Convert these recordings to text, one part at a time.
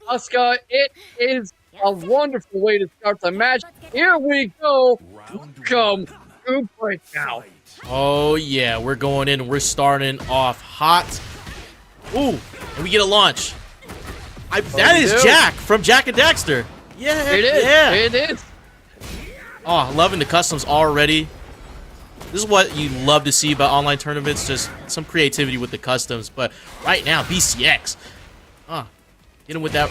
Asuka. It is a wonderful way to start the match. Here we go. Welcome to Breakout. Oh yeah, we're going in. We're starting off hot. Ooh, and we get a launch. That is Jack from Jak and Daxter. Yeah, it is. Yeah. It is. Oh, loving the customs already. This is what you love to see about online tournaments, just some creativity with the customs. But right now, BCX. Get him with that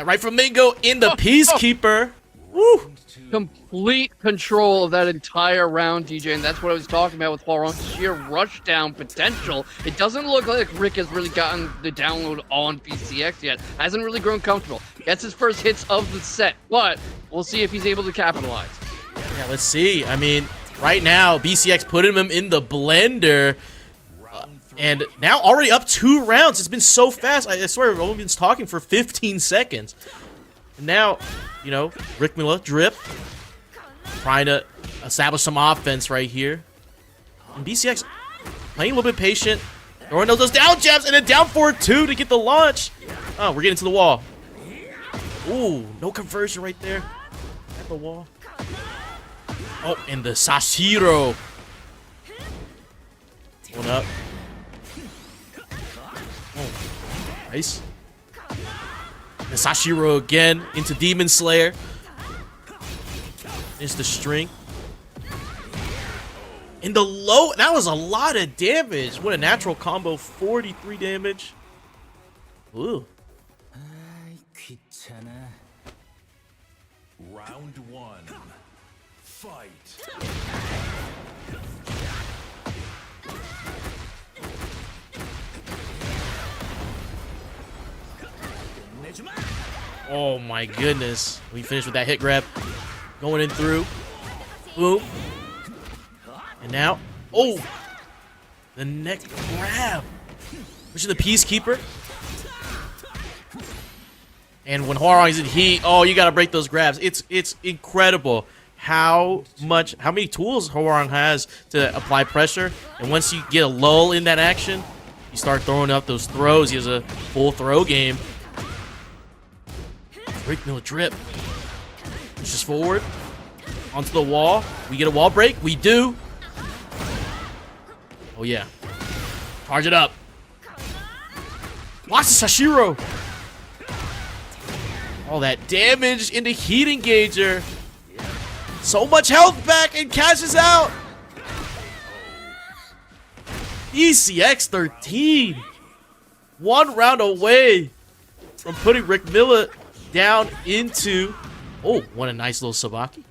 right flamingo in the Peacekeeper. Woo! Complete control of that entire round, DJ, and that's what I was talking about with Hwoarang's sheer rushdown potential. It doesn't look like Rick has really gotten the download on BCX yet. Hasn't really grown comfortable. Gets his first hits of the set, but we'll see if he's able to capitalize. Yeah, let's see. I mean, right now, BCX putting him in the blender. And now already up 2 rounds. It's been so fast. I swear, we've only been talking for 15 seconds. And now, you know, Rickmuladrip trying to establish some offense right here. And BCX playing a little bit patient. Throwing those down jabs and then down 4-2 to get the launch. Oh, we're getting to the wall. Ooh, no conversion right there. At the wall. Oh, and the Sashiro. Going up. Oh, nice. And Sashiro again into Demon Slayer. Is the string. In the low, that was a lot of damage. What a natural combo, 43 damage. Ooh. Round 1. Fight. Oh my goodness. We finished with that hit grab. Going in through. Boom. And now, oh! The neck grab. Which is the Peacekeeper. And when Hwoarang is in heat, oh, you gotta break those grabs. It's incredible how many tools Hwoarang has to apply pressure. And once you get a lull in that action, you start throwing up those throws. He has a full throw game. Rickmuladrip pushes forward onto the wall. We get a wall break. We do. Oh yeah. Charge it up. Watch the Sashiro. All that damage into heat engager. So much health back and cashes out. ECX 13. 1 round away from putting Rickmuladrip down into... Oh, what a nice little Sabaki.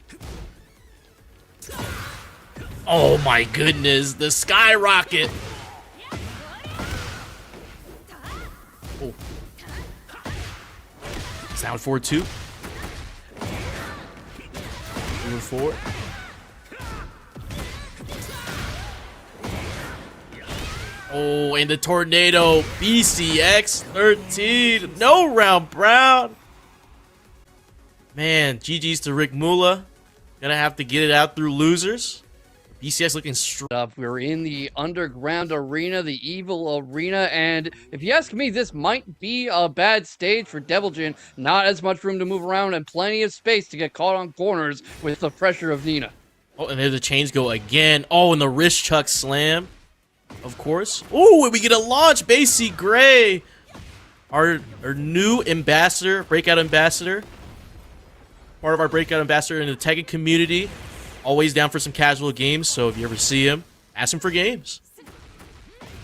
Oh my goodness, the skyrocket. Oh. Sound 4-2. Moving forward. Oh, and the tornado. BCX 13. No round brown. Man, GG's to Rickmula. Gonna have to get it out through losers. BCX looking strong. We're in the underground arena, the evil arena, and if you ask me, this might be a bad stage for Deviljin. Not as much room to move around and plenty of space to get caught on corners with the pressure of Nina. Oh, and there the chains go again. Oh, and the wrist chuck slam, of course. Oh, and we get a launch. Bassy Greay, our new ambassador, breakout ambassador. Part of our breakout ambassador in the Tekken community. Always down for some casual games, so if you ever see him, ask him for games.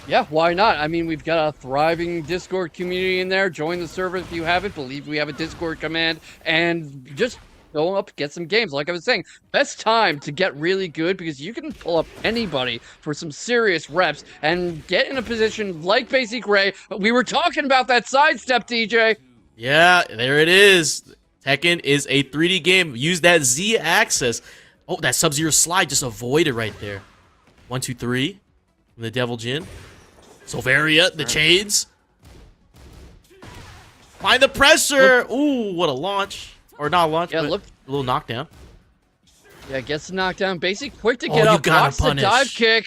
Yeah, why not? I mean, we've got a thriving Discord community in there. Join the server if you haven't. Believe we have a Discord command. And just go up, get some games. Like I was saying, best time to get really good because you can pull up anybody for some serious reps and get in a position like Bassy Greay. We were talking about that sidestep, DJ. Yeah, there it is. Tekken is a 3D game. Use that Z axis. Oh, that Sub-Zero slide just avoided right there. 1, 2, 3. From the Deviljin. Solveria, the chains. Find the pressure. Ooh, what a launch. Or not a launch, but look. A little knockdown. Yeah, gets the knockdown. Bassy quick to get up. You gotta Blocks the punish. dive kick.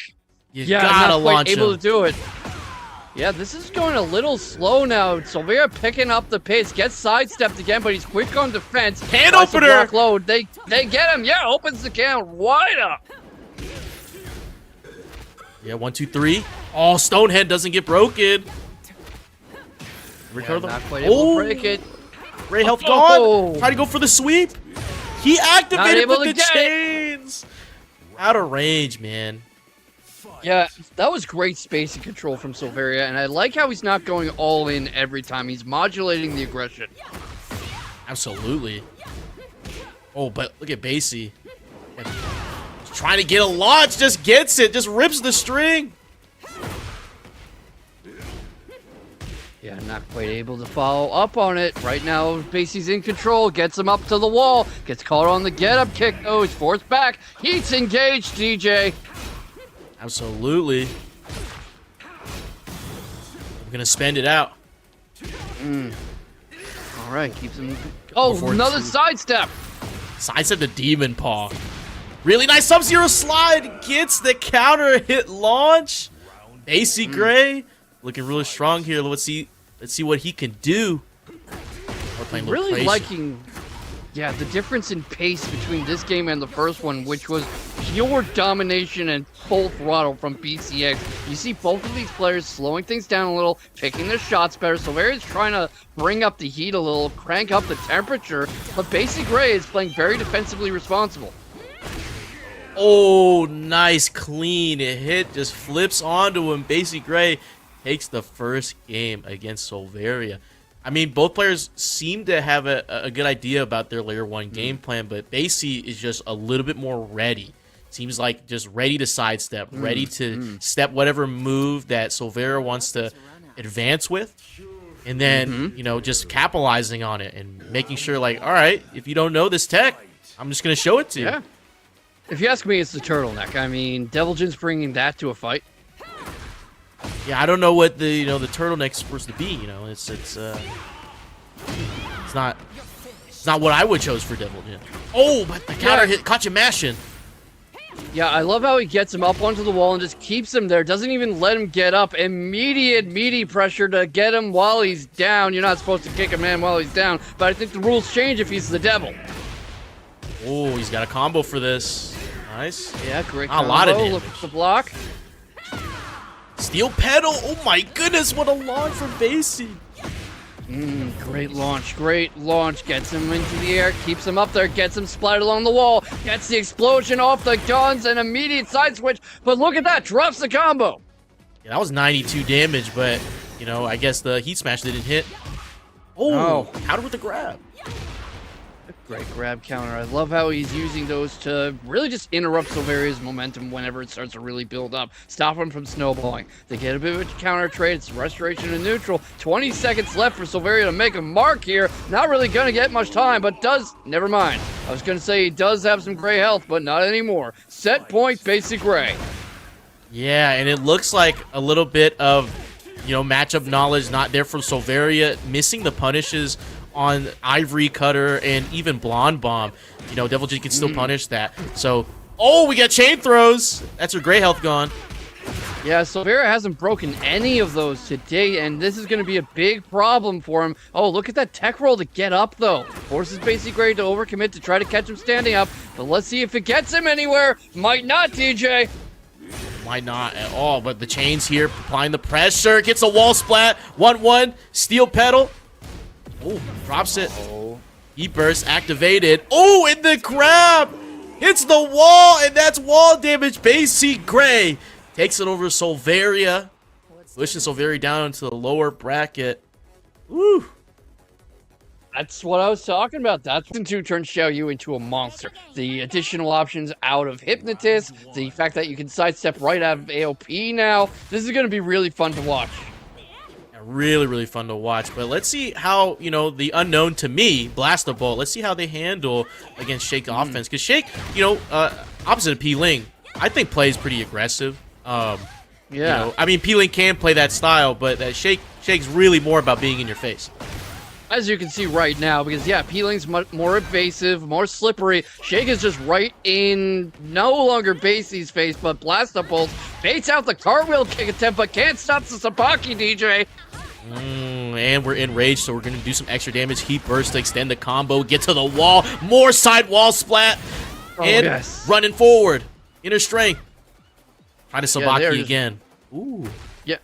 You Yeah, gotta not quite launch able him. to do it. Yeah, this is going a little slow now. Solveria picking up the pace, gets sidestepped again, but he's quick on defense. Can Tries to opener! block low. They get him. Yeah, opens the can wide up. Yeah, 1, 2, 3. Oh, Stonehead doesn't get broken. Yeah, not quite able to break it. Ray health Oh. gone. Try to go for the sweep. He activated able with to the get chains. Out of range, man. Yeah, that was great space and control from Solveria, and I like how he's not going all in every time. He's modulating the aggression. Absolutely. Oh, but look at Bassy. He's trying to get a launch, just gets it, just rips the string. Yeah, not quite able to follow up on it. Right now, Bassy's in control, gets him up to the wall, gets caught on the get-up kick, though. He's forced back. Heat's engaged, DJ. Absolutely. I'm gonna spend it out. All right, keeps him. Oh, Before another two. sidestep. Sidestep the Demon Paw. Really nice Sub-Zero slide. Gets the counter hit launch. Bassy Greay looking really strong here. Let's see what he can do. We're playing Really location. liking, yeah, the difference in pace between this game and the first one, which was pure domination and full throttle from BCX. You see both of these players slowing things down a little, picking their shots better. Solveria's trying to bring up the heat a little, crank up the temperature, but Bassy Greay is playing very defensively responsible. Oh, nice clean hit. Just flips onto him. Bassy Greay takes the first game against Solveria. I mean, both players seem to have a good idea about their layer 1 game plan, but Bassy is just a little bit more ready. Seems like just ready to sidestep, ready to step whatever move that Solveria wants to advance with. And then, you know, just capitalizing on it and making sure, like, all right, if you don't know this tech, I'm just going to show it to you. Yeah. If you ask me, it's the turtleneck. I mean, Deviljin's bringing that to a fight. Yeah, I don't know what the the turtleneck's supposed to be. You know, it's not what I would chose for Deviljin. Oh, but the counter hit caught you mashing. Yeah, I love how he gets him up onto the wall and just keeps him there. Doesn't even let him get up. Immediate meaty pressure to get him while he's down. You're not supposed to kick a man while he's down, but I think the rules change if he's the devil. Oh, he's got a combo for this. Nice. Yeah, great A lot of combo. damage. Look at the block. Steel pedal. Oh my goodness, what a launch from Bassy. Great launch, great launch. Gets him into the air, keeps him up there, gets him splattered along the wall, gets the explosion off the guns, and immediate side switch. But look at that, drops the combo. Yeah, that was 92 damage, but you know, I guess the heat smash didn't hit. Oh, No. counter with the grab. Great grab counter. I love how he's using those to really just interrupt Solveria's momentum whenever it starts to really build up. Stop him from snowballing. They get a bit of a counter trade. It's restoration to neutral. 20 seconds left for Solveria to make a mark here. Not really going to get much time, but does... Never mind. I was going to say he does have some gray health, but not anymore. Set point, Bassy Greay. Yeah, and it looks like a little bit of, matchup knowledge not there for Solveria, missing the punishes on Ivory Cutter and even Blonde Bomb. Deviljin can still punish that. So, we got chain throws. That's her gray health gone. Yeah, Solveria hasn't broken any of those to date, and this is going to be a big problem for him. Oh, look at that tech roll to get up, though. Forces Bassy Greay to overcommit to try to catch him standing up, but let's see if it gets him anywhere. Might not, DJ. Might not at all, but the chains here, applying the pressure, gets a wall splat, 1-1, steel pedal. Oh, drops it. E-burst activated. Oh, and the grab hits the wall, and that's wall damage. Bassy Greay takes it over Solveria, pushing Solveria down into the lower bracket. Woo. That's what I was talking about. That's when 2 turns Xiaoyu into a monster. The additional options out of Hypnotist, the fact that you can sidestep right out of AOP now. This is going to be really fun to watch. Really, really fun to watch. But let's see how, the unknown to me, Blastabolt, let's see how they handle against Shake offense. Because Shake, opposite of Pling, I think plays pretty aggressive. Yeah. Pling can play that style, but Shake's really more about being in your face. As you can see right now, because, Pling's much more evasive, more slippery. Shake is just right in no longer Bassy's face, but Blastabolt baits out the cartwheel kick attempt, but can't stop the Sabaki, DJ. And we're enraged, so we're going to do some extra damage. Heat Burst to extend the combo, get to the wall. More side wall splat. And running forward. Inner strength. Try to Sabaki again. Ooh. Yeah.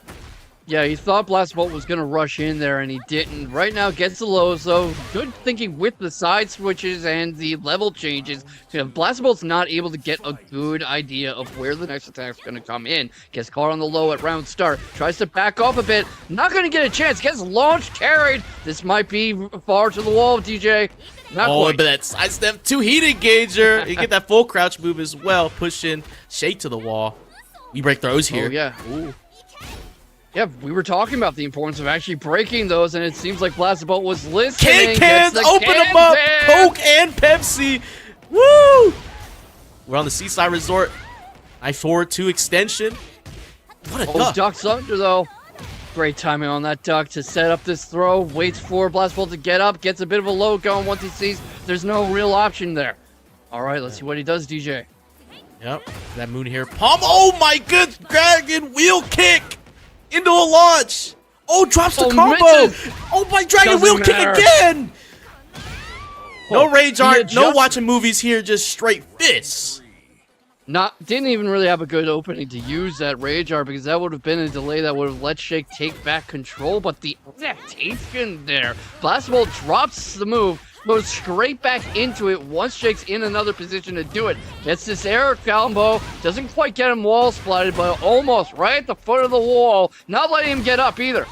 Yeah, he thought Blastabolt was going to rush in there, and he didn't. Right now, gets the lows, though. Good thinking with the side switches and the level changes. Blastabolt's not able to get a good idea of where the next attack's going to come in. Gets caught on the low at round start. Tries to back off a bit. Not going to get a chance. Gets launched, carried. This might be far to the wall, DJ. Not quite. But that sidestep 2 heat engager. You get that full crouch move as well. Pushing Shake to the wall. We break throws here. Oh, yeah. Ooh. Yeah, we were talking about the importance of actually breaking those, and it seems like Blastabolt was listening. Cans, open them up! Coke and Pepsi! Woo! We're on the Seaside Resort. I-4 2 extension. What a duck. Duck's under, though. Great timing on that duck to set up this throw. Waits for Blastabolt to get up. Gets a bit of a low going once he sees there's no real option there. All right, let's see what he does, DJ. Yep, that moon here. Palm. Oh my good dragon wheel kick! Into a launch! Oh, drops the combo! Misses. Oh, my dragon wheel kick again! No rage art, no watching movies here, just straight fists. Didn't even really have a good opening to use that rage art because that would have been a delay that would have let Shake take back control, but the adaptation there. Blastabolt drops the move, goes straight back into it once Shake's in another position to do it. Gets this air combo, doesn't quite get him wall splatted, but almost right at the foot of the wall. Not letting him get up either.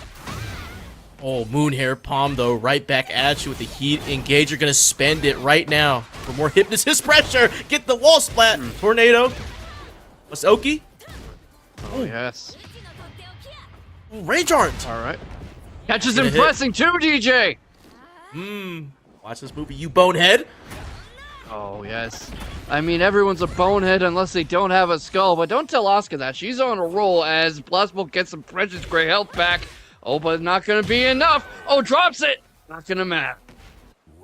Oh, Moonhair Palm, though, right back at you with the heat engager. Gonna spend it right now for more hypnosis pressure. Get the wall splat. Tornado. Masoki. Oh, yes. Oh, rage art. All right. Catches him pressing too, DJ. Watch this movie, you bonehead. Oh, yes. I mean, everyone's a bonehead unless they don't have a skull, but don't tell Asuka that. She's on a roll as Blastabolt gets some precious gray health back. Oh, but not going to be enough. Oh, drops it. Not going to matter.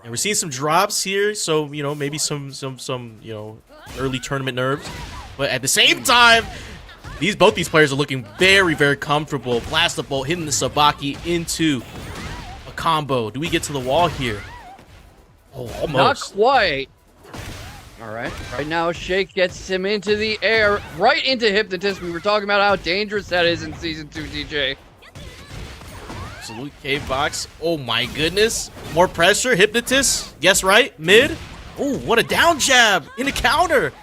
And we're seeing some drops here, so, you know, maybe some you know, early tournament nerves. But at the same time, both these players are looking very, very comfortable. Blastabolt hitting the Sabaki into a combo. Do we get to the wall here? Oh, almost. Not quite. All right. Right now, Shake gets him into the air, right into Hypnotist. We were talking about how dangerous that is in Season 2, DJ. Absolute cave box. Oh my goodness. More pressure. Hypnotist. Guess right. Mid. Oh, what a down jab. In a counter.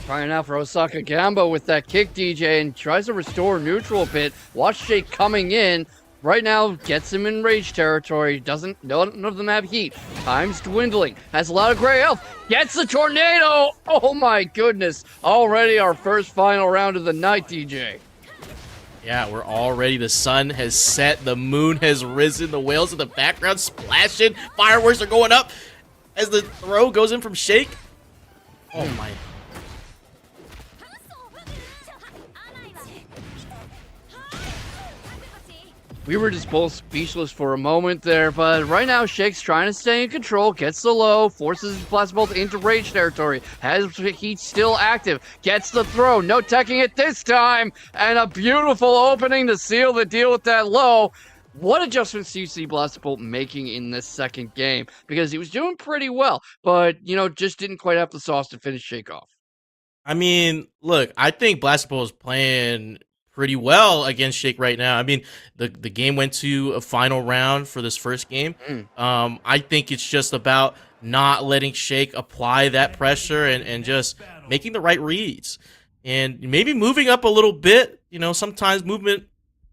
Trying out for Osaka Gamba with that kick, DJ, and tries to restore neutral a bit. Watch Shake coming in. Right now, gets him in rage territory. None of them have heat. Time's dwindling. Has a lot of gray health. Gets the tornado. Oh my goodness. Already our first final round of the night, DJ. Yeah, we're all ready. The sun has set. The moon has risen. The whales in the background splashing. Fireworks are going up as the throw goes in from Shake. Oh my. We were just both speechless for a moment there, but right now Shake's trying to stay in control, gets the low, forces Blastabolt into rage territory, has heat still active, gets the throw, no teching it this time, and a beautiful opening to seal the deal with that low. What adjustments do you see Blastabolt making in this second game? Because he was doing pretty well, but, you know, just didn't quite have the sauce to finish Shake off. I mean, look, I think Blastabolt is playing pretty well against Shake right now. I mean, the game went to a final round for this first game. I think it's just about not letting Shake apply that pressure and just making the right reads. And maybe moving up a little bit. You know, sometimes movement,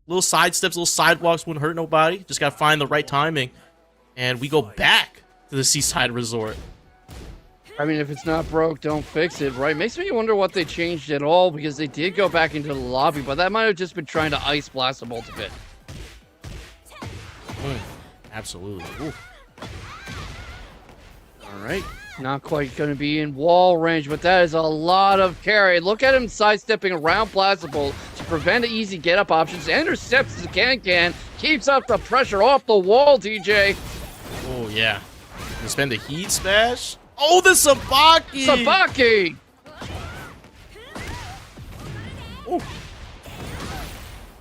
little side steps, little sidewalks wouldn't hurt nobody. Just got to find the right timing. And we go back to the Seaside Resort. I mean, if it's not broke, don't fix it, right? Makes me wonder what they changed at all, because they did go back into the lobby, but that might have just been trying to ice Blastabolt a bit. Absolutely. Ooh. All right. Not quite going to be in wall range, but that is a lot of carry. Look at him sidestepping around Blastabolt to prevent easy get-up options. Intercepts the can. Keeps up the pressure off the wall, DJ. Oh, yeah. Gonna spend the heat smash. Oh, the Sabaki! Sabaki! Ooh.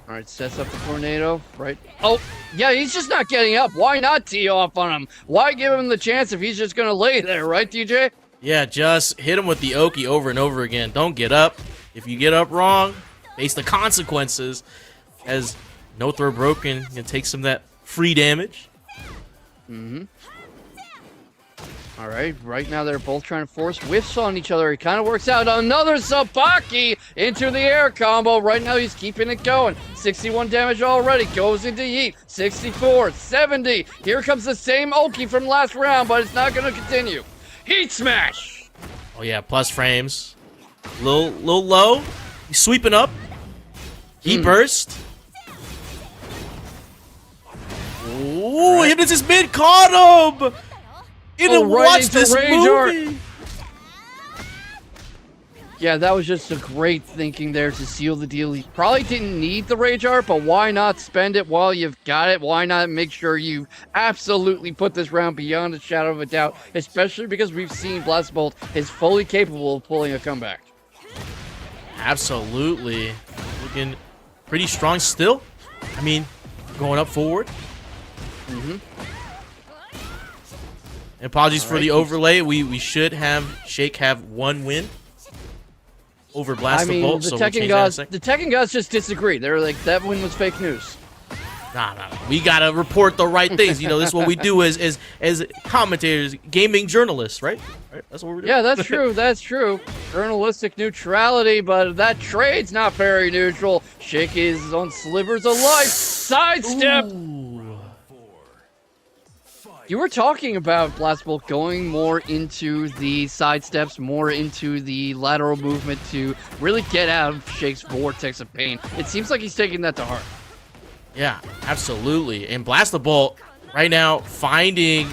All right, sets up the tornado, right? Oh, yeah, he's just not getting up. Why not tee off on him? Why give him the chance if he's just going to lay there, right, DJ? Yeah, just hit him with the Oki over and over again. Don't get up. If you get up wrong, face the consequences. As no throw broken, you can take some of that free damage. All right now they're both trying to force whiffs on each other. It kind of works out. Another Sabaki into the air combo. Right now he's keeping it going. 61 damage already. Goes into Yeet. 64, 70. Here comes the same Oki from last round, but it's not going to continue. Heat smash. Oh yeah, plus frames. Little low. He's sweeping up. Heat burst. Ooh, him as his mid caught him. Watch this movie. Yeah, that was just a great thinking there to seal the deal. He probably didn't need the Rage Art, but why not spend it while you've got it? Why not make sure you absolutely put this round beyond a shadow of a doubt, especially because we've seen Blastabolt is fully capable of pulling a comeback. Absolutely. Looking pretty strong still. I mean, going up forward. And apologies for the overlay. We should have Shake have one win over Blastabolt. I mean, so we'll change that in a second. the Tekken gods just disagree. They're like, that win was fake news. Nah. We gotta report the right things. You know, this is what we do as commentators, gaming journalists, right? That's what we're doing. Yeah, that's true. That's true. Journalistic neutrality, but that trade's not very neutral. Shake is on slivers of life. Sidestep. Ooh. You were talking about Blastabolt going more into the sidesteps, more into the lateral movement to really get out of Shake's vortex of pain. It seems like he's taking that to heart. Yeah, absolutely. And Blastabolt right now finding,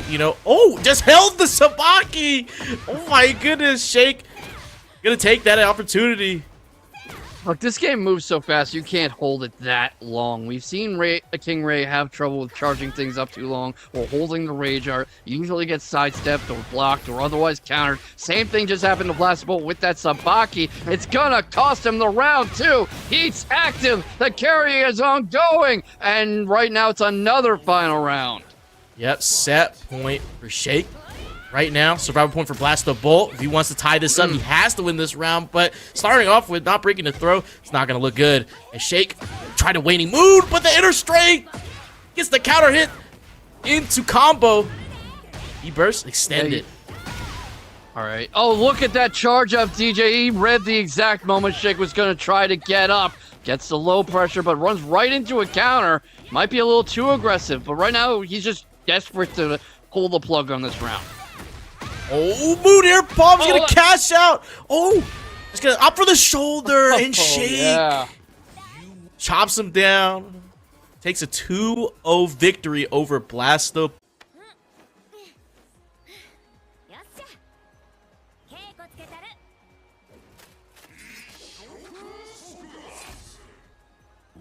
just held the Sabaki. Oh my goodness, Shake gonna take that opportunity. Look, this game moves so fast, you can't hold it that long. We've seen KingRey have trouble with charging things up too long or holding the Rage Art. Usually gets sidestepped or blocked or otherwise countered. Same thing just happened to Blastabolt with that Sabaki. It's gonna cost him the round, too. Heat's active. The carry is ongoing. And right now, it's another final round. Yep, set point for Shake. Right now, survival point for Blastabolt. If he wants to tie this up, he has to win this round. But starting off with not breaking the throw, it's not going to look good. And Shake tried to waning mood, but the inner straight gets the counter hit into combo. He burst, extended. All right. Oh, look at that charge up, DJ. He read the exact moment Shake was going to try to get up. Gets the low pressure, but runs right into a counter. Might be a little too aggressive, but right now he's just desperate to pull the plug on this round. Oh, moon air bomb's gonna cash out. Oh, he's gonna up for the shoulder and Shake. Chops him down. Takes a 2-0 victory over Blastabolt.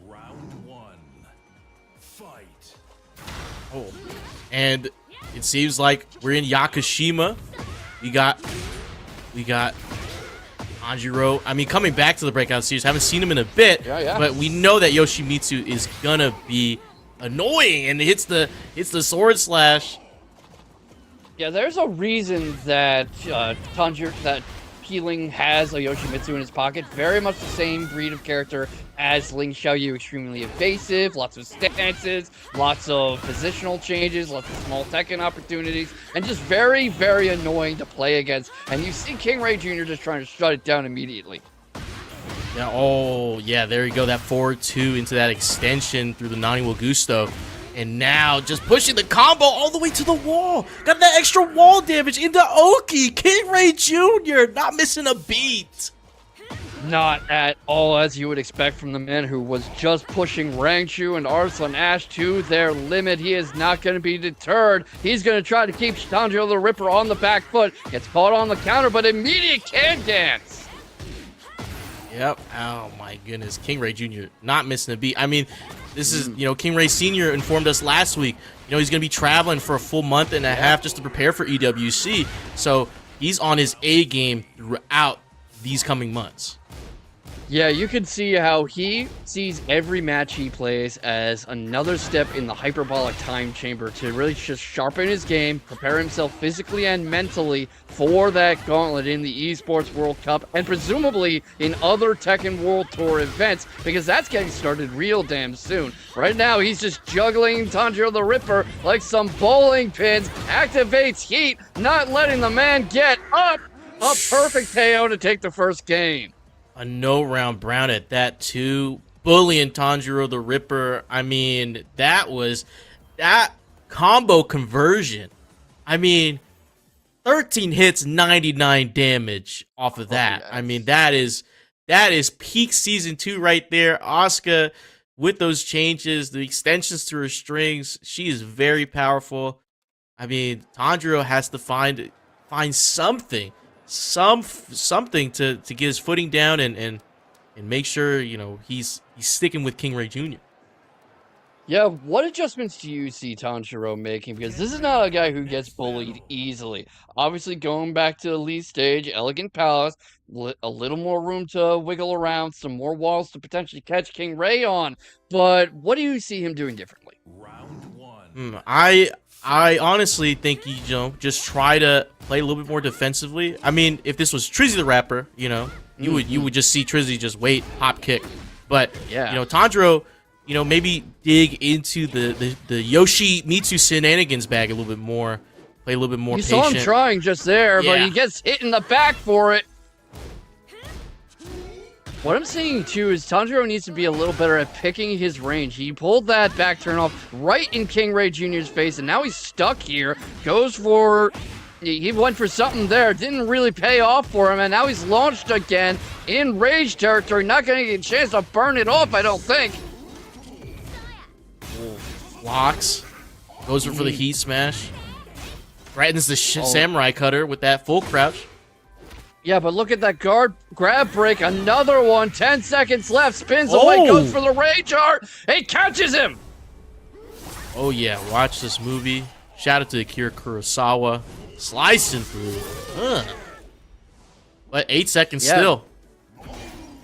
Round one. Fight. Oh, and it seems like we're in Yakushima. We got Tanjiro. I mean, coming back to the Breakout Series, haven't seen him in a bit, but we know that Yoshimitsu is gonna be annoying and hits the sword slash. Yeah, there's a reason that Pling has a Yoshimitsu in his pocket. Very much the same breed of character as Xiaoyu. Extremely evasive, lots of stances, lots of positional changes, lots of small Tekken opportunities, and just very, very annoying to play against. And you see KingReyJr just trying to shut it down immediately. Yeah, oh, yeah, there you go. That 4-2 into that extension through the Nani Wa Gusto. And now just pushing the combo all the way to the wall. Got that extra wall damage into Oki. KingReyJr. not missing a beat. Not at all as you would expect from the man who was just pushing Rangchu and Arslan Ash to their limit. He is not going to be deterred. He's going to try to keep TanjiroTheRipper on the back foot. Gets caught on the counter, but immediate can dance. Yep. Oh, my goodness. KingReyJr. not missing a beat. I mean, this is, KingRey Sr. informed us last week, he's going to be traveling for a full month and a half just to prepare for EWC. So he's on his A game throughout these coming months. Yeah, you can see how he sees every match he plays as another step in the hyperbolic time chamber to really just sharpen his game, prepare himself physically and mentally for that gauntlet in the Esports World Cup, and presumably in other Tekken World Tour events, because that's getting started real damn soon. Right now, he's just juggling TanjiroTheRipper like some bowling pins, activates heat, not letting the man get up. A perfect KO to take the first game. A no-round Brown at that, too. Bullying TanjiroTheRipper. I mean, that combo conversion. I mean, 13 hits, 99 damage off of that. Yes. I mean, that is peak Season 2 right there. Asuka, with those changes, the extensions to her strings, she is very powerful. I mean, Tanjiro has to find something. Something to get his footing down and make sure, you know, he's sticking with KingReyJr. Yeah, what adjustments do you see Tanjiro making? Because this is not a guy who gets bullied easily. Obviously, going back to the lead stage, Elegant Palace, a little more room to wiggle around, some more walls to potentially catch King Ray on. But what do you see him doing differently? Round one. I honestly think you know, just try to play a little bit more defensively. I mean, if this was TrizzyTheRapper, you know, you would just see Trizzy just wait, hop kick. But Yeah. you know, Tanjiro, you know, maybe dig into the Yoshimitsu shenanigans bag a little bit more. Play a little bit more You patient. saw him trying just there, but Yeah. he gets hit in the back for it. What I'm seeing, too, is Tanjiro needs to be a little better at picking his range. He pulled that back turn off right in KingReyJr's face, and now he's stuck here. Goes for... He went for something there. Didn't really pay off for him, and now he's launched again in Rage territory. Not going to get a chance to burn it off, I don't think. Blocks. Goes for the heat smash. Threatens the samurai cutter with that full crouch. Yeah, but look at that guard grab break. Another one. 10 seconds left. Spins away. Goes for the Rage Art. It catches him. Oh, yeah. Watch this movie. Shout out to Akira Kurosawa. Slicing through. But 8 seconds still.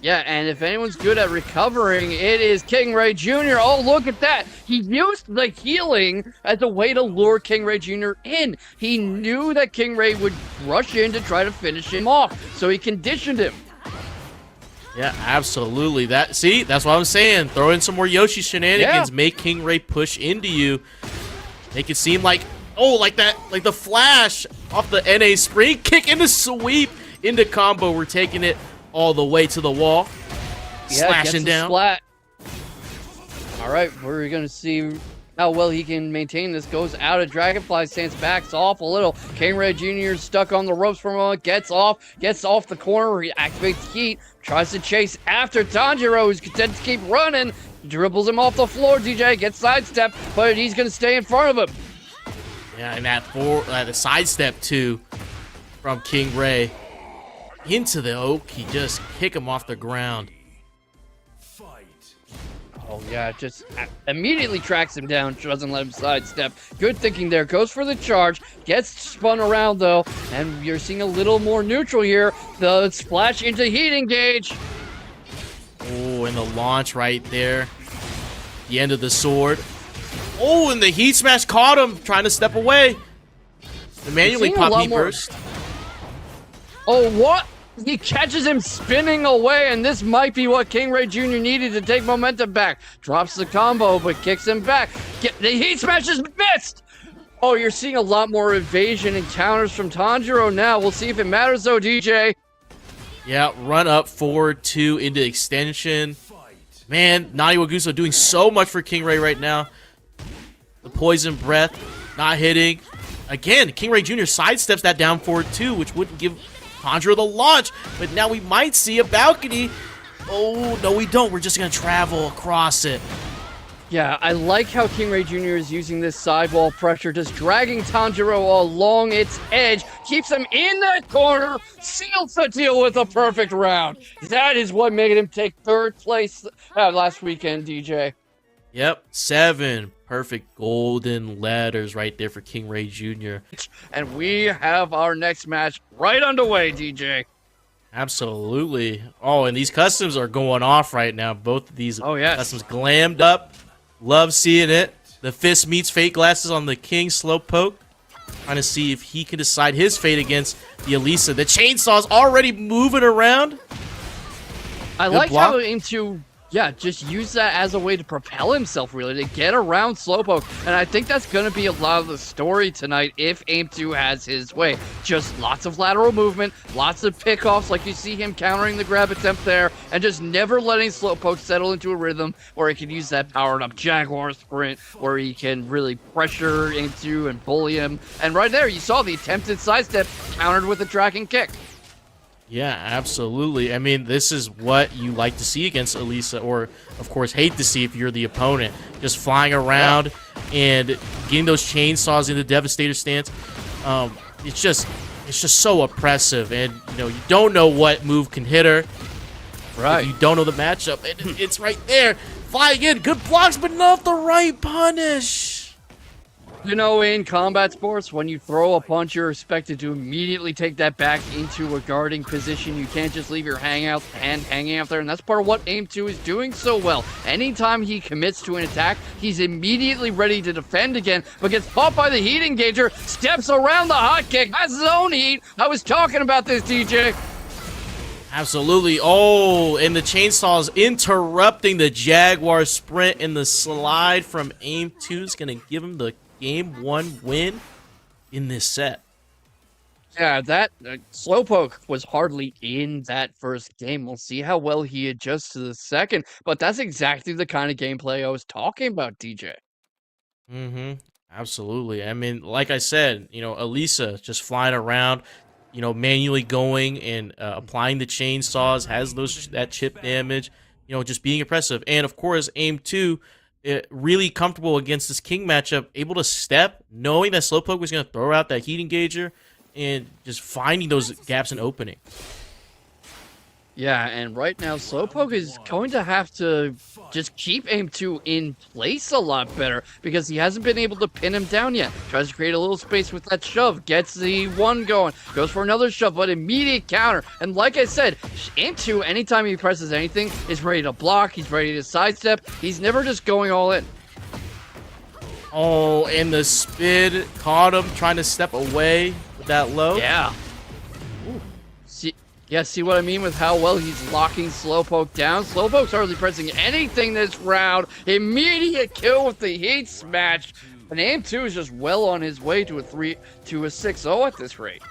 Yeah, and if anyone's good at recovering, it is KingReyJr. Oh, look at that. He used the healing as a way to lure KingReyJr in. He knew that King Ray would rush in to try to finish him off, so he conditioned him. Yeah, absolutely. That's what I'm saying. Throw in some more Yoshi shenanigans. Yeah. Make King Ray push into you. Make it seem like, like the flash off the NA spring kick into sweep into combo. We're taking it all the way to the wall. Slashing down. Splat. All right, we're going to see how well he can maintain this. Goes out of Dragonfly stance, backs off a little. KingReyJr stuck on the ropes for a moment, gets off the corner, activates heat, tries to chase after Tanjiro, who's content to keep running, dribbles him off the floor. DJ gets sidestep, but he's going to stay in front of him. Yeah, and the sidestep too from King Ray into the oak. He just kick him off the ground. Fight. Oh, yeah, just immediately tracks him down, doesn't let him sidestep. Good thinking there. Goes for the charge, gets spun around, though, and you're seeing a little more neutral here. The splash into heat engage. Oh, and the launch right there. The end of the sword. Oh, and the heat smash caught him, trying to step away. The manually pop heat burst. Oh, what? He catches him spinning away, and this might be what KingReyJr needed to take momentum back. Drops the combo, but kicks him back. The heat smash is missed! Oh, you're seeing a lot more evasion and counters from Tanjiro now. We'll see if it matters, though, DJ. Yeah, run up forward 2 into extension. Man, Nani Waguso doing so much for King Ray right now. The poison breath, not hitting. Again, KingReyJr sidesteps that down forward 2, which wouldn't give Tanjiro the launch, but now we might see a balcony. Oh, no, we don't. We're just going to travel across it. Yeah, I like how KingReyJr is using this sidewall pressure, just dragging Tanjiro along its edge, keeps him in that corner, seals the deal with a perfect round. That is what made him take 3rd place last weekend, DJ. Yep, 7 perfect golden letters right there for KingReyJr. And we have our next match right underway, DJ. Absolutely. Oh, and these customs are going off right now. Both of these customs glammed up. Love seeing it. The fist meets fate glasses on the King Slowpoke. Trying to see if he can decide his fate against the Alisa. The chainsaw's already moving around. I like how AimedTwo, just use that as a way to propel himself, really, to get around Slowpoke. And I think that's going to be a lot of the story tonight if AimedTwo has his way. Just lots of lateral movement, lots of pickoffs, like you see him countering the grab attempt there, and just never letting Slowpoke settle into a rhythm where he can use that powered-up Jaguar sprint, where he can really pressure AimedTwo and bully him. And right there, you saw the attempted sidestep countered with a tracking kick. Yeah, absolutely. I mean, this is what you like to see against Alisa, or, of course, hate to see if you're the opponent. Just flying around and getting those chainsaws in the Devastator stance. It's just so oppressive, and, you don't know what move can hit her. Right. If you don't know the matchup, and it's right there. Flying in, good blocks, but not the right punish. In combat sports, when you throw a punch, you're expected to immediately take that back into a guarding position. You can't just leave your hand hanging out there, and that's part of what AimedTwo is doing so well. Anytime he commits to an attack, he's immediately ready to defend again, but gets caught by the heat engager, steps around the hot kick, has his own heat. I was talking about this, DJ. Absolutely. Oh, and the chainsaw's interrupting the Jaguar sprint, and the slide from AimedTwo is going to give him the Game 1 win in this set. Yeah, that Slowpoke was hardly in that first game. We'll see how well he adjusts to the second, but that's exactly the kind of gameplay I was talking about, DJ. Absolutely. I mean, like I said, Alisa just flying around, manually going and applying the chainsaws, has that chip damage, just being impressive. And of course, AimedTwo, really comfortable against this King matchup, able to step, knowing that Slowpoke was going to throw out that heat engager, and just finding those gaps and opening. Yeah, and right now, Slowpoke is going to have to just keep AimedTwo in place a lot better because he hasn't been able to pin him down yet. Tries to create a little space with that shove, gets the one going, goes for another shove, but immediate counter. And like I said, AimedTwo, anytime he presses anything, is ready to block, he's ready to sidestep. He's never just going all in. Oh, and the spin caught him trying to step away with that low. Yeah. See what I mean with how well he's locking Slowpoke down? Slowpoke's hardly pressing anything this round. Immediate kill with the heat smash. And AimedTwo is just well on his way to a 6-0 at this rate.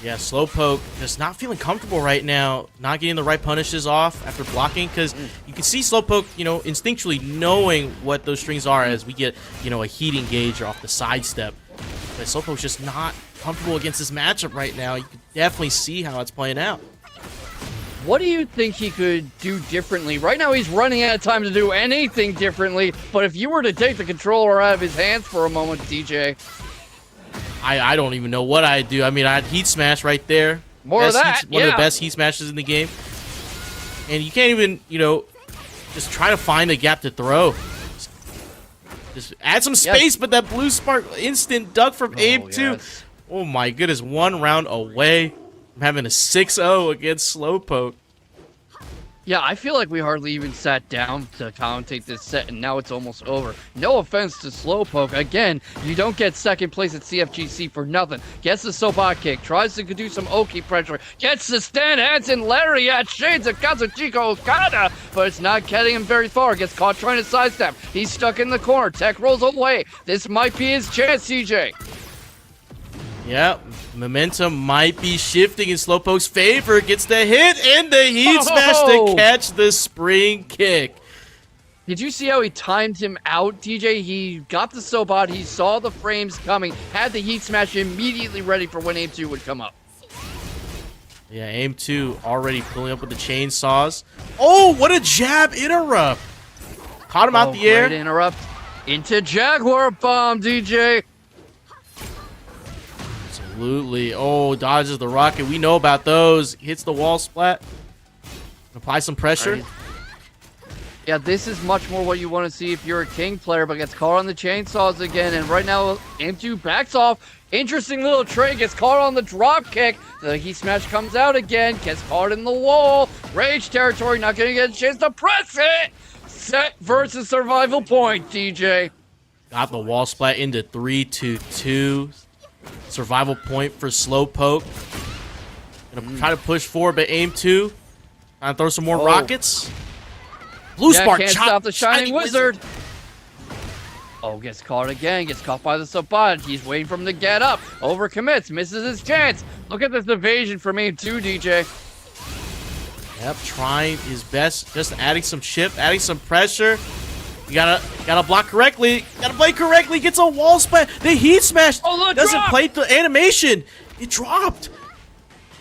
Yeah, Slowpoke just not feeling comfortable right now, not getting the right punishes off after blocking, because you can see Slowpoke, instinctually knowing what those strings are as we get, a heat engager off the sidestep. But Slowpoke's just not comfortable against this matchup right now. You can definitely see how it's playing out. What do you think he could do differently? Right now he's running out of time to do anything differently, but if you were to take the controller out of his hands for a moment, DJ. I don't even know what I'd do. I mean, I'd heat smash right there. One of the best heat smashes in the game. And you can't even, just try to find a gap to throw. Just add some space, but that blue spark instant duck from AimedTwo. Yes. Oh my goodness, 1 round away from having a 6-0 against Slowpoke. Yeah, I feel like we hardly even sat down to commentate this set, and now it's almost over. No offense to Slowpoke. Again, you don't get second place at CFGC for nothing. Gets the Sobot kick, tries to do some Oki pressure, gets the Stan Hansen Lariat, shades of Kazuchika Okada, but it's not getting him very far. Gets caught trying to sidestep. He's stuck in the corner. Tech rolls away. This might be his chance, CJ. Yeah, momentum might be shifting in Slowpoke's favor. Gets the hit and the heat smash to catch the spring kick. Did you see how he timed him out, DJ? He got the Sobot, he saw the frames coming, had the heat smash immediately ready for when AimedTwo would come up. Yeah, AimedTwo already pulling up with the chainsaws. Oh, what a jab interrupt. Caught him out the air. Great interrupt into Jaguar Bomb, DJ. Absolutely. Oh, dodges the rocket. We know about those. Hits the wall splat. Apply some pressure. Yeah, this is much more what you want to see if you're a King player, but gets caught on the chainsaws again. And right now, AimedTwo backs off. Interesting little trade, gets caught on the drop kick. The heat smash comes out again, gets caught in the wall. Rage territory, not going to get a chance to press it. Set versus survival point, DJ. Got the wall splat into 3-2-2. Survival point for Slowpoke. Gonna try to push forward, but AimedTwo. Trying to throw some more rockets. Blue Spark can't chop, stop the Shining Wizard. Oh, gets caught again. Gets caught by the Sabot. He's waiting for him to get up. Overcommits. Misses his chance. Look at this evasion from AimedTwo, DJ. Yep, trying his best. Just adding some chip, adding some pressure. You gotta block correctly. Gotta play correctly. Gets a wall splat. The heat smash doesn't play the animation. It dropped.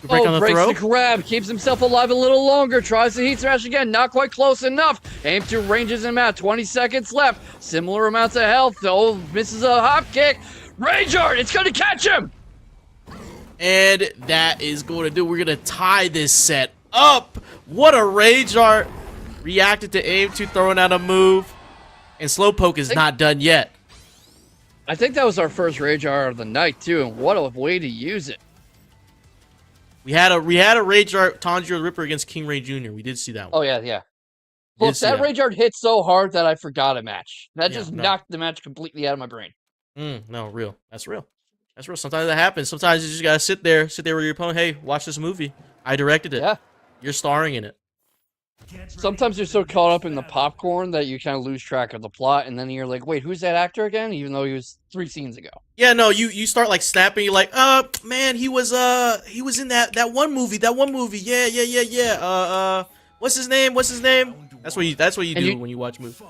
Break on the breaks throw. the grab, keeps himself alive a little longer, tries to heat smash again, not quite close enough. AimedTwo ranges him out, 20 seconds left. Similar amounts of health, though misses a hop kick. Rage Art, it's gonna catch him! And that is going to do. We're gonna tie this set up. What a Rage Art. Reacted to AimedTwo throwing out a move. And Slowpoke is not done yet. I think that was our first Rage Art of the night, too, and what a way to use it. We had a Rage Art TanjiroTheRipper against KingReyJr. We did see that one. Oh, yeah. Look, that Rage Art hit so hard that I forgot a match. That just knocked the match completely out of my brain. No, real. That's real. That's real. Sometimes that happens. Sometimes you just gotta sit there with your opponent. Hey, watch this movie. I directed it. Yeah. You're starring in it. Sometimes you're so caught up in the popcorn that you kind of lose track of the plot, and then you're like, wait, who's that actor again? Even though he was 3 scenes ago. Yeah, no, you start like snapping. You're like, man, he was in that one movie. Yeah. What's his name? That's what you do when you watch movies.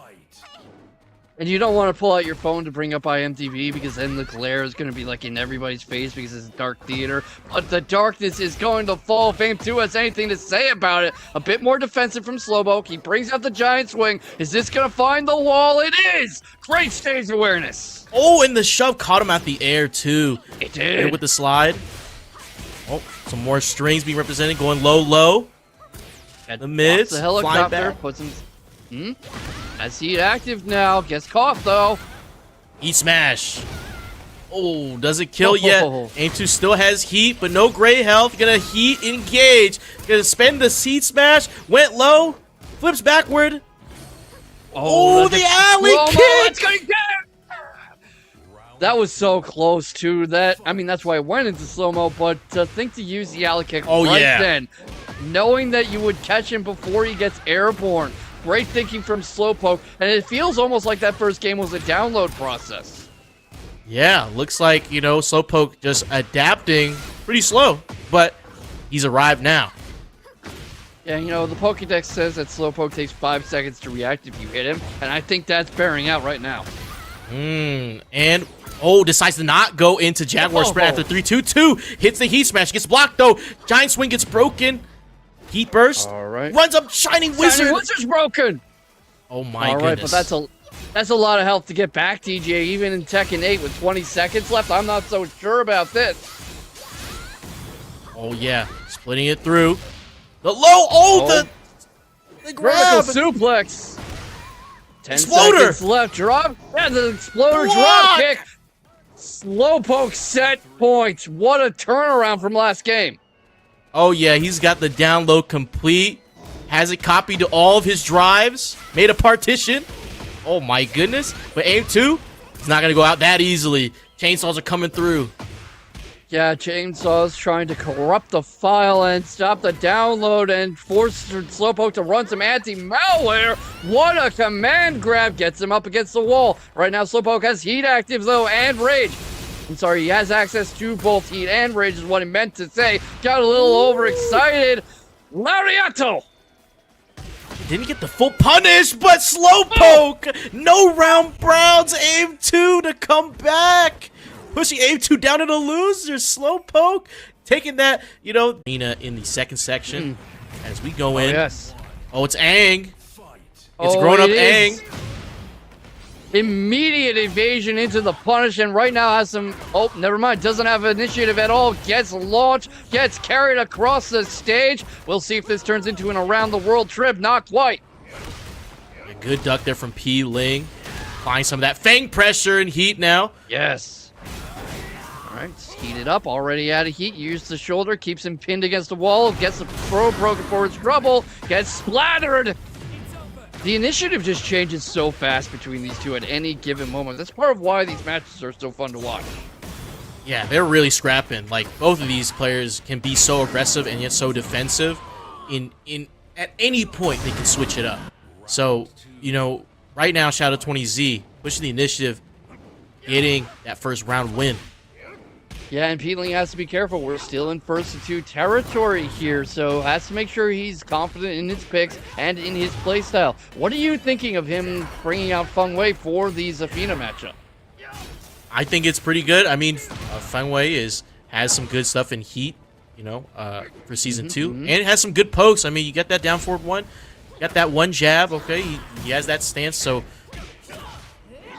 And you don't want to pull out your phone to bring up IMDb because then the glare is going to be like in everybody's face because it's dark theater. But the darkness is going to fall if AimedTwo has anything to say about it. A bit more defensive from Slowpoke. He brings out the giant swing. Is this going to find the wall? It is! Great stage awareness. Oh, and the shove caught him out the air too. It did. With the slide. Oh, some more strings being represented. Going low. At the mids. The helicopter puts him... As heat active now. Gets caught, though. Heat smash. Oh, doesn't kill yet. AimedTwo still has heat, but no gray health. Gonna heat engage. Gonna spend the heat smash. Went low. Flips backward. Oh, the alley kick! It's gonna get it! That was so close to that. I mean, that's why I went into slow-mo, but to think to use the alley kick then, knowing that you would catch him before he gets airborne. Great thinking from Slowpoke, and it feels almost like that first game was a download process. Yeah, looks like, Slowpoke just adapting pretty slow, but he's arrived now. Yeah, the Pokédex says that Slowpoke takes 5 seconds to react if you hit him, and I think that's bearing out right now. And, decides to not go into Jaguar Spread after 3-2-2. Hits the Heat Smash, gets blocked though. Giant Swing gets broken. Heat Burst. All right. Runs up Shining Wizard. Shining Wizard's broken. Oh my goodness. All right, but that's a lot of health to get back, DJ. Even in Tekken 8 with 20 seconds left, I'm not so sure about this. Oh yeah, splitting it through. The low, the grab. Vertical suplex. 10 Exploder. seconds left. Drop. Yeah, the Exploder drop kick. Slowpoke set points. What a turnaround from last game. Oh yeah, he's got the download complete. Has it copied to all of his drives. Made a partition. Oh my goodness. But AimedTwo, it's not going to go out that easily. Chainsaws are coming through. Yeah, Chainsaw's trying to corrupt the file and stop the download and force Slowpoke to run some anti-malware. What a command grab. Gets him up against the wall. Right now, Slowpoke has heat active, though, and rage. I'm sorry, he has access to both heat and rage is what he meant to say. Got a little overexcited. Lariato! Didn't get the full punish, but Slowpoke! No round browns. AimedTwo to come back. Pushing AimedTwo down to the loser. Slowpoke taking that, Mina in the second section as we go in. Yes. Oh, it's Aang. It's grown-up Aang. Immediate evasion into the punish, and right now has some... Oh, never mind. Doesn't have initiative at all. Gets launched. Gets carried across the stage. We'll see if this turns into an around-the-world trip. Not quite. good duck there from Pling. Applying some of that Feng pressure and heat now. Yes. All right, it's heated up, already out of heat. Use the shoulder, keeps him pinned against the wall, gets the throw broken for his trouble, gets splattered. The initiative just changes so fast between these two at any given moment. That's part of why these matches are so fun to watch. Yeah, they're really scrapping. Like, both of these players can be so aggressive and yet so defensive. At any point, they can switch it up. So, you know, right now, Xiaoyu20Z pushing the initiative, getting that first round win. Yeah, and Pling has to be careful. We're still in first to 2 territory here, so has to make sure he's confident in his picks and in his playstyle. What are you thinking of him bringing out Feng Wei for the Zafina matchup? I think it's pretty good. I mean, Feng Wei has some good stuff in heat, you know, for season 2, and it has some good pokes. I mean, you get that down forward 1, got that 1 jab. Okay, he has that stance, so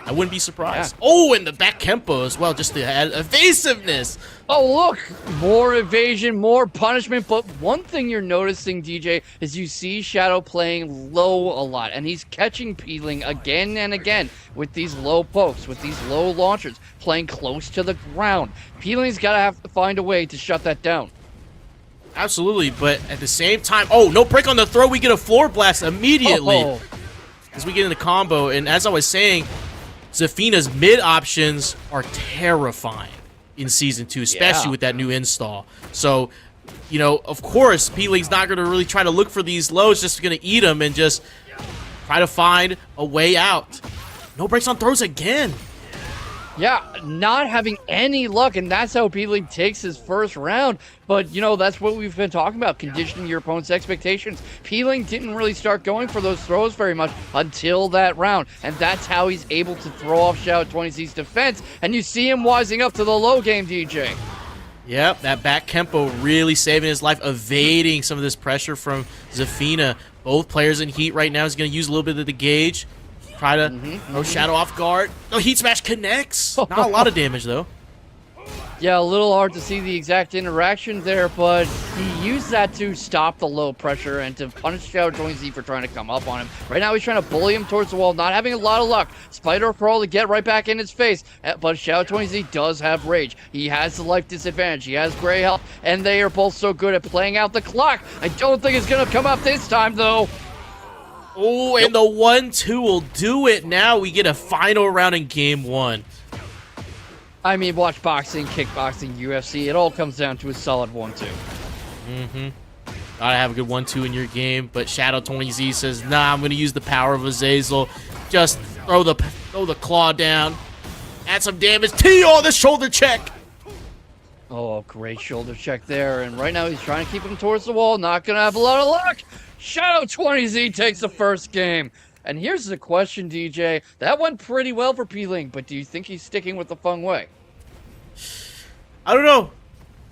I wouldn't be surprised. Yeah. Oh, and the back Kempo as well, just the evasiveness. Oh, look, more evasion, more punishment. But one thing you're noticing, DJ, is you see Shadow playing low a lot, and he's catching Pling again and again with these low pokes, with these low launchers, playing close to the ground. Pling's got to have to find a way to shut that down. Absolutely, but at the same time, oh, no break on the throw. We get a floor blast immediately as we get in the combo. And as I was saying, Zafina's mid options are terrifying in Season 2, especially with that new install. So, you know, of course, Pling's not going to really try to look for these lows, just going to eat them and just try to find a way out. No breaks on throws again. Yeah, not having any luck, and that's how Pling takes his first round. But, you know, that's what we've been talking about, conditioning your opponent's expectations. Pling didn't really start going for those throws very much until that round, and that's how he's able to throw off Xiaoyu20Z's defense, and you see him wising up to the low game, DJ. Yep, that back Kempo really saving his life, evading some of this pressure from Zafina. Both players in heat right now. He's going to use a little bit of the gauge. Try to throw Shadow off guard. No, Heat Smash connects. Not a lot of damage, though. Yeah, a little hard to see the exact interaction there, but he used that to stop the low pressure and to punish Xiaoyu20Z for trying to come up on him. Right now, he's trying to bully him towards the wall, not having a lot of luck. Spider Crawl to get right back in his face, but Xiaoyu20Z does have rage. He has the life disadvantage. He has Greay health, and they are both so good at playing out the clock. I don't think it's going to come up this time, though. Oh, and the 1-2 will do it. Now we get a final round in game 1. I mean, watch boxing, kickboxing, UFC. It all comes down to a solid 1-2. Gotta have a good 1-2 in your game, but Xiaoyu20Z says, nah, I'm gonna use the power of Azazel. Just throw the claw down. Add some damage. T on the shoulder check. Oh, great shoulder check there. And right now he's trying to keep him towards the wall. Not gonna have a lot of luck. Xiaoyu20Z takes the first game. And here's the question, DJ. That went pretty well for Pling, but do you think he's sticking with the Feng Wei? I don't know.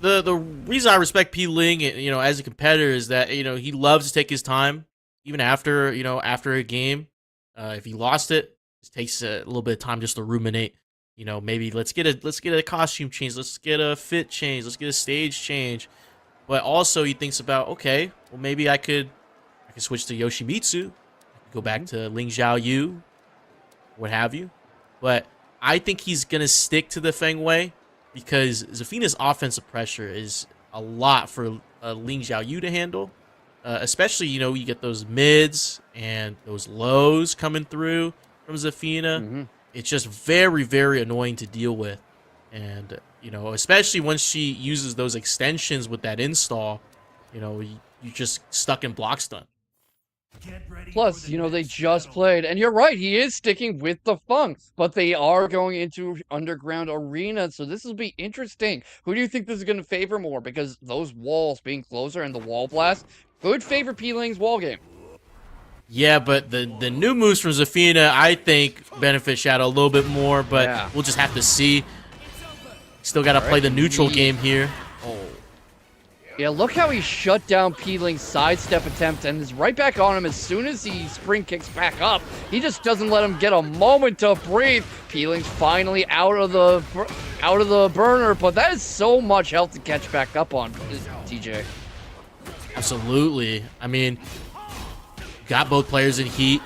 The reason I respect Pling, you know, as a competitor is that, you know, he loves to take his time, even after, you know, after a game. If he lost it, it takes a little bit of time just to ruminate. You know, maybe let's get a costume change, let's get a fit change, let's get a stage change. But also he thinks about, okay, well maybe I could switch to Yoshimitsu, go back to Ling Xiaoyu, what have you. But I think he's gonna stick to the Feng Wei because Zafina's offensive pressure is a lot for Ling Xiaoyu to handle. Especially, you know, you get those mids and those lows coming through from Zafina. It's just very, very annoying to deal with. And, you know, especially once she uses those extensions with that install, you know, you're just stuck in block stun. Plus, you know, they just played, and you're right, he is sticking with the Feng, but they are going into Underground Arena, so this will be interesting. Who do you think this is going to favor more? Because those walls being closer and the wall blast could favor Pling's wall game. Yeah, but the new moves from Zafina, I think, benefit Shadow a little bit more, but we'll just have to see. Still got to play the neutral game here. Oh. Yeah, look how he shut down Pling's sidestep attempt and is right back on him as soon as he spring kicks back up. He just doesn't let him get a moment to breathe. Pling's finally out of the burner, but that is so much health to catch back up on, TJ. Absolutely. I mean, got both players in heat.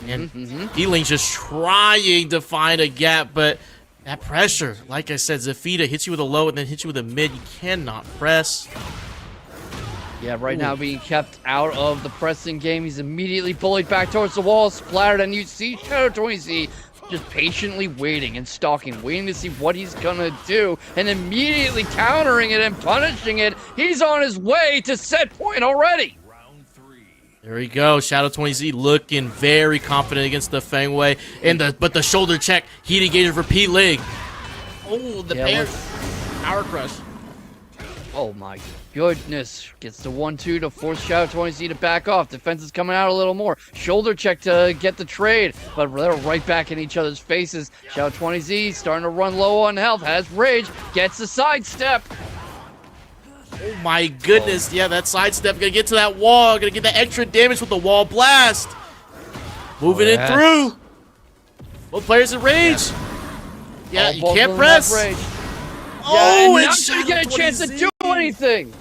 And Pling's just trying to find a gap, but that pressure, like I said, Zafina hits you with a low and then hits you with a mid. You cannot press. Yeah, right now being kept out of the pressing game. He's immediately bullied back towards the wall, splattered, and you see Shadow20Z just patiently waiting and stalking, waiting to see what he's gonna do, and immediately countering it and punishing it. He's on his way to set point already. There we go. Shadow20Z looking very confident against the Feng Wei. But the shoulder check, heat engager for Pling. Oh, the power crush. Oh my goodness. Gets the 1-2 to force Shadow20Z to back off. Defense is coming out a little more. Shoulder check to get the trade, but they're right back in each other's faces. Xiaoyu starting to run low on health, has rage, gets the sidestep. Oh my goodness. Yeah, that sidestep. Gonna get to that wall. Gonna get that extra damage with the wall blast. Moving it through. Both players in rage. Yeah, you can't press. Oh, and not gonna get a chance to do anything.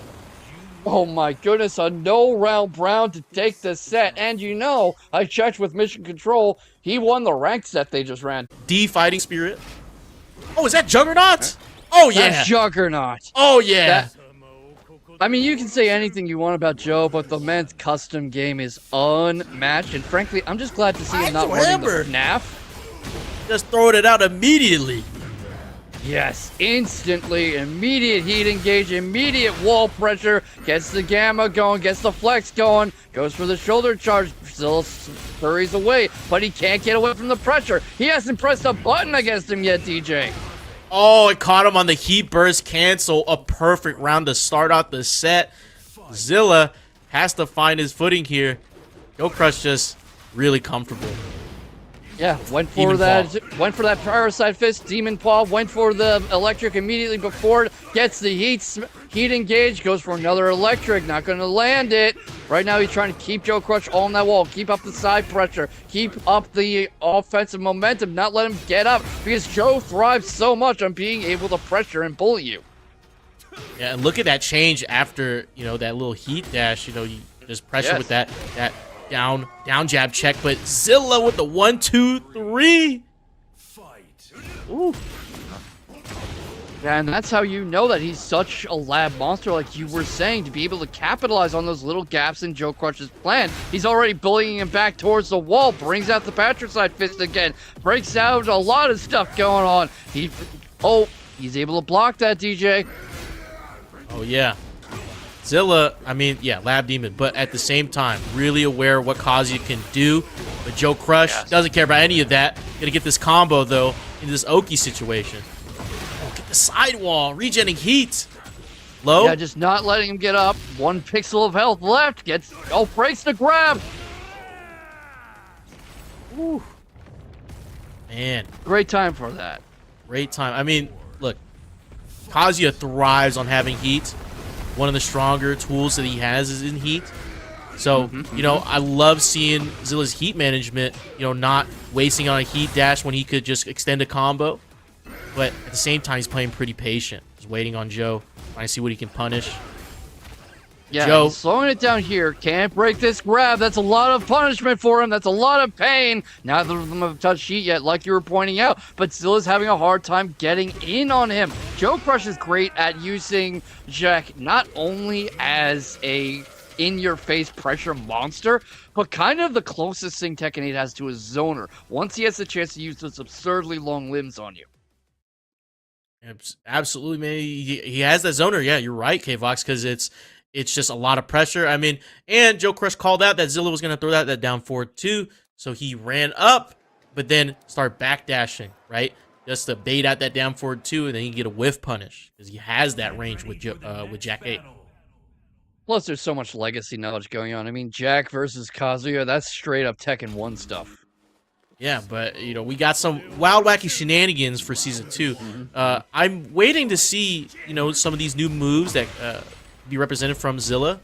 Oh my goodness, a no-round Brown to take the set. And you know, I checked with Mission Control. He won the ranked set they just ran. D Fighting Spirit. Oh, is that Juggernaut? Oh, yeah. That's Juggernaut. Oh, yeah. I mean, you can say anything you want about Joe, but the man's custom game is unmatched. And frankly, I'm just glad to see him not running the FNAF. Just throwing it out immediately. Yes, instantly, immediate heat engage, immediate wall pressure, gets the gamma going, gets the flex going, goes for the shoulder charge, still hurries away, but he can't get away from the pressure. He hasn't pressed a button against him yet, DJ. Oh, it caught him on the heat burst cancel. A perfect round to start out the set. Zilla has to find his footing here. JoeCrush just really comfortable. Yeah, went for that Parasite Fist, Demon Paw, went for the electric immediately before it, gets the heat engage, goes for another electric, not going to land it. Right now he's trying to keep JoeCrush on that wall, keep up the side pressure, keep up the offensive momentum, not let him get up, because Joe thrives so much on being able to pressure and bully you. Yeah, and look at that change after, you know, that little heat dash, you know, you just pressure with that down jab check, but Zilla with the 1-2-3. Ooh. Yeah, and that's how you know that he's such a lab monster, like you were saying, to be able to capitalize on those little gaps in JoeCrush's plan. He's already bullying him back towards the wall, brings out the Patricide Fist again, breaks out a lot of stuff going on. He's able to block that, DJ. Oh, yeah. Zilla, I mean, yeah, Lab Demon, but at the same time, really aware of what Kazuya can do. But JoeCrush doesn't care about any of that. Gonna get this combo, though, in this Oki situation. Oh, get the sidewall, regenerating heat. Low. Yeah, just not letting him get up. 1 pixel of health left. Breaks the grab. Ooh. Man. Great time for that. Great time. I mean, look, Kazuya thrives on having heat. One of the stronger tools that he has is in heat. So, you know, I love seeing Zilla's heat management, you know, not wasting on a heat dash when he could just extend a combo. But at the same time, he's playing pretty patient. Just waiting on Joe, trying to see what he can punish. Yeah, Joe slowing it down here. Can't break this grab. That's a lot of punishment for him. That's a lot of pain. Neither of them have touched heat yet, like you were pointing out. But Zilla's having a hard time getting in on him. JoeCrush is great at using Jack not only as a in-your-face pressure monster, but kind of the closest thing Tekken 8 has to a zoner. Once he has the chance to use those absurdly long limbs on you. Absolutely, man. He has that zoner. Yeah, you're right, K-Vox, because it's just a lot of pressure. I mean, and JoeCrush called out that Zilla was going to throw that down forward too. So he ran up, but then start backdashing, right? Just to bait out that down forward too, and then he can get a whiff punish. Because he has that range with Jack 8. Plus, there's so much legacy knowledge going on. I mean, Jack versus Kazuya, that's straight up Tekken 1 stuff. Yeah, but, you know, we got some wild, wacky shenanigans for Season 2. I'm waiting to see, you know, some of these new moves that be represented from Zilla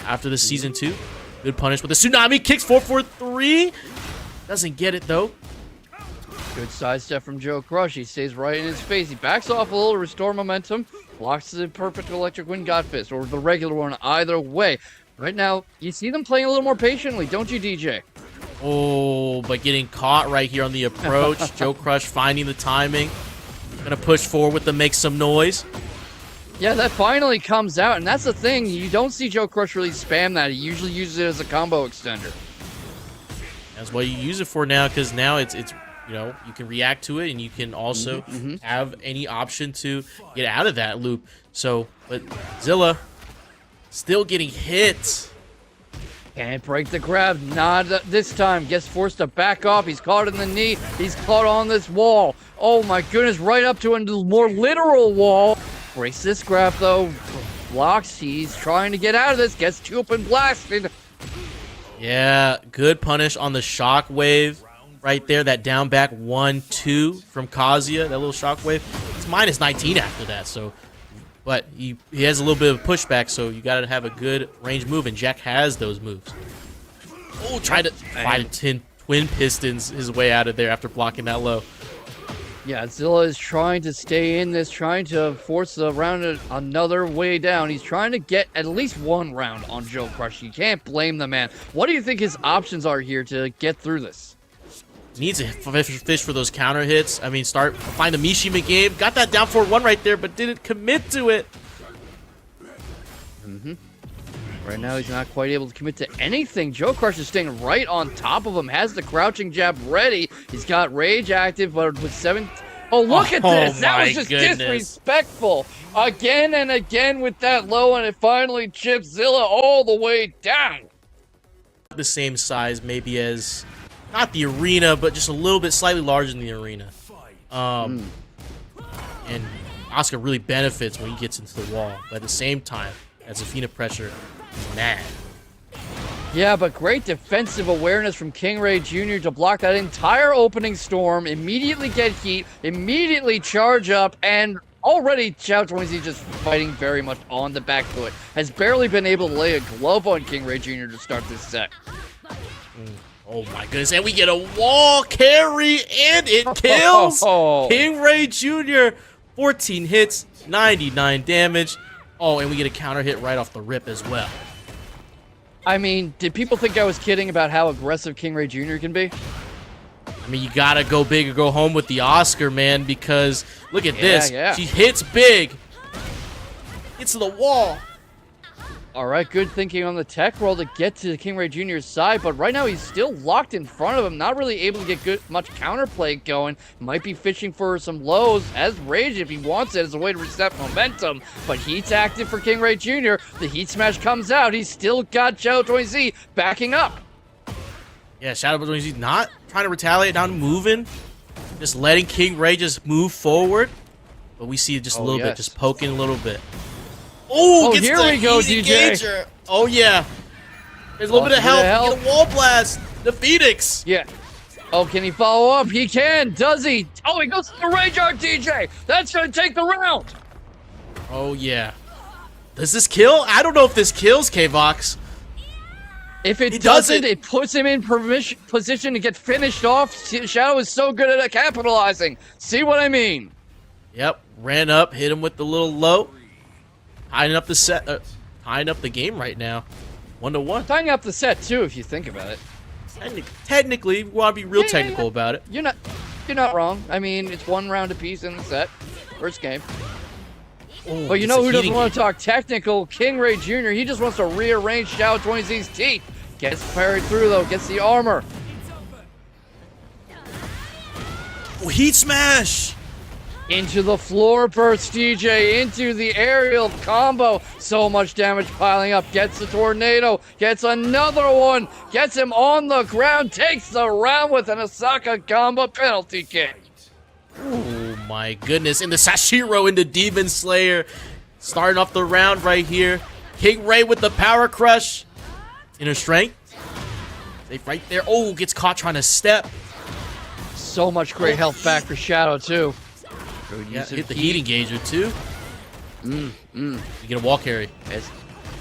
after the Season 2. Good punish with the Tsunami. Kicks 4-4-3. Doesn't get it, though. Good sidestep from JoeCrush. He stays right in his face. He backs off a little to restore momentum. Blocks the perfect electric wind god fist, or the regular one, either way. Right now, you see them playing a little more patiently, don't you, DJ? Oh, but getting caught right here on the approach. JoeCrush finding the timing. Gonna push forward to make some noise. Yeah, that finally comes out, and that's the thing. You don't see JoeCrush really spam that. He usually uses it as a combo extender. That's what you use it for now, because now it's you know, you can react to it, and you can also have any option to get out of that loop. So, but Zilla still getting hit. Can't break the grab. Not this time. Gets forced to back off. He's caught in the knee. He's caught on this wall. Oh my goodness, right up to a more literal wall. Breaks this grab though. Blocks. He's trying to get out of this. Gets Coop and blasted. Yeah, good punish on the shockwave right there. That down back 1-2 from Kazuya. That little shockwave. It's minus 19 after that. So, but he has a little bit of pushback. So you got to have a good range move, and Jack has those moves. Oh, tried to twin pistons his way out of there after blocking that low. Yeah, Zilla is trying to stay in this, trying to force the round another way down. He's trying to get at least one round on JoeCrush. You can't blame the man. What do you think his options are here to get through this? Needs to fish for those counter hits. I mean, find the Mishima game. Got that down 4-1 right there, but didn't commit to it. Right now, he's not quite able to commit to anything. JoeCrush is staying right on top of him, has the crouching jab ready. He's got Rage active, but with 7... Oh, look at this! That was just disrespectful. Again and again with that low, and it finally chips Zilla all the way down. The same size, maybe as... not the arena, but just a little bit slightly larger than the arena. And Asuka really benefits when he gets into the wall. But at the same time, that Zafina pressure is mad. Yeah, but great defensive awareness from KingReyJr. to block that entire opening storm, immediately get heat, immediately charge up, and already Xiaoyu just fighting very much on the back foot. Has barely been able to lay a glove on KingReyJr. to start this set. Oh my goodness, and we get a wall carry, and it kills KingReyJr. 14 hits, 99 damage. Oh, and we get a counter hit right off the rip as well. I mean, did people think I was kidding about how aggressive KingReyJr. can be? I mean, you gotta go big or go home with the Oscar, man, because look at this. Yeah. She hits big. Gets to the wall. All right, good thinking on the tech roll to get to KingReyJr.'s side, but right now he's still locked in front of him, not really able to get much counterplay going. Might be fishing for some lows as Rage if he wants it as a way to reset momentum, but Heat's active for KingReyJr. The Heat Smash comes out. He's still got Xiaoyu backing up. Yeah, Xiaoyu not trying to retaliate, not moving. Just letting KingRey just move forward. But we see just a little bit, just poking a little bit. Oh, gets here the we go, easy DJ. Gager. Oh, yeah. There's a little bit of help. Get a wall blast. The Phoenix. Yeah. Oh, can he follow up? He can. Does he? Oh, he goes to the Rage Art DJ. That's going to take the round. Oh, yeah. Does this kill? I don't know if this kills K-Vox. If it doesn't, it puts him in position to get finished off. Shadow is so good at capitalizing. See what I mean? Yep. Ran up, hit him with the little low. Tying up the set, tying up the game right now. 1-1. Tying up the set too, if you think about it. Technically, we want to be real technical about it. You're not wrong. I mean, it's 1 round apiece in the set, first game. Oh, but you know who doesn't want to talk technical? KingReyJr. He just wants to rearrange Xiaoyu's teeth. Gets parried through though. Gets the armor. Oh, Heat Smash. Into the floor burst, DJ, into the aerial combo. So much damage piling up. Gets the tornado. Gets another one. Gets him on the ground. Takes the round with an Asuka combo penalty kick. Oh my goodness. And the Sashiro into Demon Slayer. Starting off the round right here. KingRey with the power crush. Inner strength. Safe right there. Oh, gets caught trying to step. So much great health back for Shadow, too. Yeah, hit the heat engager too. You get a wall carry.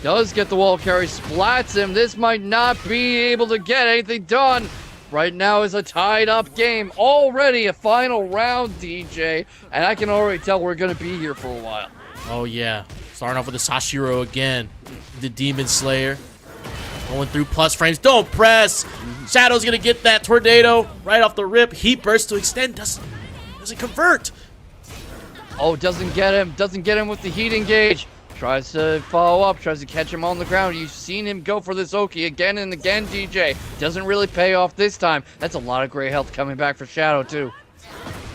Does get the wall carry, splats him. This might not be able to get anything done. Right now is a tied up game. Already a final round, DJ. And I can already tell we're going to be here for a while. Oh yeah. Starting off with the Sashiro again. The Demon Slayer. Going through plus frames. Don't press. Shadow's going to get that tornado right off the rip. Heat burst to extend. Doesn't convert. Oh, doesn't get him. Doesn't get him with the heat engage. Tries to follow up. Tries to catch him on the ground. You've seen him go for this Oki again and again, DJ. Doesn't really pay off this time. That's a lot of gray health coming back for Shadow, too.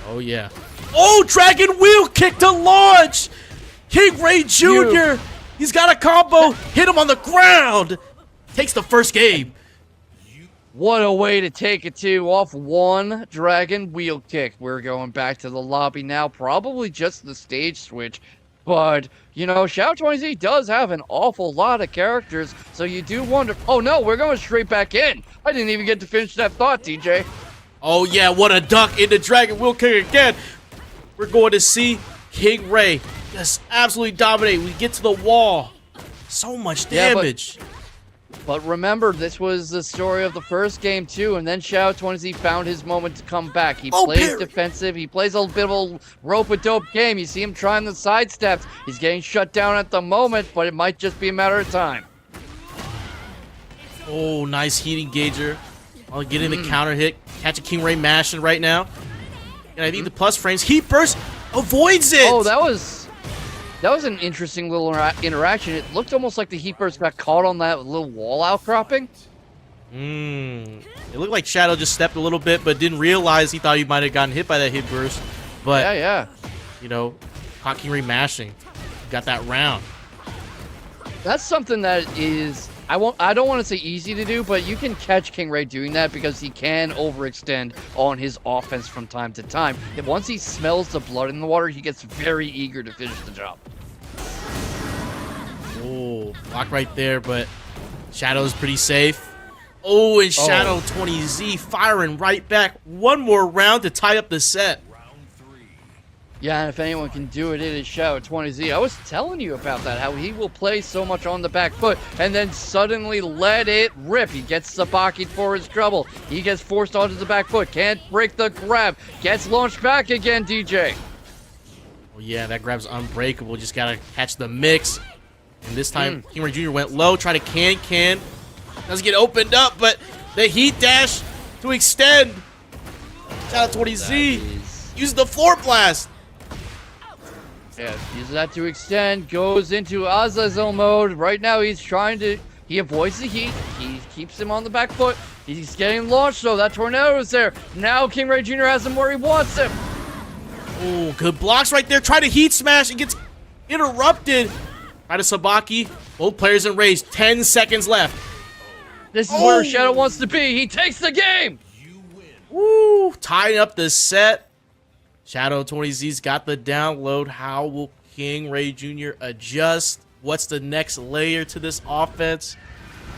Oh, yeah. Oh, Dragon Wheel Kick to launch. KingReyJr. He's got a combo. Hit him on the ground. Takes the first game. What a way to take it, too. Off one Dragon Wheel Kick. We're going back to the lobby now. Probably just the stage switch. But, you know, Xiaoyu does have an awful lot of characters. So you do wonder. Oh, no, we're going straight back in. I didn't even get to finish that thought, DJ. Oh, yeah, what a duck into Dragon Wheel Kick again. We're going to see KingRey just absolutely dominate. We get to the wall. So much damage. But remember, this was the story of the first game, too, and then Xiaoyu found his moment to come back. He plays defensive. He plays a bit of a rope-a-dope game. You see him trying the sidesteps. He's getting shut down at the moment, but it might just be a matter of time. Oh, nice heat engager. I'll get in the counter hit. Catch a KingRey mashing right now. And I need the plus frames. Heat burst avoids it. Oh, that was an interesting little interaction. It looked almost like the heat burst got caught on that little wall outcropping. It looked like Shadow just stepped a little bit, but didn't realize he thought he might have gotten hit by that hit burst. But, yeah. You know, caught KingRey mashing. Got that round. That's something that is... I don't want to say easy to do, but you can catch KingRey doing that because he can overextend on his offense from time to time. And once he smells the blood in the water, he gets very eager to finish the job. Oh, block right there, but Shadow's pretty safe. Oh, and Shadow 20Z firing right back. One more round to tie up the set. Yeah, and if anyone can do it, it is Xiaoyu. I was telling you about that, how he will play so much on the back foot and then suddenly let it rip. He gets Sabaki'd for his trouble. He gets forced onto the back foot. Can't break the grab. Gets launched back again, DJ. Oh, yeah, that grab's unbreakable. Just got to catch the mix. And this time, KingReyJr went low, try to can. Doesn't get opened up, but the heat dash to extend. Xiaoyu uses the floor blast. Yeah, uses that to extend, goes into Azazel mode. Right now he avoids the heat. He keeps him on the back foot. He's getting launched though. That tornado is there. Now KingReyJr has him where he wants him. Oh, good blocks right there. Try to heat smash and gets interrupted. Try to Sabaki. Both players in range. 10 seconds left. This is where Shadow wants to be. He takes the game. Woo, tying up the set. Xiaoyu got the download. How will KingReyJr adjust? What's the next layer to this offense?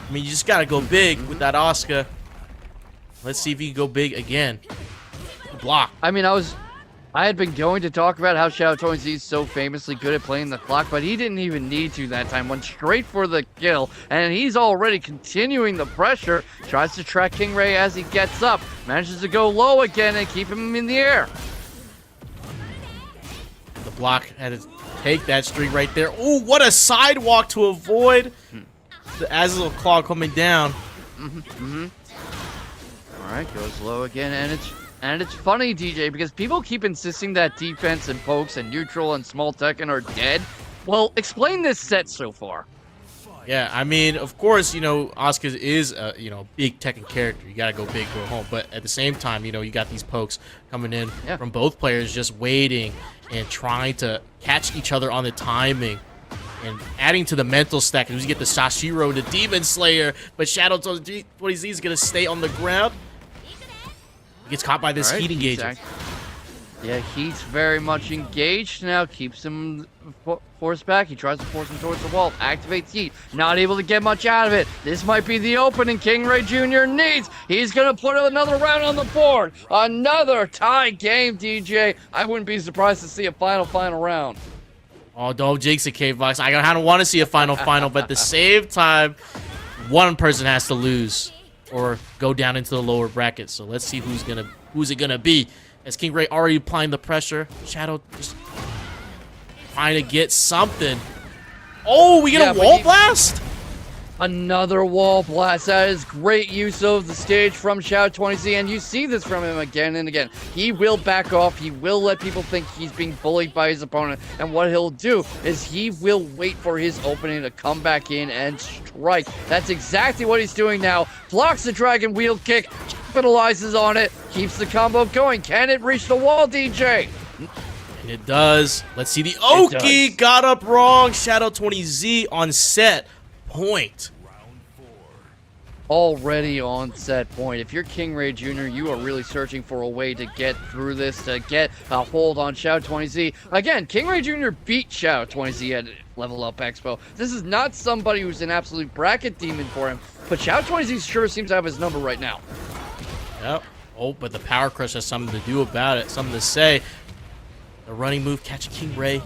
I mean, you just got to go big with that Asuka. Let's see if he can go big again. Block. I mean, I had been going to talk about how Xiaoyu is so famously good at playing the clock, but he didn't even need to that time. Went straight for the kill, and he's already continuing the pressure. Tries to track KingRey as he gets up. Manages to go low again and keep him in the air. The block had to take that streak right there. Oh, what a sidewalk to avoid the Azazel Claw coming down. All right, goes low again, and it's funny, DJ, because people keep insisting that defense and pokes and neutral and small Tekken are dead. Well, explain this set so far. Yeah, I mean, of course, you know, Asuka is a, big Tekken character. You got to go big, go home. But at the same time, you got these pokes coming in from both players just waiting and trying to catch each other on the timing and adding to the mental stack. You get the Sashiro, the Demon Slayer, but Xiaoyu is going to stay on the ground. He gets caught by this heat engager. Yeah, Heat's very much engaged now. Keeps him forced back. He tries to force him towards the wall. Activates Heat. Not able to get much out of it. This might be the opening KingReyJr needs. He's going to put another round on the board. Another tie game, DJ. I wouldn't be surprised to see a final round. Oh, don't jinx it, K-Vox. I kind of want to see a final, but at the same time, one person has to lose or go down into the lower bracket. So let's see who's it gonna be. As KingRey already applying the pressure, Shadow just trying to get something. Oh, we get a wall blast? Another wall blast. That is great use of the stage from Xiao20Z, and you see this from him again and again. He will back off. He will let people think he's being bullied by his opponent, and what he'll do is he will wait for his opening to come back in and strike. That's exactly what he's doing now. Blocks the dragon wheel kick, capitalizes on it, keeps the combo going. Can it reach the wall, DJ? And it does. Let's see the Oki got up wrong. Shadow20Z on set point. Already on set point. If you're KingReyJr, you are really searching for a way to get through this, to get a hold on Xiao20Z. Again, KingReyJr beat Xiao20Z at Level Up Expo. This is not somebody who's an absolute bracket demon for him, but Xiao20Z sure seems to have his number right now. Yep. Oh, but the Power Crush has something to do about it, something to say. The running move, catch KingRey.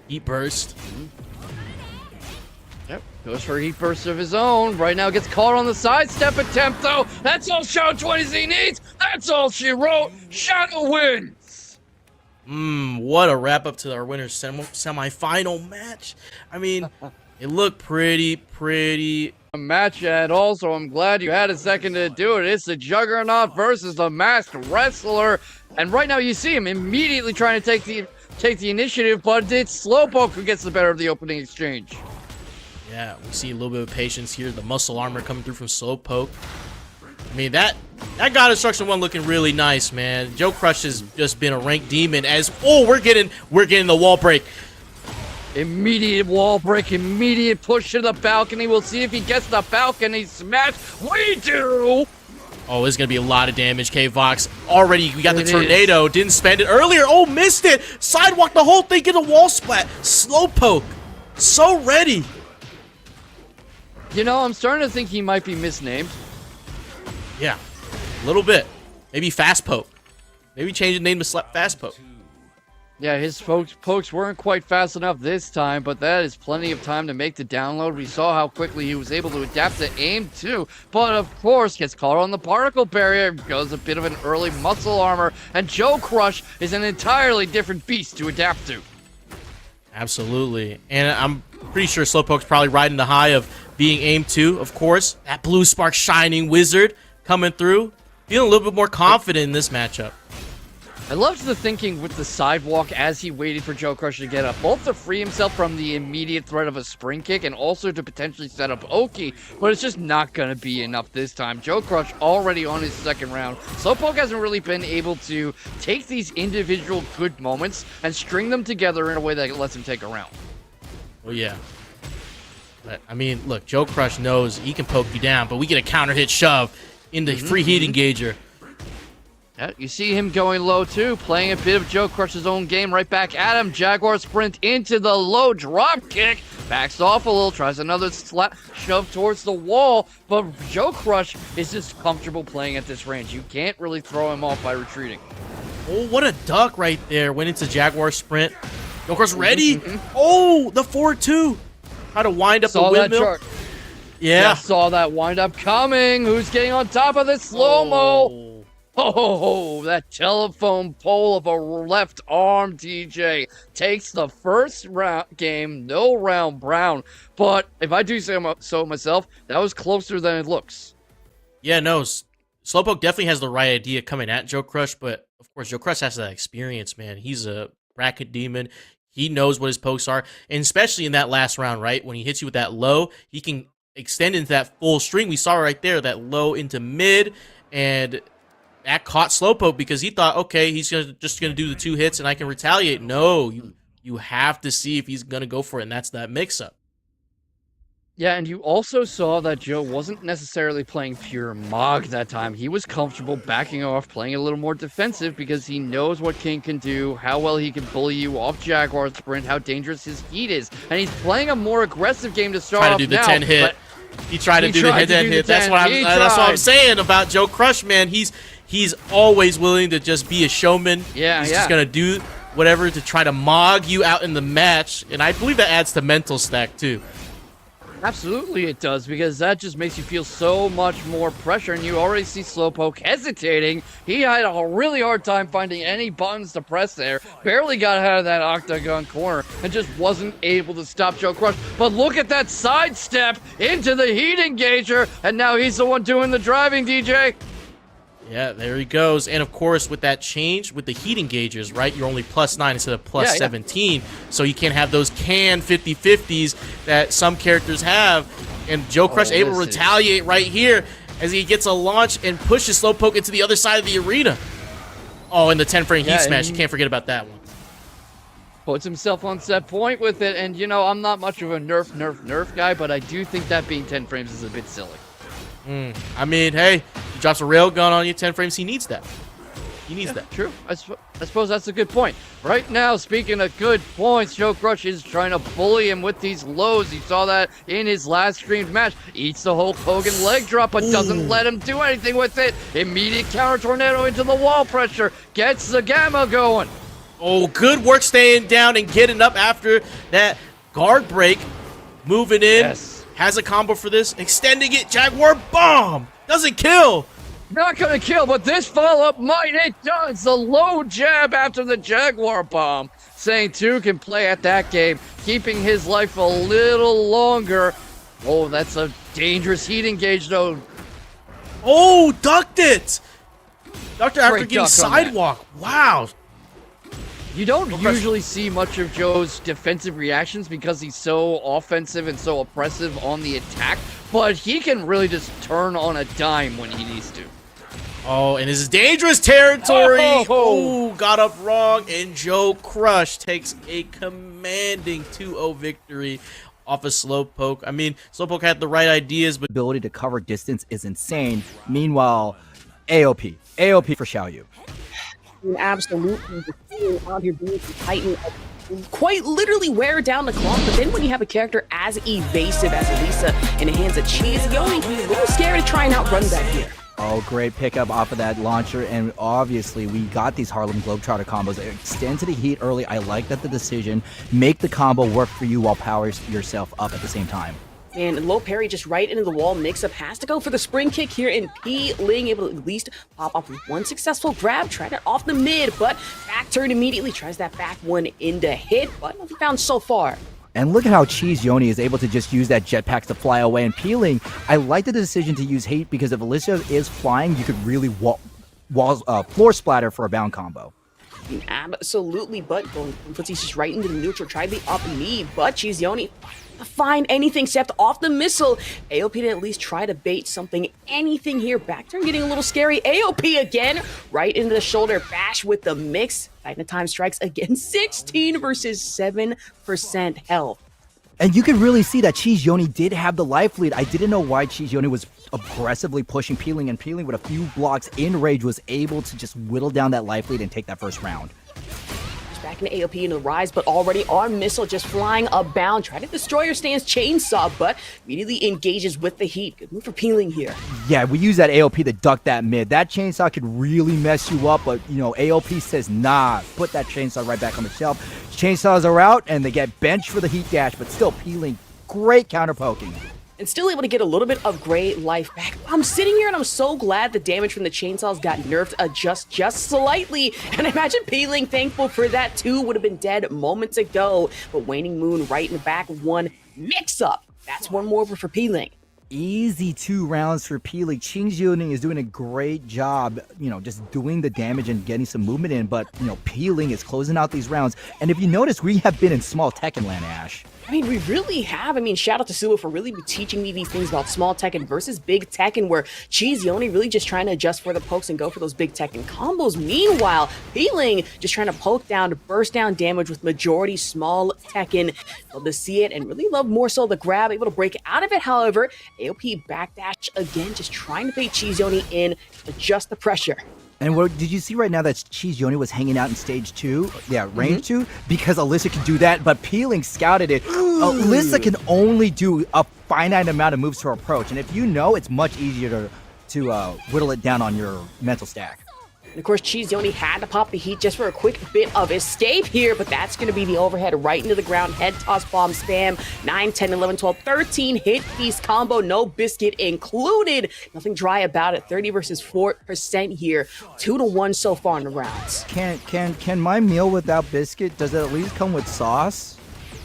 Heat burst. Yep, goes for a heat burst of his own. Right now gets caught on the sidestep attempt, though. That's all Xiao20Z needs. That's all she wrote. Shadow wins. What a wrap up to our winner's semi-final match. I mean, it looked pretty. A match at all, so I'm glad you had a second to do it. It's the Juggernaut versus the Masked Wrestler. And right now you see him immediately trying to take the initiative, but it's Slowpoke who gets the better of the opening exchange. Yeah, we see a little bit of patience here. The muscle armor coming through from Slowpoke. I mean, that God Instruction 1 looking really nice, man. JoeCrush has just been a ranked demon as... Oh, we're getting the wall break. Immediate wall break, immediate push to the balcony. We'll see if he gets the balcony smash. We do! Oh, there's going to be a lot of damage, K-Vox. Already, we got the tornado. Didn't spend it earlier. Oh, missed it. Sidewalk the whole thing, get a wall splat. Slowpoke. So ready. You know, I'm starting to think he might be misnamed. Yeah, a little bit. Maybe Fast Poke. Maybe change the name to Fast Poke. Yeah, his pokes weren't quite fast enough this time, but that is plenty of time to make the download. We saw how quickly he was able to adapt to AimedTwo, but of course gets caught on the particle barrier, goes a bit of an early muscle armor, and JoeCrush is an entirely different beast to adapt to. Absolutely, and I'm pretty sure Slowpoke's probably riding the high of being AimedTwo, of course. That blue spark shining wizard coming through. Feeling a little bit more confident in this matchup. I loved the thinking with the sidewalk as he waited for JoeCrush to get up, both to free himself from the immediate threat of a spring kick and also to potentially set up Oki, but it's just not going to be enough this time. JoeCrush already on his second round. Slowpoke hasn't really been able to take these individual good moments and string them together in a way that lets him take a round. Well, yeah. But, I mean, look, JoeCrush knows he can poke you down, but we get a counter hit shove into free heat engager. Yeah, you see him going low too, playing a bit of JoeCrush's own game right back at him. Jaguar sprint into the low drop kick, backs off a little, tries another slap shove towards the wall, but JoeCrush is just comfortable playing at this range. You can't really throw him off by retreating. Oh, what a duck right there. Went into Jaguar sprint. JoeCrush ready. Oh, the 4-2. How to wind up the windmill. That chart. Yeah. Saw that wind up coming. Who's getting on top of this slow-mo? Oh, that telephone pole of a left arm, DJ, takes the first round game, no round brown. But if I do say so myself, that was closer than it looks. Yeah, no, Slowpoke definitely has the right idea coming at JoeCrush, but of course, JoeCrush has that experience, man. He's a bracket demon. He knows what his pokes are, and especially in that last round, right? When he hits you with that low, he can extend into that full string. We saw right there, that low into mid, and that caught Slowpoke because he thought, okay, he's just gonna do the 2 hits and I can retaliate. No, you have to see if he's gonna go for it, and that's that mix-up. Yeah, and you also saw that Joe wasn't necessarily playing pure Mog that time. He was comfortable backing off, playing a little more defensive because he knows what King can do, how well he can bully you off Jaguar sprint, how dangerous his heat is. And he's playing a more aggressive game to start off Try to do the now, 10 hit. He tried to do the 10 hit. That's what I'm saying about JoeCrush, man. He's always willing to just be a showman. Yeah, He's just going to do whatever to try to Mog you out in the match. And I believe that adds to mental stack, too. Absolutely it does, because that just makes you feel so much more pressure, and you already see Slowpoke hesitating. He had a really hard time finding any buttons to press there, barely got out of that octagon corner, and just wasn't able to stop JoeCrush. But look at that sidestep into the heat engager, and now he's the one doing the driving, DJ. Yeah, there he goes. And of course, with that change, with the heat engagers, right, you're only +9 instead of plus 17. So you can't have those can 50-50s that some characters have. And JoeCrush able to retaliate right here as he gets a launch and pushes Slowpoke into the other side of the arena. Oh, and the 10-frame heat smash. You can't forget about that one. Puts himself on set point with it. And, you know, I'm not much of a nerf guy, but I do think that being 10 frames is a bit silly. I mean, hey, he drops a railgun on you, 10 frames, he needs that. He needs that. True. I suppose that's a good point. Right now, speaking of good points, JoeCrush is trying to bully him with these lows. You saw that in his last streamed match. Eats the Hulk Hogan leg drop, but doesn't let him do anything with it. Immediate counter tornado into the wall pressure. Gets the gamma going. Oh, good work staying down and getting up after that guard break. Moving in. Yes. Has a combo for this. Extending it. Jaguar bomb. Doesn't kill. Not gonna kill, but this follow-up might. It does. The low jab after the Jaguar bomb. Saying 2 can play at that game, keeping his life a little longer. Oh, that's a dangerous heat engage, though. Oh, ducked it. Ducked it after Great getting sidewalk. Wow. You don't usually see much of Joe's defensive reactions because he's so offensive and so oppressive on the attack, but he can really just turn on a dime when he needs to. Oh, and this is dangerous territory. Oh, got up wrong, and JoeCrush takes a commanding 2-0 victory off of Slowpoke. I mean, Slowpoke had the right ideas, but ability to cover distance is insane. Meanwhile, AOP for Xiaoyu. Absolutely, out here being Titan, quite literally wear down the clock. But then when you have a character as evasive as Alisa in the hands of CheeseYoni, a little scary to try and outrun that here. Oh, great pickup off of that launcher, and obviously we got these Harlem Globetrotter combos. Extend to the heat early. I like that the decision. Make the combo work for you while powering yourself up at the same time. And low parry just right into the wall. Mix-up has to go for the spring kick here, and Pling able to at least pop off with one successful grab. Tried it off the mid, but back turn immediately. Tries that back one into hit, but nothing found so far. And look at how CheeseYoni is able to just use that jetpack to fly away. And Peeling, I like the decision to use hate because if Alisa is flying, you could really floor splatter for a bound combo. Absolutely, but going puts he's just right into the neutral. Tried the up knee, but CheeseYoni find anything except off the missile. AOP to at least try to bait something, anything here. Back turn getting a little scary. AOP again, right into the shoulder bash with the mix. Titan time strikes again, 16 versus 7% health. And you can really see that CheeseYoni did have the life lead. I didn't know why CheeseYoni was aggressively pushing Peeling, and Peeling with a few blocks in rage was able to just whittle down that life lead and take that first round. Back into AOP into the rise, but already on missile just flying abound. Try to destroy your stance chainsaw, but immediately engages with the heat. Good move for Peeling here. Yeah, we use that AOP to duck that mid. That chainsaw could really mess you up, but you know, AOP says nah, put that chainsaw right back on the shelf. Chainsaws are out and they get benched for the heat dash, but still Peeling, great counter poking. And still able to get a little bit of Greay life back. I'm sitting here and I'm so glad the damage from the chainsaws got nerfed just slightly. And I imagine Peeling thankful for that too, would have been dead moments ago. But Waning Moon right in the back, one mix up. That's one more for Peeling. Easy 2 rounds for Peeling. CheeseYoni is doing a great job, you know, just doing the damage and getting some movement in, but, you know, Peeling is closing out these rounds. And if you notice, we have been in small Tekken land, Ash. I mean, we really have. I mean, shout out to Suwa for really teaching me these things about small Tekken versus big Tekken, where CheeseYoni really just trying to adjust for the pokes and go for those big Tekken combos. Meanwhile, Peeling just trying to poke down to burst down damage with majority small Tekken. Love to see it and really love more so the grab, able to break out of it. However, AOP backdash again, just trying to bait CheeseYoni in, adjust the pressure. And what did you see right now that CheeseYoni was hanging out in stage 2? Yeah, range 2? Because Alisa could do that, but Peeling scouted it. Alisa can only do a finite amount of moves to approach, and if you know, it's much easier to whittle it down on your mental stack. And of course, CheeseYoni had to pop the heat just for a quick bit of escape here, but that's going to be the overhead right into the ground. Head toss bomb spam. 9, 10, 11, 12, 13 hit piece combo. No biscuit included. Nothing dry about it. 30 versus 4% here. 2-1 so far in the rounds. Can my meal without biscuit, does it at least come with sauce?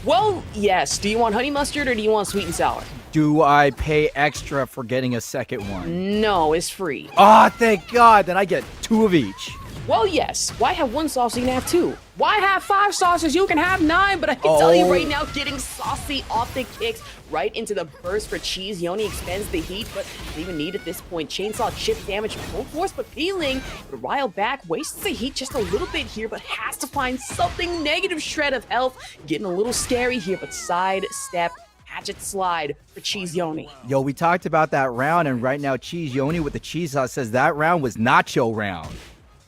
Well, yes. Do you want honey mustard or do you want sweet and sour? Do I pay extra for getting a second one? No, it's free. Oh, thank God. Then I get 2 of each. Well, yes. Why have 1 sauce so you can have 2? Why have 5 sauces? You can have 9, but I can tell you right now, getting saucy off the kicks right into the burst for CheeseYoni extends the heat, but doesn't even need at this point. Chainsaw chip damage full force, but Peeling would rile back, wastes the heat just a little bit here, but has to find something. Negative shred of health, getting a little scary here, but side step. Hatchet slide for CheeseYoni. Yo, we talked about that round, and right now CheeseYoni with the cheese sauce says that round was nacho round.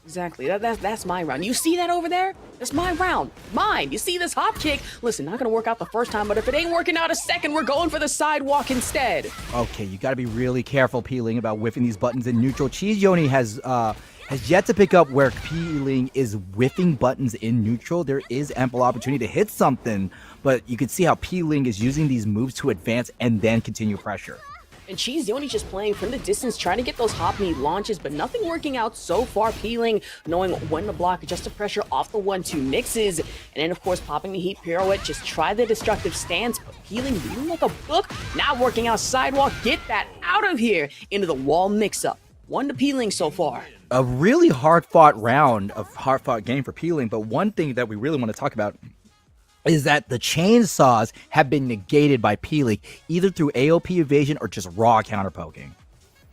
Exactly. That's my round. You see that over there? That's my round. Mine. You see this hop kick? Listen, not going to work out the first time, but if it ain't working out a second, we're going for the sidewalk instead. Okay, you got to be really careful, Peeling, about whiffing these buttons in neutral. CheeseYoni has yet to pick up where Peeling is whiffing buttons in neutral. There is ample opportunity to hit something, but you can see how Peeling is using these moves to advance and then continue pressure. And CheeseYoni just playing from the distance, trying to get those hop knee launches, but nothing working out so far. Peeling, knowing when to block, adjust the pressure off the 1-2 mixes, and then of course popping the heat pirouette, just try the destructive stance, but Peeling reading like a book, not working out sidewalk, get that out of here into the wall mix-up. 1 to Peeling so far. A really hard-fought round, a hard-fought game for Peeling, but one thing that we really want to talk about is that the chainsaws have been negated by Peeling, either through AOP evasion or just raw counterpoking.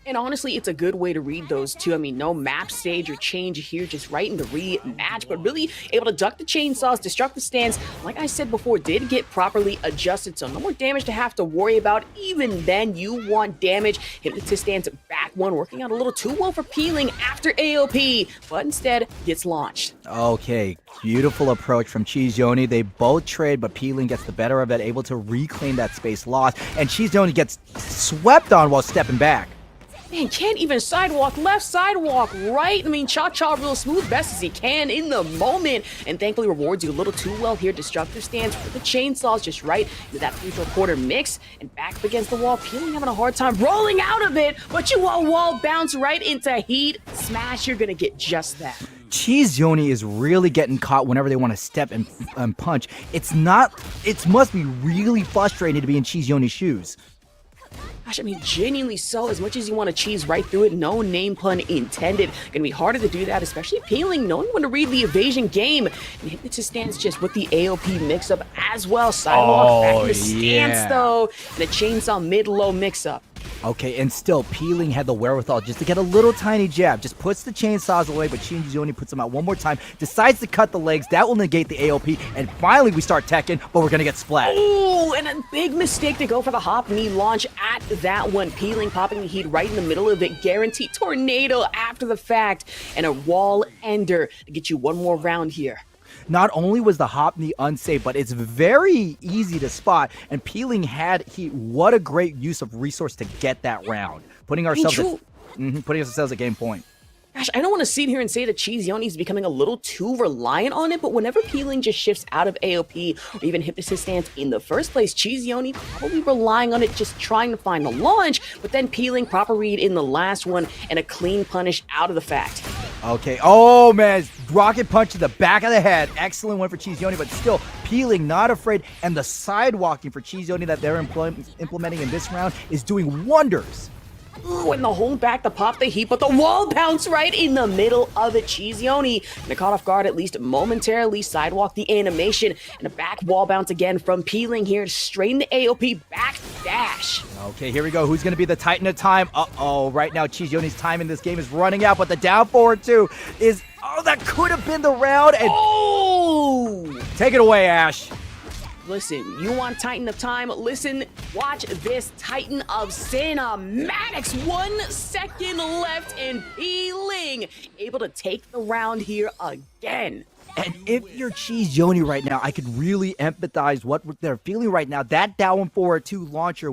And honestly, it's a good way to read those too. I mean, no map stage or change here, just right in the rematch, but really able to duck the chainsaws, destruct the stance. Like I said before, did get properly adjusted, so no more damage to have to worry about. Even then, you want damage. Hypnotist stance back 1, working out a little too well for Peeling after AOP, but instead gets launched. Okay, beautiful approach from CheeseYoni. They both trade, but Peeling gets the better of it, able to reclaim that space lost, and CheeseYoni gets swept on while stepping back. Man, can't even sidewalk left, sidewalk right. I mean, cha-cha real smooth, best as he can in the moment. And thankfully rewards you a little too well here. Destructive stance for the chainsaws just right into that 3/4 mix. And back up against the wall. Peeling having a hard time rolling out of it. But you wall bounce right into heat. Smash, you're going to get just that. CheeseYoni is really getting caught whenever they want to step and punch. It must be really frustrating to be in CheeseYoni's shoes. Gosh, I mean, genuinely so. As much as you want to cheese right through it, no name pun intended. Gonna be harder to do that, especially Peeling, knowing when to read the evasion game. And Hypnotist stance just with the AOP mix-up as well. Sidewalk back in the stance, though. And a chainsaw mid-low mix-up. Okay, and still, Peeling had the wherewithal just to get a little tiny jab. Just puts the chainsaws away, but CheeseYoni puts them out one more time. Decides to cut the legs. That will negate the AOP. And finally, we start Tekken, but we're going to get splat. Ooh, and a big mistake to go for the hop knee launch at that one. Peeling, popping the heat right in the middle of it. Guaranteed tornado after the fact. And a wall ender to get you one more round here. Not only was the hop knee unsafe, but it's very easy to spot. And Peeling had what a great use of resource to get that round, putting ourselves at game point. Gosh, I don't want to sit here and say that CheeseYoni is becoming a little too reliant on it, but whenever Peeling just shifts out of AOP or even Hypnotist stance in the first place, CheeseYoni probably relying on it, just trying to find the launch, but then Peeling, proper read in the last one, and a clean punish out of the fact. Okay, oh man, rocket punch to the back of the head. Excellent one for CheeseYoni, but still, Peeling not afraid, and the sidewalking for CheeseYoni that they're implementing in this round is doing wonders. Ooh, and the hold back to pop the heat, but the wall bounce right in the middle of it. CheeseYoni, and caught off guard at least momentarily, sidewalk the animation, and a back wall bounce again from Peeling here to straighten the AOP back dash. Okay, here we go. Who's going to be the Titan of time? Uh-oh, right now CheeseYoni's time in this game is running out, but the down forward two is, that could have been the round. And take it away, Ash. Listen, you want Titan of Time? Listen, watch this Titan of Cinematics. 1 second left, and Peeling able to take the round here again. And if you're CheeseYoni right now, I could really empathize what they're feeling right now. That down forward 2 launcher.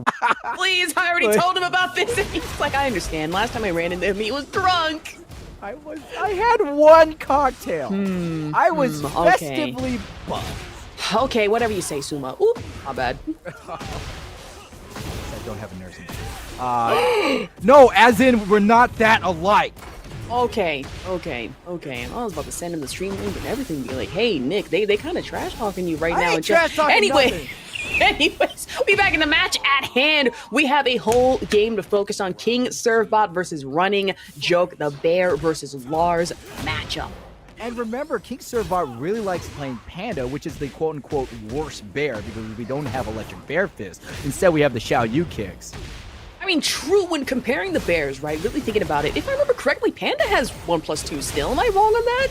Please, I already told him about this. He's like, I understand. Last time I ran into him, he was drunk. I had one cocktail. I was okay. festively buzzed. Okay, whatever you say, Suma. Oop, my bad. I don't have a nursing. No, as in we're not that alike. Okay. I was about to send him the stream link and everything. Be like, hey, Nick, they kind of trash talking you right I now. ain't trash talking nothing. Anyways, we back in the match at hand. We have a whole game to focus on. King Servbot versus RunningJoke, the bear versus Lars matchup. And remember, King Servbot really likes playing Panda, which is the quote-unquote worst bear because we don't have Electric Bear Fist. Instead, we have the Xiaoyu kicks. I mean, true when comparing the bears, right? Really thinking about it. If I remember correctly, Panda has 1+2 still. Am I wrong on that?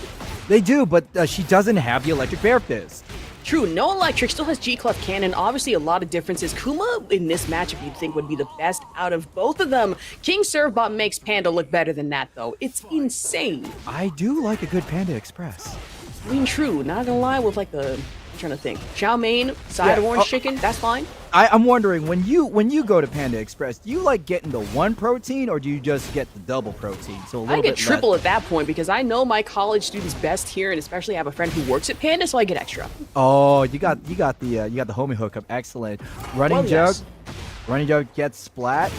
They do, but she doesn't have the Electric Bear Fist. True, no electric, still has G-Clef Cannon. Obviously, a lot of differences. Kuma in this matchup, you'd think would be the best out of both of them. King Servbot makes Panda look better than that, though. It's insane. I do like a good Panda Express. I mean, true, not gonna lie, with like the, I'm trying to think, chow mein, side of orange chicken, that's fine. I'm wondering, when you go to Panda Express, do you like getting the one protein or do you just get the double protein? So a little I get bit triple less. at that point because I know my college students best here, and especially I have a friend who works at Panda, so I get extra. Oh, you got the homie hookup. Excellent. RunningJoke. yes. RunningJoke gets splat.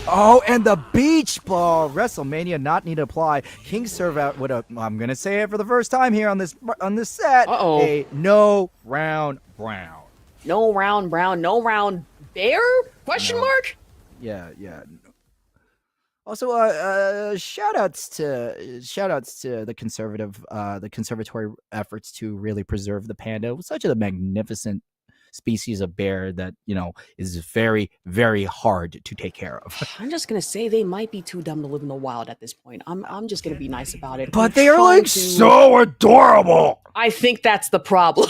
Oh, and the beach ball. WrestleMania not need to apply. King serve out with a, I'm gonna say it for the first time here on this set. Uh-oh. A no round brown. No round brown, no round bear? Question mark? Yeah. Also, shout outs to the conservatory efforts to really preserve the panda. It was such a magnificent species of bear that, is very, very hard to take care of. I'm just gonna say they might be too dumb to live in the wild at this point. I'm just gonna be nice about it. But I'm they are trying so adorable. I think that's the problem.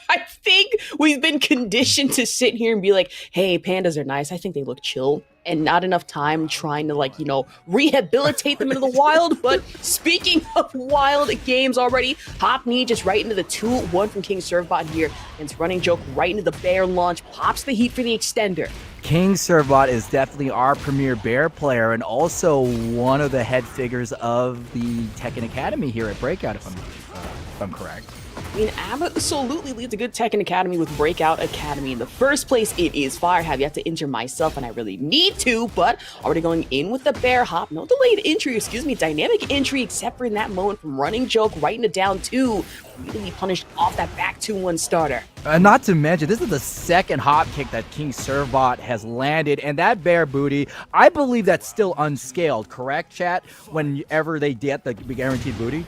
I think we've been conditioned to sit here and be like, hey, pandas are nice. I think they look chill. And not enough time trying to, rehabilitate them into the wild. But speaking of wild games already, Hop Knee just right into the 2-1 from King Servbot here. Against RunningJoke right into the bear launch. Pops the heat for the extender. King Servbot is definitely our premier bear player and also one of the head figures of the Tekken Academy here at Breakout, if I'm correct. I mean, absolutely leads a good Tekken Academy with Breakout Academy in the first place. It is fire. Have yet to injure myself, and I really need to, but already going in with the bear hop. No delayed entry, dynamic entry, except for in that moment from RunningJoke right into down 2. Immediately punished off that back 2-1 starter. Not to mention, this is the second hop kick that King Servbot has landed, and that bear booty, I believe that's still unscaled, correct, chat? Whenever they get the guaranteed booty?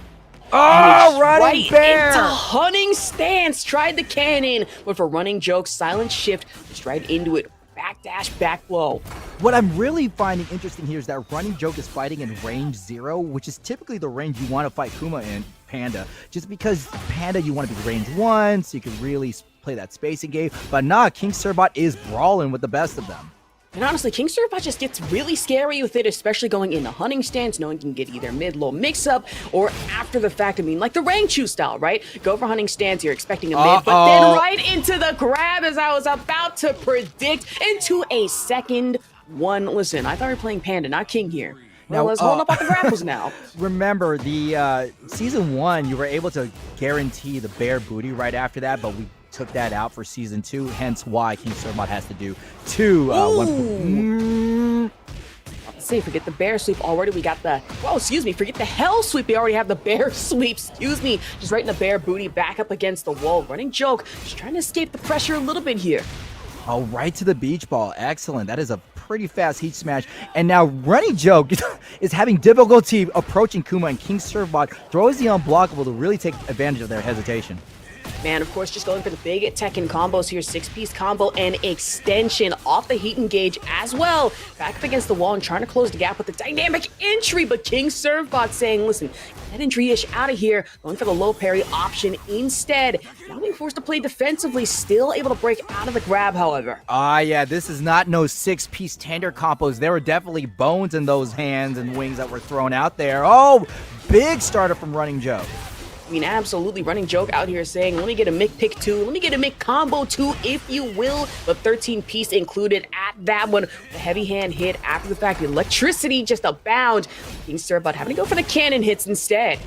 Oh, running bear! Into hunting stance. Tried the cannon, but for RunningJoke, silent shift, just right into it. Backdash, back blow. What I'm really finding interesting here is that RunningJoke is fighting in range 0, which is typically the range you want to fight Kuma in Panda. Just because Panda, you want to be range 1, so you can really play that spacing game. But nah, King Servbot is brawling with the best of them. And honestly, King Servbot just gets really scary with it, especially going in the hunting stance, knowing you can get either mid-low mix-up or after the fact, like the Rangchu style, right? Go for hunting stance, you're expecting a mid, but then right into the grab as I was about to predict into a second one. Listen, I thought we were playing Panda, not King here. Now let's hold up on the grapples now. Remember, the Season 1, you were able to guarantee the bear booty right after that, but we took that out for Season 2, hence why King Servbot has to do 2. Say, forget the bear sweep already. We got the, forget the hell sweep. We already have the bear sweep, just right in the bear booty, back up against the wall. RunningJoke, just trying to escape the pressure a little bit here. Oh, right to the beach ball. Excellent. That is a pretty fast heat smash. And now RunningJoke is having difficulty approaching Kuma, and King Servbot throws the unblockable to really take advantage of their hesitation. Man, of course, just going for the big Tekken combos here. 6-piece combo and extension off the heat engage as well. Back up against the wall and trying to close the gap with the dynamic entry, but King Servbot saying, listen, get that entry-ish out of here. Going for the low parry option instead. Now being forced to play defensively, still able to break out of the grab, however. Yeah, this is not no 6-piece tender combos. There were definitely bones in those hands and wings that were thrown out there. Oh, big starter from RunningJoke. I mean, absolutely. RunningJoke out here saying, let me get a Mick pick 2, let me get a Mick combo 2, if you will. But 13 piece included at that one. The heavy hand hit after the fact. The electricity just abound. King Servbot having to go for the cannon hits instead.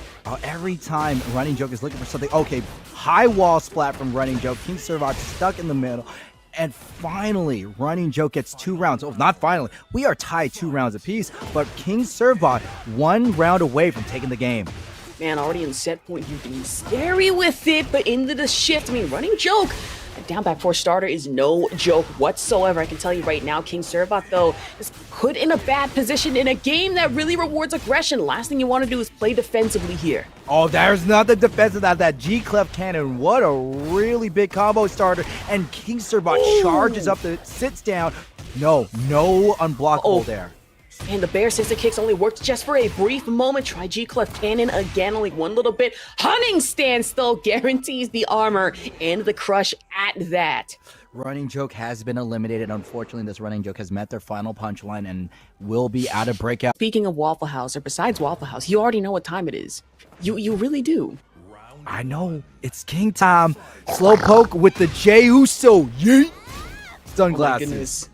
Every time RunningJoke is looking for something, okay, high wall splat from RunningJoke. King Servbot stuck in the middle. And finally, RunningJoke gets 2 rounds. Oh, not finally. We are tied 2 rounds apiece, but King Servbot 1 round away from taking the game. Man, already in set point, you can be scary with it, but into the shift, I mean, RunningJoke, a down back 4 starter is no joke whatsoever. I can tell you right now, King Servbot, though, is put in a bad position in a game that really rewards aggression. Last thing you want to do is play defensively here. Oh, there's nothing defensive about that G-Clef cannon. What a really big combo starter. And King Servbot charges up, sits down. No unblockable there. And the bear sister kicks only worked just for a brief moment. Try G-Clef cannon again, only one little bit. Hunting stance, though, guarantees the armor and the crush at that. RunningJoke has been eliminated. Unfortunately, this RunningJoke has met their final punchline and will be out of Breakout. Speaking of Waffle House, or besides Waffle House, you already know what time it is. You really do. I know. It's king time. Slowpoke with the J-Uso. Yeet. Sunglasses. Oh my goodness.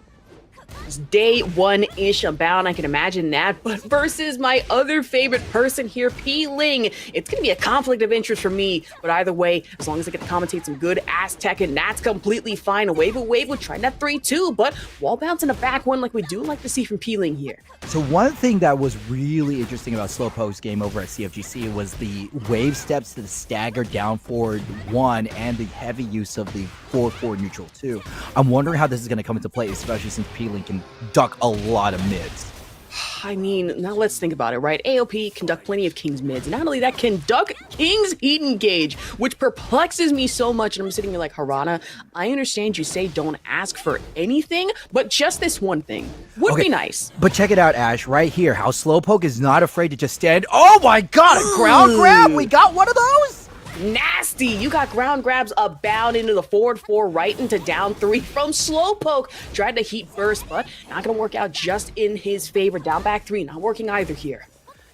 It's day 1-ish abound, I can imagine that. But versus my other favorite person here, Pling. It's going to be a conflict of interest for me. But either way, as long as I get to commentate some good ass Tekken, that's completely fine. A wave would try that 3-2, but wall bounce in a back one like we do like to see from Pling here. So one thing that was really interesting about Slowpoke's game over at CFGC was the wave steps to the stagger down forward 1 and the heavy use of the 4-4 neutral 2. I'm wondering how this is going to come into play, especially since Pling can duck a lot of mids. I mean, now let's think about it, right? AOP can duck plenty of King's mids. Not only that, can duck King's heat engage, which perplexes me so much. And I'm sitting here like, Harana, I understand you say don't ask for anything, but just this one thing would be nice. But check it out, Ash, right here, how Slowpoke is not afraid to just stand. Oh my god, a ground grab! We got one of those? Nasty! You got ground grabs abound into the forward 4, right into down 3 from Slowpoke. Tried to heat burst, but not gonna work out just in his favor. Down back 3, not working either here.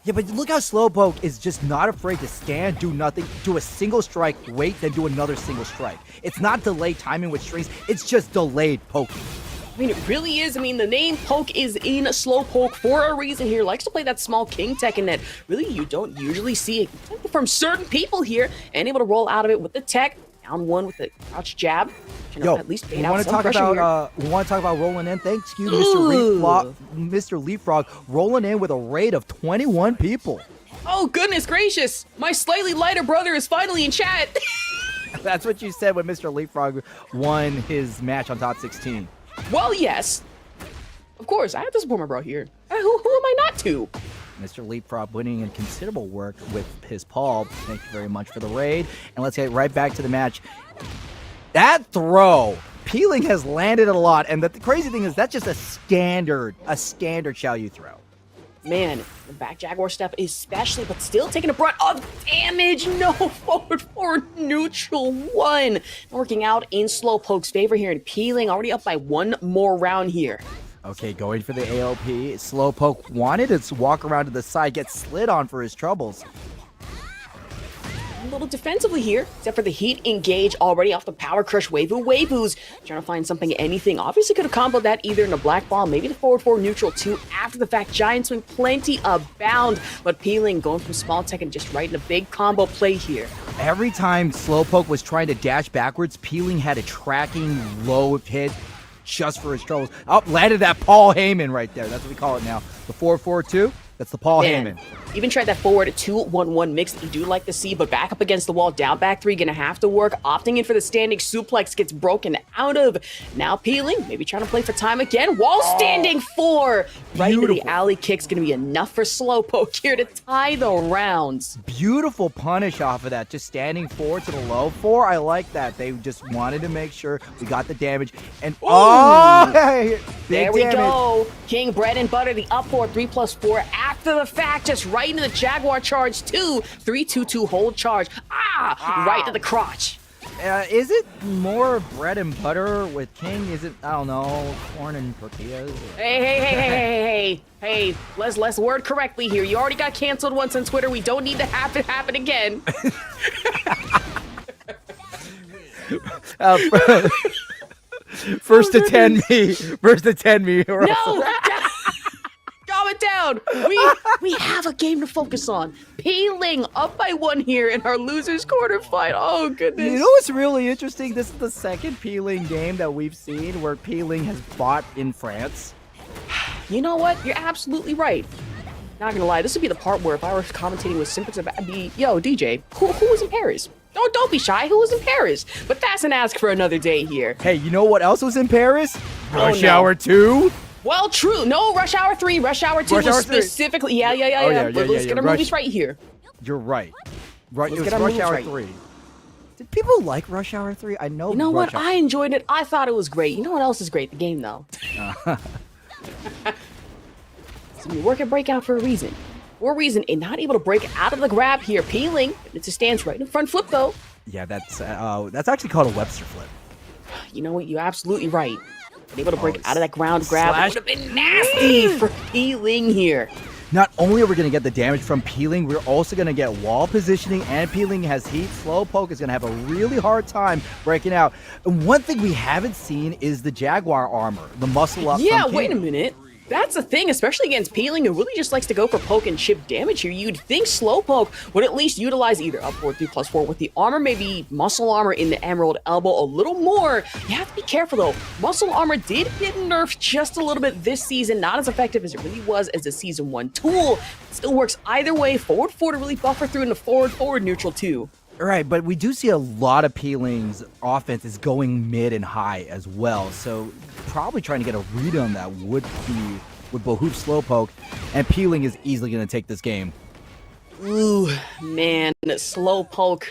Yeah, but look how Slowpoke is just not afraid to stand, do nothing, do a single strike, wait, then do another single strike. It's not delayed timing with strings, it's just delayed poking. I mean, it really is. I mean, the name Poke is in Slowpoke for a reason here. Likes to play that small King Tekken that really you don't usually see it from certain people here. And able to roll out of it with the tech. Down 1 with the crouch jab. Yo, at least we want to talk about rolling in. Thanks you, Mr. Leapfrog, rolling in with a raid of 21 people. Oh, goodness gracious. My slightly lighter brother is finally in chat. That's what you said when Mr. Leapfrog won his match on top 16. Well, yes. Of course, I have to support my bro here. Who am I not to? Mr. Leapfrog putting in considerable work with his Paul. Thank you very much for the raid. And let's get right back to the match. That throw, Pling has landed a lot. And the crazy thing is that's just a standard Xiaoyu throw. Man, the back Jaguar step especially, but still taking a brunt of damage. No, forward neutral 1. Working out in Slowpoke's favor here, and Pling already up by 1 more round here. Okay, going for the AOP. Slowpoke wanted to walk around to the side, get slid on for his troubles. A little defensively here, except for the heat engage already off the power crush Waboos. Trying to find something, anything. Obviously could have comboed that either in a black ball, maybe the forward 4 neutral 2 after the fact. Giant swing, plenty abound, but Pling going from small tech and just right in a big combo play here. Every time Slowpoke was trying to dash backwards, Pling had a tracking low hit just for his troubles. Oh, landed that Paul Heyman right there. That's what we call it now. The 4-4-2. That's the Paul Heyman. Even tried that forward 2-1-1 mix that you do like to see, but back up against the wall, down back 3, gonna have to work. Opting in for the standing suplex, gets broken out of. Now Pling, maybe trying to play for time again. Wall standing 4! Right into the alley kick's gonna be enough for Slowpoke here to tie the rounds. Beautiful punish off of that, just standing 4 to the low 4. I like that. They just wanted to make sure we got the damage. And big there we damage. go. King bread and butter, the up 4, 3+4 after the fact, just right into the Jaguar charge 2, 3-2-2 hold charge. Right to the crotch. Is it more bread and butter with King? Is it, I don't know, corn and tortillas? Hey, let's word correctly here. You already got canceled once on Twitter. We don't need to have it happen again. First to 10 me. First to 10 me. No! Calm it down. We have a game to focus on. Pling up by 1 here in our losers quarterfinal. Oh goodness. You know what's really interesting? This is the second Pling game that we've seen where Pling has fought in France. You know what? You're absolutely right. Not gonna lie, this would be the part where if I were commentating with Simpleton, I'd be, yo, DJ, who was in Paris? Don't be shy. Who was in Paris? But that's an ask for another day here. Hey, you know what else was in Paris? Rush no. Hour 2. Well, true. No, Rush Hour 3. Rush Hour 2 Rush was Hour 3. specifically. Yeah. Let's get our movies right here. You're right. Right. It Let's was get our Rush moves Hour right. 3. Did people like Rush Hour 3? I know. You know Rush what? Hour- I enjoyed it. I thought it was great. You know what else is great? The game, though. So we work at Breakout for a reason. And not able to break out of the grab here. Pling. It's a stance right in front flip, though. Yeah, that's actually called a Webster flip. You know what? You're absolutely right. Been able to break out of that ground slash- grab. It would have been nasty for Pling here. Not only are we going to get the damage from Pling, we're also going to get wall positioning, and Pling has heat. Slowpoke is going to have a really hard time breaking out. And one thing we haven't seen is the Jaguar armor, the muscle up. Yeah, from wait a King. minute. That's the thing, especially against Pling, who really just likes to go for poke and chip damage here. You'd think Slowpoke would at least utilize either up 4/3+4 with the armor, maybe muscle armor in the Emerald Elbow a little more. You have to be careful though. Muscle armor did get nerfed just a little bit this season, not as effective as it really was as a Season 1 tool. It still works either way, forward to really buffer through into forward neutral too. Right, but we do see a lot of Pling's offense is going mid and high as well. So probably trying to get a read on that would behoove Slowpoke, and Pling is easily going to take this game. Ooh, man, Slowpoke.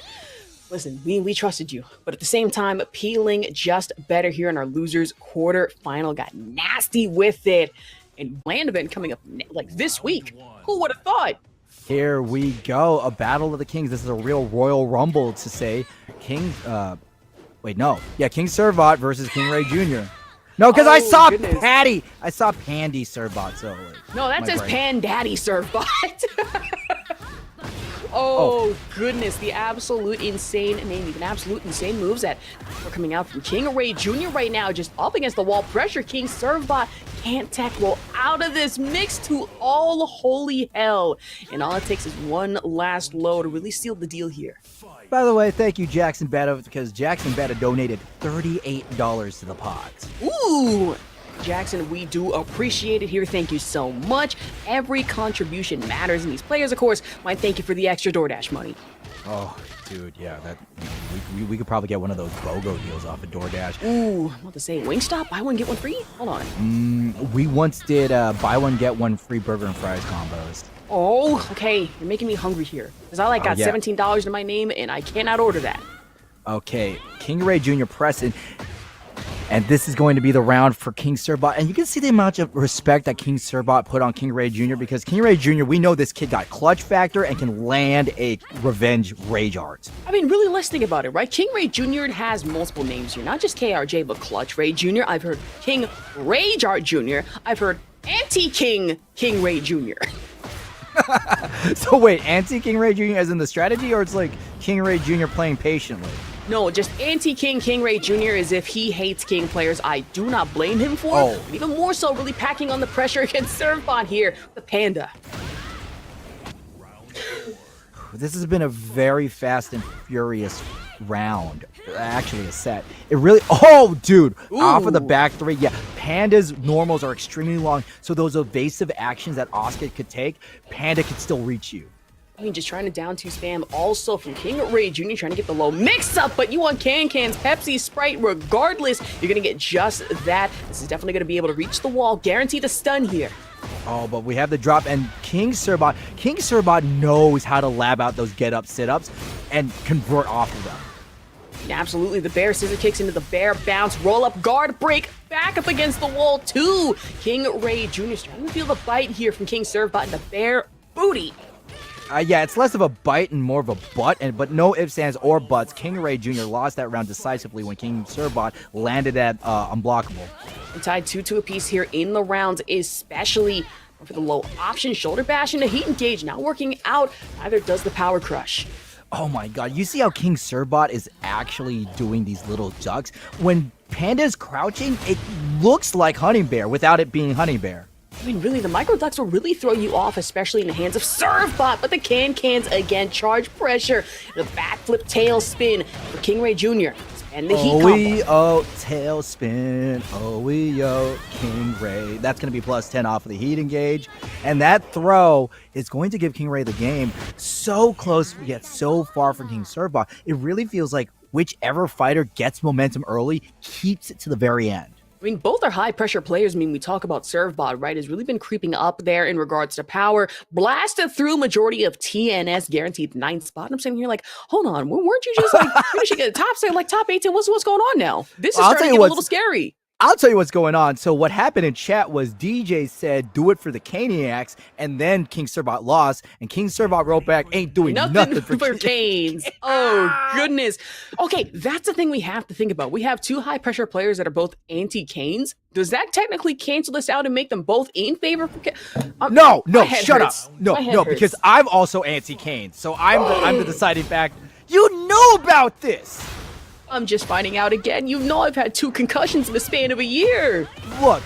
Listen, we trusted you, but at the same time, Pling just better here in our losers quarterfinal. Got nasty with it, and land event coming up like this week. Who would have thought? Here we go, a battle of the kings. This is a real Royal Rumble to say. King Servbot versus KingReyJr. No, because I saw goodness. Patty. I saw Pandy Servbot, so like, No, that my says brain. Pandaddy Servbot. Oh, goodness, the absolute insane name, even absolute insane moves that are coming out from KingReyJr right now, just up against the wall pressure. King Servbot can't tech roll out of this mix to all holy hell. And all it takes is one last low to really seal the deal here. By the way, thank you, Jackson Betta, because Jackson Betta donated $38 to the pot. Ooh! Jackson, we do appreciate it here. Thank you so much. Every contribution matters, and these players, of course, might thank you for the extra DoorDash money. Oh, dude, yeah, that we could probably get one of those BOGO deals off of DoorDash. Ooh, I'm about to say, Wingstop, buy one, get one free? Hold on. We once did buy one, get one free burger and fries combos. Oh, okay. You're making me hungry here. Because I got yeah. $17 in my name, and I cannot order that. Okay, KingReyJr pressing. And this is going to be the round for King Servbot. And you can see the amount of respect that King Servbot put on KingReyJr, because KingReyJr, we know this kid got clutch factor and can land a revenge rage art. I mean, really, let's think about it, right? KingReyJr has multiple names here. Not just KRJ, but Clutch Ray Jr. I've heard King Rage Art Jr. I've heard Anti-King KingReyJr. So wait, anti-KingReyJr as in the strategy, or it's like KingReyJr playing patiently? No, just anti-King KingReyJr as if he hates King players. I do not blame him for it. But even more so, really packing on the pressure against Servbot here, the Panda. This has been a very fast and furious round. Actually, a set. It really... Oh, dude! Ooh. Off of the back three. Yeah, Panda's normals are extremely long, so those evasive actions that Asuka could take, Panda could still reach you. I mean, just trying to down two spam also from KingReyJr, trying to get the low mix up, but you want cans, Pepsi, Sprite, regardless, you're going to get just that. This is definitely going to be able to reach the wall, guaranteed a stun here. Oh, but we have the drop, and King Servbot knows how to lab out those get-up, sit-ups, and convert off of them. And absolutely, the bear scissor kicks into the bear bounce, roll up, guard break, back up against the wall too. KingReyJr starting to feel the bite here from King Servbot and the bear booty. Yeah, it's less of a bite and more of a butt, but no ifs, ands, or buts. KingReyJr lost that round decisively when King Serbot landed at unblockable. And tied 2-2 apiece here in the rounds, especially for the low option shoulder bash and the heat engage not working out. Neither does the power crush. Oh my god, you see how King Serbot is actually doing these little ducks? When Panda's crouching, it looks like Honey Bear without it being Honey Bear. I mean, really, the micro ducks will really throw you off, especially in the hands of Servbot, but the cans again, charge pressure, the backflip tail spin for KingReyJr. And the heat combo. Oh, tailspin. Oh, King Ray. That's going to be plus 10 off of the heat engage. And that throw is going to give King Ray the game. So close, yet so far from King Serbot. It really feels like whichever fighter gets momentum early keeps it to the very end. I mean, both are high-pressure players. I mean, we talk about Servbot, right? Has really been creeping up there in regards to power. Blasted through majority of TNS, guaranteed 9th spot. And I'm sitting here like, hold on, weren't you just like finishing at top, say, like top 18? What's going on now? This is starting to get a little scary. I'll tell you what's going on. So what happened in chat was DJ said, do it for the Caniacs, and then King Serbot lost, and King Serbot wrote back, ain't doing nothing for Canes. Oh, goodness. Okay, that's the thing we have to think about. We have two high-pressure players that are both anti-Canes. Does that technically cancel this out and make them both in favor? No, shut up. No, because I'm also anti-Cane, so I'm the deciding factor. You know about this. I'm just finding out again. You know I've had 2 concussions in the span of a year. Look,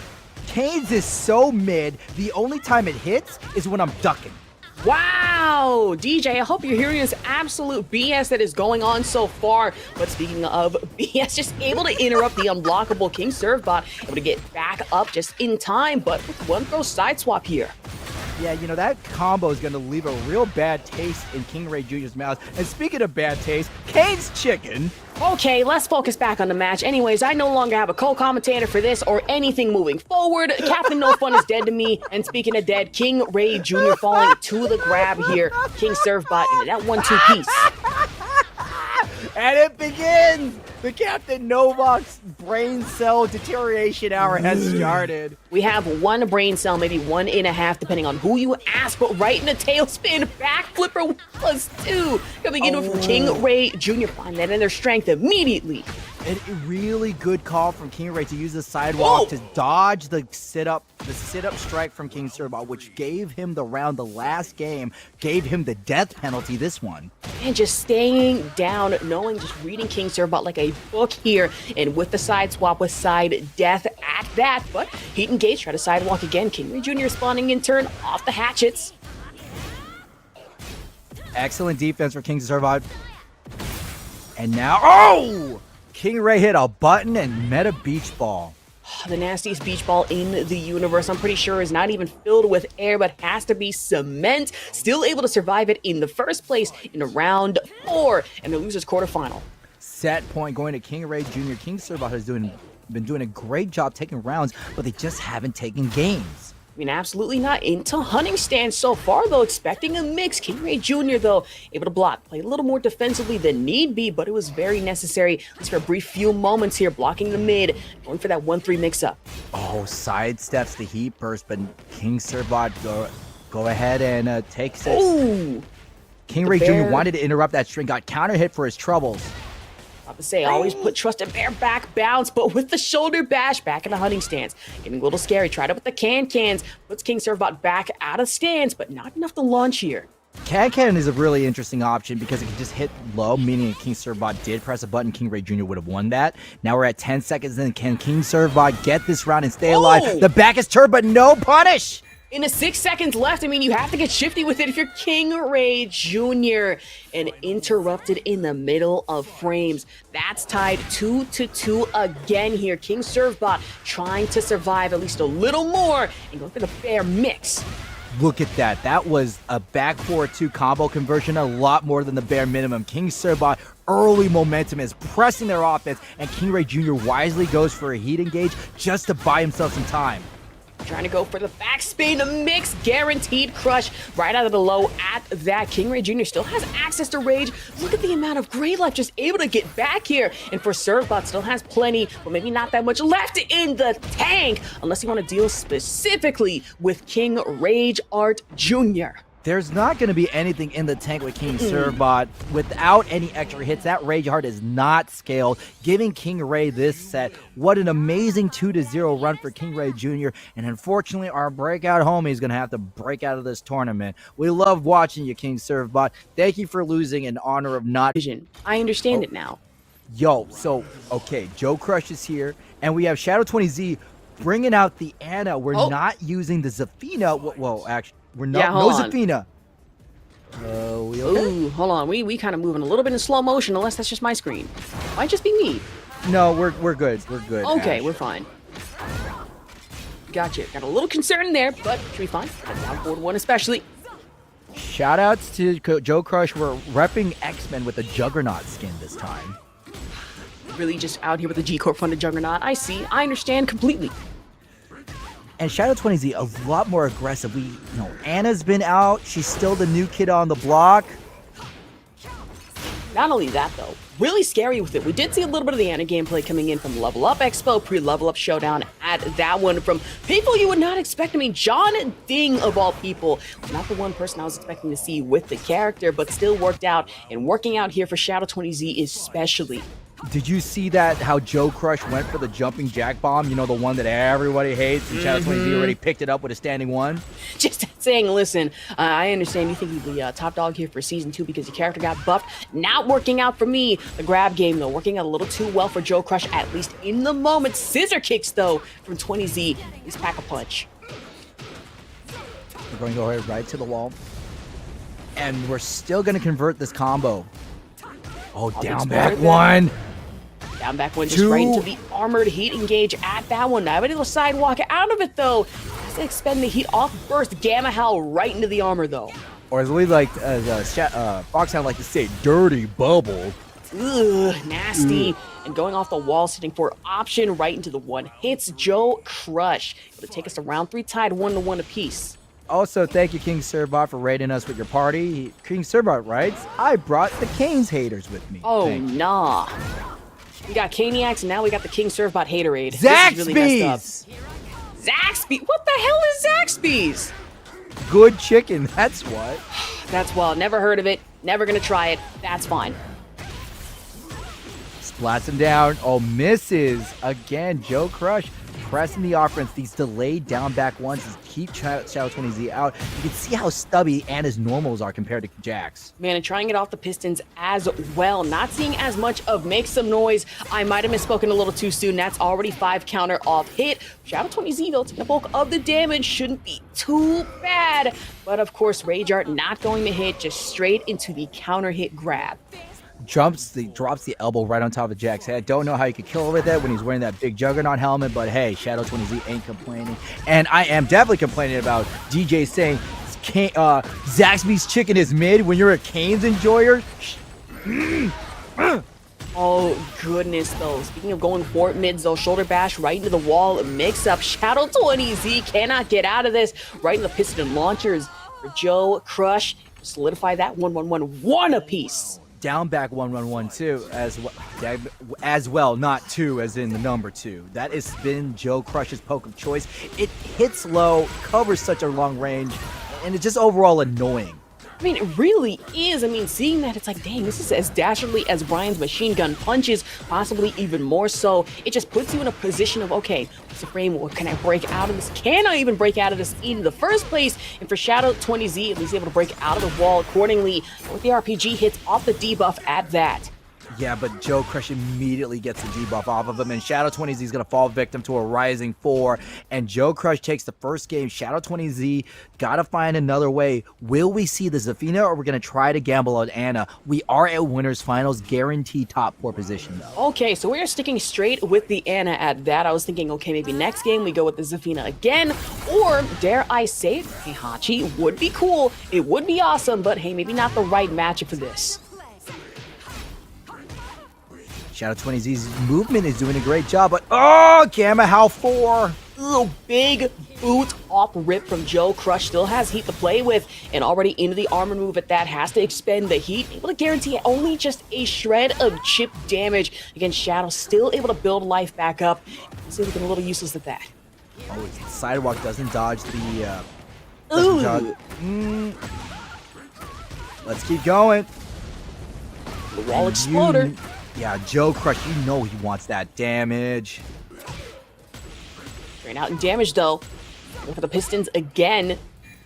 Canes is so mid, the only time it hits is when I'm ducking. Wow! DJ, I hope you're hearing this absolute BS that is going on so far. But speaking of BS, just able to interrupt the unblockable King Servbot, able to get back up just in time, but with one throw side swap here. Yeah, you know, that combo is going to leave a real bad taste in KingReyJr's mouth. And speaking of bad taste, Cane's chicken. Okay, let's focus back on the match. Anyways, I no longer have a co-commentator for this or anything moving forward. Captain No Fun is dead to me. And speaking of dead, KingReyJr falling to the grab here. King Servbot into that 1-2 piece. And it begins! The Captain Novak's brain cell deterioration hour has started. We have 1 brain cell, maybe 1.5, depending on who you ask, but right in the tailspin, back flipper +2. Coming in from KingReyJr. Find that in their strength immediately. And a really good call from King Ray to use the sidewalk to dodge the sit-up strike from King Serbot, which gave him the round the last game, gave him the death penalty this one. And just staying down, knowing, just reading King Serbot like a book here, and with the side swap with side death at that, but heat engage, try to sidewalk again. KingReyJr. spawning in turn off the hatchets. Excellent defense for King Serbot. And now, King Ray hit a button and met a beach ball. The nastiest beach ball in the universe, I'm pretty sure is not even filled with air, but has to be cement. Still able to survive it in the first place in round 4 in the loser's quarterfinal. Set point going to KingReyJr. King Serbot has been doing a great job taking rounds, but they just haven't taken games. I mean, absolutely not into hunting stance so far, though. Expecting a mix. KingReyJr., though, able to block. Played a little more defensively than need be, but it was very necessary. At least for a brief few moments here, blocking the mid, going for that 1-3 mix-up. Oh, sidesteps the heat burst, but King Serbot go ahead and takes it. Ooh! KingReyJr. wanted to interrupt that string, got counter hit for his troubles. I to say, always put trust in bear back bounce, but with the shoulder bash back in the hunting stance. Getting a little scary. Tried it with the cans. Puts King Servbot back out of stance, but not enough to launch here. Can is a really interesting option because it can just hit low, meaning if King Serbot did press a button, KingReyJr. would have won that. Now we're at 10 seconds, and can King Serbot get this round and stay alive? The back is turned, but no punish! In the 6 seconds left, I mean, you have to get shifty with it if you're KingReyJr. And interrupted in the middle of frames. That's tied 2-2 again here. King Serbot trying to survive at least a little more and go for the fair mix. Look at that. That was a back 4-2 combo conversion, a lot more than the bare minimum. King Serbot, early momentum is pressing their offense, and KingReyJr. wisely goes for a heat engage just to buy himself some time. Trying to go for the backspin mix, guaranteed crush right out of the low at that. KingReyJr. still has access to rage. Look at the amount of Greay life just able to get back here. And for Serbot, still has plenty, but maybe not that much left in the tank, unless you want to deal specifically with KingReyJr. There's not going to be anything in the tank with King Servbot. Without any extra hits, that Rage Heart is not scaled, giving King Ray this set. What an amazing 2-0 run for KingReyJr. And unfortunately, our breakout homie is going to have to break out of this tournament. We love watching you, King Servbot. Thank you for losing in honor of not... Vision. I understand it now. Yo, so, okay, JoeCrush is here, and we have Shadow20Z bringing out the Anna. We're not using the Zafina. Well, actually... We're not. Yeah, no hold on. Zafina. We okay? Ooh, hold on. We kind of moving a little bit in slow motion, unless that's just my screen. Might just be me. No, we're good. We're good. Okay, Ash. we're fine. Gotcha. Got a little concern there, but should be fine. Down forward one especially. Shoutouts to JoeCrush. We're repping X-Men with the Juggernaut skin this time. Really just out here with the G-Corp funded Juggernaut. I see. I understand completely. And Shadow20Z a lot more aggressive. Anna's been out. She's still the new kid on the block. Not only that, though, really scary with it. We did see a little bit of the Anna gameplay coming in from Level Up Expo, pre-Level Up Showdown at that one from people you would not expect. I mean, John Ding, of all people, not the one person I was expecting to see with the character, but still worked out, and working out here for Shadow20Z especially. Did you see that, how JoeCrush went for the jumping jack bomb? You know, the one that everybody hates, and Shadow20Z already picked it up with a standing one? Just saying, listen, I understand you think you're the top dog here for Season 2 because your character got buffed. Not working out for me. The grab game, though, working out a little too well for JoeCrush, at least in the moment. Scissor kicks, though, from 20Z. He's pack-a-punch. We're going to go right to the wall. And we're still going to convert this combo. Oh, down back one. Down back one, just right into the armored heat engage at that one. Now, able to sidewalk out of it, though. Has to expend the heat off burst. Gamma Howl right into the armor, though. Or as we like, Foxhound like to say, dirty bubble. Ugh, nasty. And going off the wall, sitting for option right into the one. Hits JoeCrush. Able to take us to round 3, tied 1-1 apiece. Also, thank you, King Servbot, for raiding us with your party. King Servbot writes, I brought the Canes haters with me. Oh, nah. We got Caniacs, and now we got the King Servbot haterade. Zaxby's! Zaxby? What the hell is Zaxby's? Good chicken, that's what. That's wild. Never heard of it. Never gonna try it. That's fine. Splats him down. Oh, misses. Again, JoeCrush pressing the offense. These delayed down back ones keep Shadow20Z out. You can see how stubby Anna's normals are compared to Jax. Man, and trying it off the Pistons as well. Not seeing as much of Make Some Noise. I might have misspoken a little too soon. That's already 5 counter off hit. Shadow20Z, though, taking the bulk of the damage. Shouldn't be too bad. But of course, Rage Art not going to hit. Just straight into the counter hit grab. Drops the elbow right on top of Jack's head. Don't know how you could kill her with it when he's wearing that big Juggernaut helmet, but hey, Shadow20Z ain't complaining. And I am definitely complaining about DJ saying Zaxby's chicken is mid when you're a Canes enjoyer. Oh, goodness, though. Speaking of going for it mids, though, shoulder bash right into the wall. Mix up. Shadow20Z cannot get out of this. Right in the piston launchers for JoeCrush. Solidify that 1-1-1 apiece. Down back 1-1-1-2 as well, not 2 as in the number 2. That has been JoeCrush's poke of choice. It hits low, covers such a long range, and it's just overall annoying. I mean, it really is. I mean, seeing that, it's like, dang, this is as dastardly as Brian's machine gun punches, possibly even more so. It just puts you in a position of, okay, what's the frame? What can I break out of this? Can I even break out of this in the first place? And for Shadow20Z, at least able to break out of the wall accordingly with the RPG hits off the debuff at that. Yeah, but JoeCrush immediately gets the debuff off of him, and Shadow20Z is going to fall victim to a Rising 4, and JoeCrush takes the first game. Shadow20Z got to find another way. Will we see the Zafina, or we're going to try to gamble on Anna? We are at Winners Finals, guaranteed top 4 position, though. Okay, so we are sticking straight with the Anna at that. I was thinking, okay, maybe next game we go with the Zafina again, or, dare I say it, Heihachi would be cool. It would be awesome, but hey, maybe not the right matchup for this. Shadow20Z's movement is doing a great job, but oh, Gamma Howl 4. Ooh, big boot off rip from JoeCrush. Still has heat to play with, and already into the armor move at that. Has to expend the heat. Able to guarantee only just a shred of chip damage against Shadow. Still able to build life back up. It's looking a little useless at that. Oh, the sidewalk doesn't dodge the... Let's keep going. The wall exploder. Yeah, JoeCrush, you know he wants that damage. Ran out in damage though. Going for the Pistons again.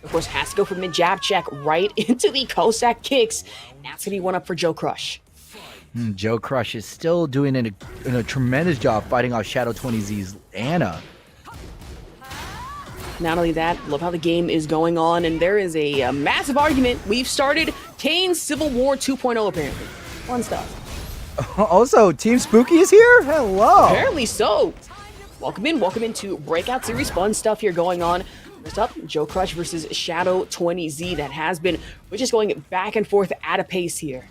Of course, has to go for mid jab check right into the Cossack kicks. That's gonna be one up for JoeCrush. JoeCrush is still doing a tremendous job fighting off Shadow 20Z's Anna. Not only that, love how the game is going on, and there is a massive argument. We've started Kane's Civil War 2.0 apparently. Fun stuff. Also, Team Spooky is here? Hello. Apparently so. Welcome into Breakout Series. Fun stuff here going on. First up, JoeCrush versus Shadow 20Z. That has been, we're just going back and forth at a pace here.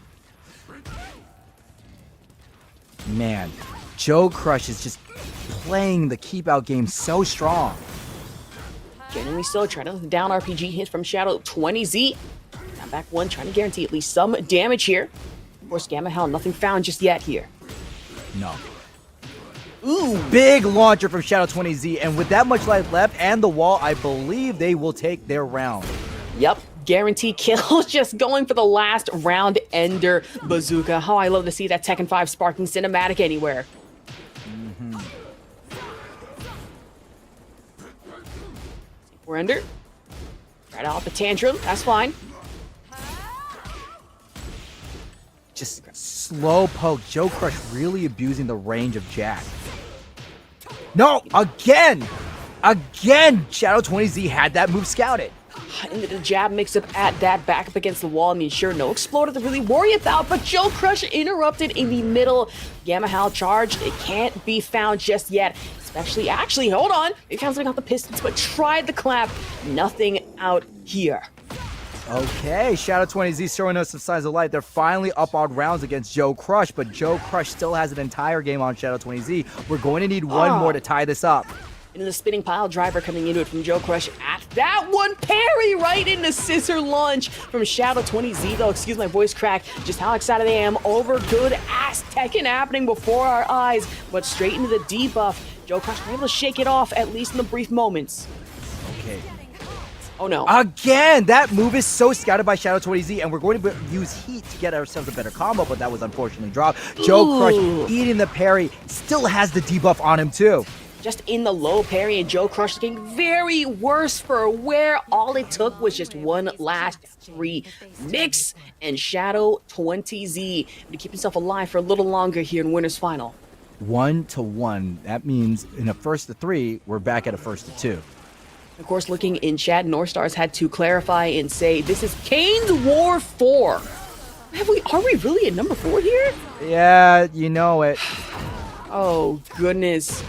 Man, JoeCrush is just playing the keep out game so strong. Genuinely so, trying to down RPG hit from Shadow 20Z. Now back one, trying to guarantee at least some damage here. Of course, Gamma Hell, nothing found just yet here. No. Ooh, big launcher from Shadow 20Z, and with that much life left and the wall, I believe they will take their round. Yep, guarantee kill, just going for the last round ender bazooka. How I love to see that Tekken 5 sparking cinematic anywhere. We're under. Right out the tantrum, that's fine. Just slow poke. JoeCrush really abusing the range of Jack. No, again! Again, Shadow 20Z had that move scouted. Into the jab mix-up at that, back up against the wall. I mean, sure, no exploder to really worry about, but JoeCrush interrupted in the middle. Gamma Hal charged. It can't be found just yet. Especially, actually, hold on. It counts like out the Pistons, but tried the clap. Nothing out here. Okay, Shadow 20Z showing us some signs of life. They're finally up on rounds against JoeCrush, but JoeCrush still has an entire game on Shadow 20Z. We're going to need one more to tie this up. Into the spinning pile driver coming into it from JoeCrush at that one. Parry right into scissor launch from Shadow 20Z though. Excuse my voice crack. Just how excited I am over good ass Tekken happening before our eyes. But straight into the debuff. JoeCrush able to shake it off at least in the brief moments. Okay. Oh no. Again, that move is so scouted by Shadow 20Z, and we're going to use heat to get ourselves a better combo, but that was unfortunately dropped. JoeCrush eating the parry, still has the debuff on him too. Just in the low parry, and JoeCrush looking very worse for wear. All it took was just one last free mix, and Shadow 20Z to keep himself alive for a little longer here in Winners Final. 1-1. That means in a first to 3, we're back at a first to 2. Of course, looking in chat, North Stars had to clarify and say this is Kane's War 4. Are we really at number 4 here? Yeah, you know it. Oh goodness.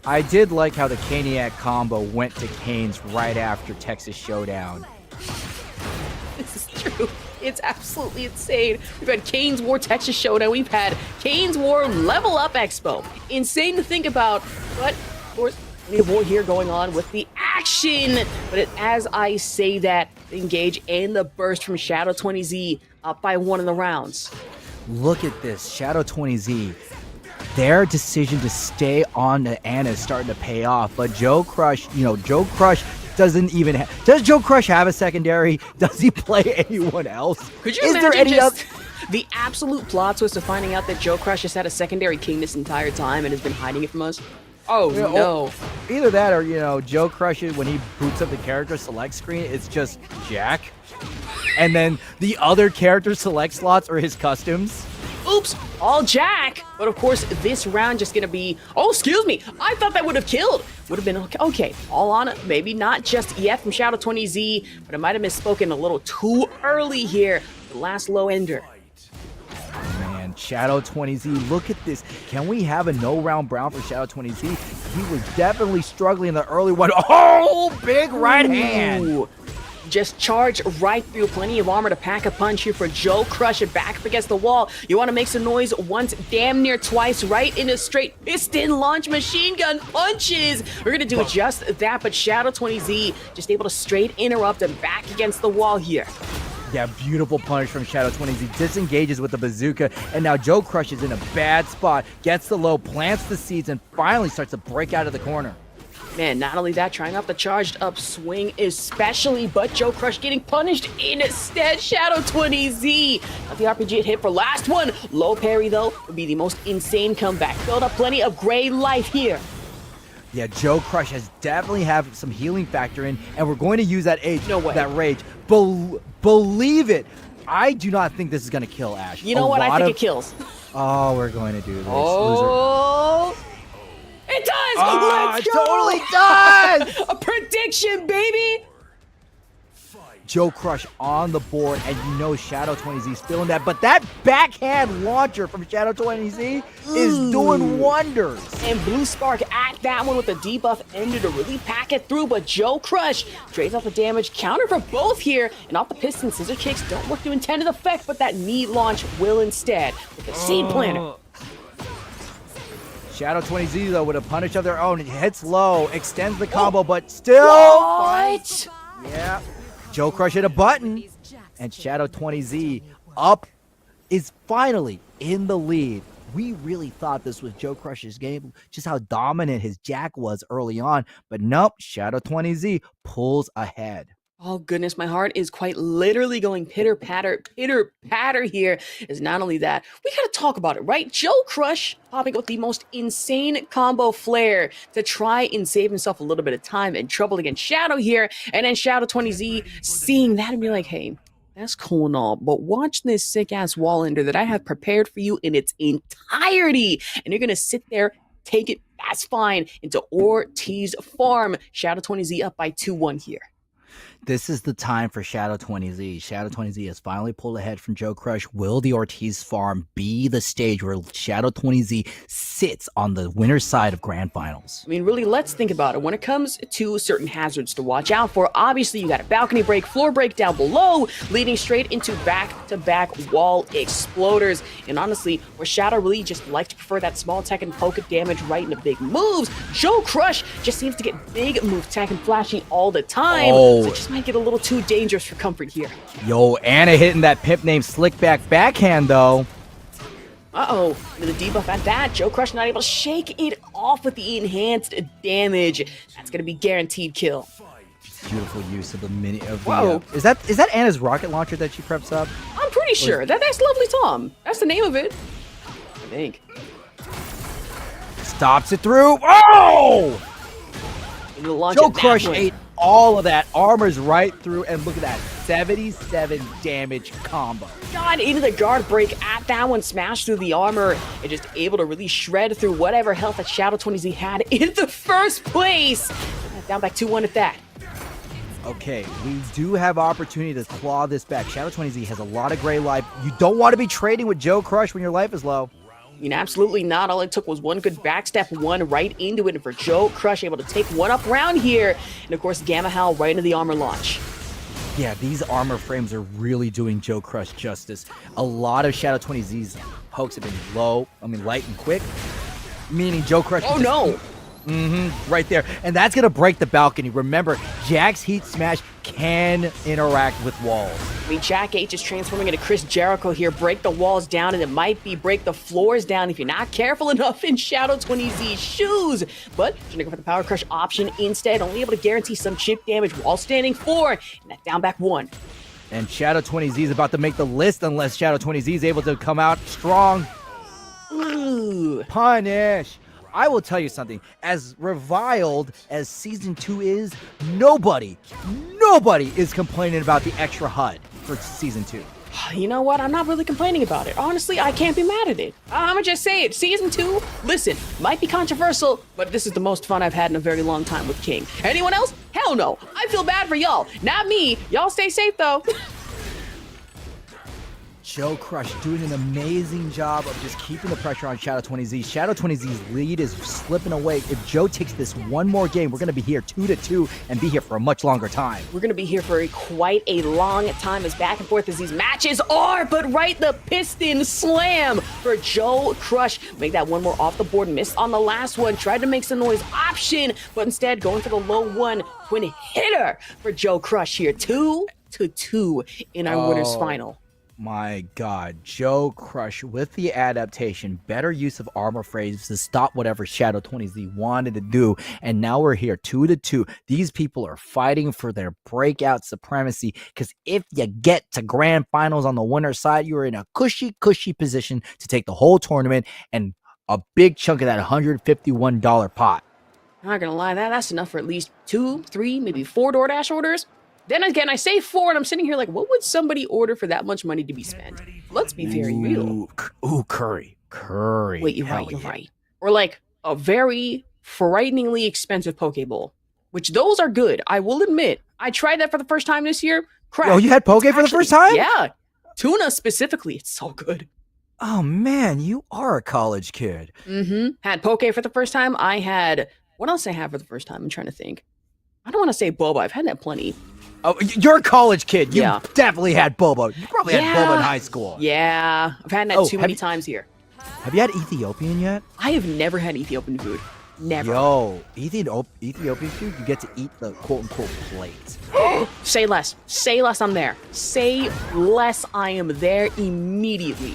I did like how the Caniac combo went to Kane's right after Texas Showdown. This is true. It's absolutely insane. We've had Kane's War Texas Showdown. We've had Kane's War Level Up Expo. Insane to think about, but of course, we have war here going on with the action. But as I say that, engage and the burst from Shadow 20Z up by 1 in the rounds. Look at this, Shadow 20Z. Their decision to stay on to Anna is starting to pay off, but JoeCrush, JoeCrush doesn't even does JoeCrush have a secondary? Does he play anyone else? Could you Is imagine there any just the absolute plot twist of finding out that JoeCrush has had a secondary king this entire time and has been hiding it from us? Oh no. Either that or, JoeCrush, when he boots up the character select screen, it's just Jack. And then the other character select slots are his customs. Oops, all Jack. But of course, this round just gonna be, oh, excuse me. I thought that would have killed. Would have been okay. All on it, maybe not just yet from Shadow 20Z, but I might have misspoken a little too early here. The last low ender. Man, Shadow 20Z, look at this. Can we have a no-round brown for Shadow 20Z? He was definitely struggling in the early one. Oh, big right hand. Ooh. Just charge right through. Plenty of armor to pack a punch here for JoeCrush. It back up against the wall. You want to make some noise once, damn near twice, right into straight piston launch machine gun punches. We're going to do just that, but Shadow 20Z just able to straight interrupt and back against the wall here. Yeah, beautiful punish from Shadow 20Z. Disengages with the bazooka, and now JoeCrush is in a bad spot. Gets the low, plants the seeds, and finally starts to break out of the corner. Man, not only that, trying out the charged up swing especially, but JoeCrush getting punished instead. Shadow20Z. Got the RPG hit for last one. Low parry, though, would be the most insane comeback. Build up plenty of Greay life here. Yeah, JoeCrush has definitely have some healing factor in, and we're going to use that No way. that rage. Believe it. I do not think this is going to kill Ash. You know what? I think it kills. Oh, we're going to do this. Loser. Oh, it does! Ah, Let's it go! totally does! A prediction, baby! JoeCrush on the board, and you know Shadow20Z is feeling that, but that backhand launcher from Shadow20Z is doing wonders. And Blue Spark at that one with the debuff ended to really pack it through, but JoeCrush trades off the damage counter for both here, and off the piston, scissor kicks don't work to intended effect, but that knee launch will instead with the seed planter. Shadow20Z, though, with a punish of their own, it hits low, extends the combo, but still... What? Yeah. JoeCrush hit a button, and Shadow20Z up is finally in the lead. We really thought this was JoeCrush's game, just how dominant his Jack was early on, but nope, Shadow20Z pulls ahead. Oh goodness, my heart is quite literally going pitter patter here. Is not only that, we gotta talk about it, right? JoeCrush popping with the most insane combo flare to try and save himself a little bit of time and trouble against Shadow here, and then Shadow20Z seeing that and be like, hey, that's cool and all, but watch this sick ass wall ender that I have prepared for you in its entirety, and you're gonna sit there, take it, that's fine, into Ortiz Farm. Shadow20Z up by 2-1 here. This is the time for Shadow20Z. Shadow20Z has finally pulled ahead from JoeCrush. Will the Ortiz farm be the stage where Shadow20Z sits on the winner's side of Grand Finals? I mean, really, let's think about it. When it comes to certain hazards to watch out for, obviously you got a balcony break, floor break down below, leading straight into back-to-back wall exploders. And honestly, where Shadow really just likes to prefer that small tech and poke damage right into big moves, JoeCrush just seems to get big move tech and flashing all the time. Oh. So it just might get a little too dangerous for comfort here. Yo, Anna hitting that pimp named Slickback backhand, though. Uh-oh, with a debuff at that, JoeCrush not able to shake it off with the enhanced damage. That's gonna be guaranteed kill. Beautiful use of the mini of the, Whoa. is that Anna's rocket launcher that she preps up? I'm pretty sure. That's Lovely Tom. That's the name of it. I think. Stops it through. Oh! JoeCrush JoeCrush ate all of that. Armor's right through, and look at that. 77 damage combo. Got into the guard break at that one, smashed through the armor, and just able to really shred through whatever health that Shadow20Z had in the first place. Down back 2-1 at that. Okay, we do have opportunity to claw this back. Shadow20Z has a lot of gray life. You don't want to be trading with JoeCrush when your life is low. I mean, absolutely not. All it took was one good backstep, one right into it, and for JoeCrush able to take one up round here. And of course, Gamma Howl right into the armor launch. Yeah, these armor frames are really doing JoeCrush justice. A lot of Shadow20Z's pokes have been light and quick, meaning JoeCrush. Oh no! Right there. And that's going to break the balcony. Remember, Jack's Heat Smash can interact with walls. I mean, Jack H is transforming into Chris Jericho here. Break the walls down, and it might be break the floors down if you're not careful enough in Shadow20Z's shoes. But you're going to go for the Power Crush option instead, only able to guarantee some chip damage while standing 4, and that down back 1. And Shadow20Z is about to make the list unless Shadow20Z is able to come out strong. Ooh. Punish. I will tell you something. As reviled as Season 2 is, nobody is complaining about the extra HUD for Season 2. You know what? I'm not really complaining about it. Honestly, I can't be mad at it. I'm gonna just say it. Season 2, listen, might be controversial, but this is the most fun I've had in a very long time with King. Anyone else? Hell no. I feel bad for y'all. Not me. Y'all stay safe, though. JoeCrush doing an amazing job of just keeping the pressure on Shadow20Z. Shadow20Z's lead is slipping away. If Joe takes this one more game, we're going to be here 2-2 and be here for a much longer time. We're going to be here for quite a long time as back and forth as these matches are, but right, the piston slam for JoeCrush. Make that one more off the board, missed on the last one, tried to make some noise option, but instead going for the low one, twin hitter for JoeCrush here. 2-2 in our winner's final. my God. JoeCrush with the adaptation, better use of armor phrases to stop whatever Shadow 20Z wanted to do. And now we're here 2-2. These people are fighting for their breakout supremacy because if you get to grand finals on the winner's side, you're in a cushy position to take the whole tournament and a big chunk of that $151 pot. I'm not gonna lie, that's enough for at least 2, 3, maybe 4 DoorDash orders. Then again, I say 4, and I'm sitting here like, what would somebody order for that much money to be spent? Let's be very real. Ooh, curry. Wait, you're right. Or like a very frighteningly expensive Poke Bowl, which those are good. I will admit, I tried that for the first time this year. Crap. Oh, you had Poke for the first time? Yeah. Tuna specifically, it's so good. Oh, man, you are a college kid. Mm-hmm. Had Poke for the first time. I had, what else I had for the first time? I'm trying to think. I don't want to say Boba. I've had that plenty. Oh, you're a college kid. You Yeah. definitely had Boba. You probably had Boba in high school. Yeah. I've had that too many times here. Have you had Ethiopian yet? I have never had Ethiopian food. Never. Yo, Ethiopian food, you get to eat the quote-unquote plate. Say less. Say less, I'm there. Say less, I am there immediately.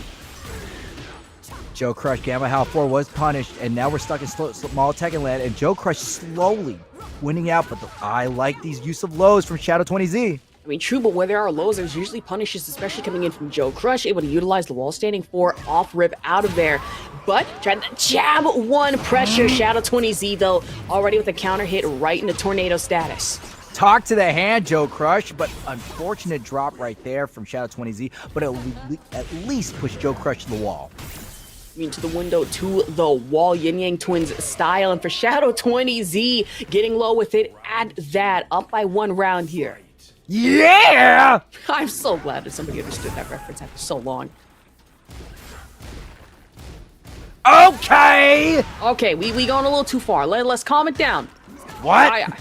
JoeCrush Gamma Hal 4 was punished, and now we're stuck in small Tekken land, and JoeCrush slowly winning out, but I like these use of lows from Shadow 20Z. I mean, true, but where there are lows, there's usually punishes, especially coming in from JoeCrush, able to utilize the wall standing for off-rip out of there. But trying to jab one pressure. Shadow 20Z, though, already with a counter hit right into tornado status. Talk to the hand, JoeCrush, but unfortunate drop right there from Shadow 20Z, but at least push JoeCrush to the wall. I mean, to the window, to the wall, Yin Yang Twins style. And for Shadow 20Z, getting low with it at that, up by 1 round here. Yeah! I'm so glad that somebody understood that reference after so long. Okay! Okay, we going a little too far. Let's calm it down. What?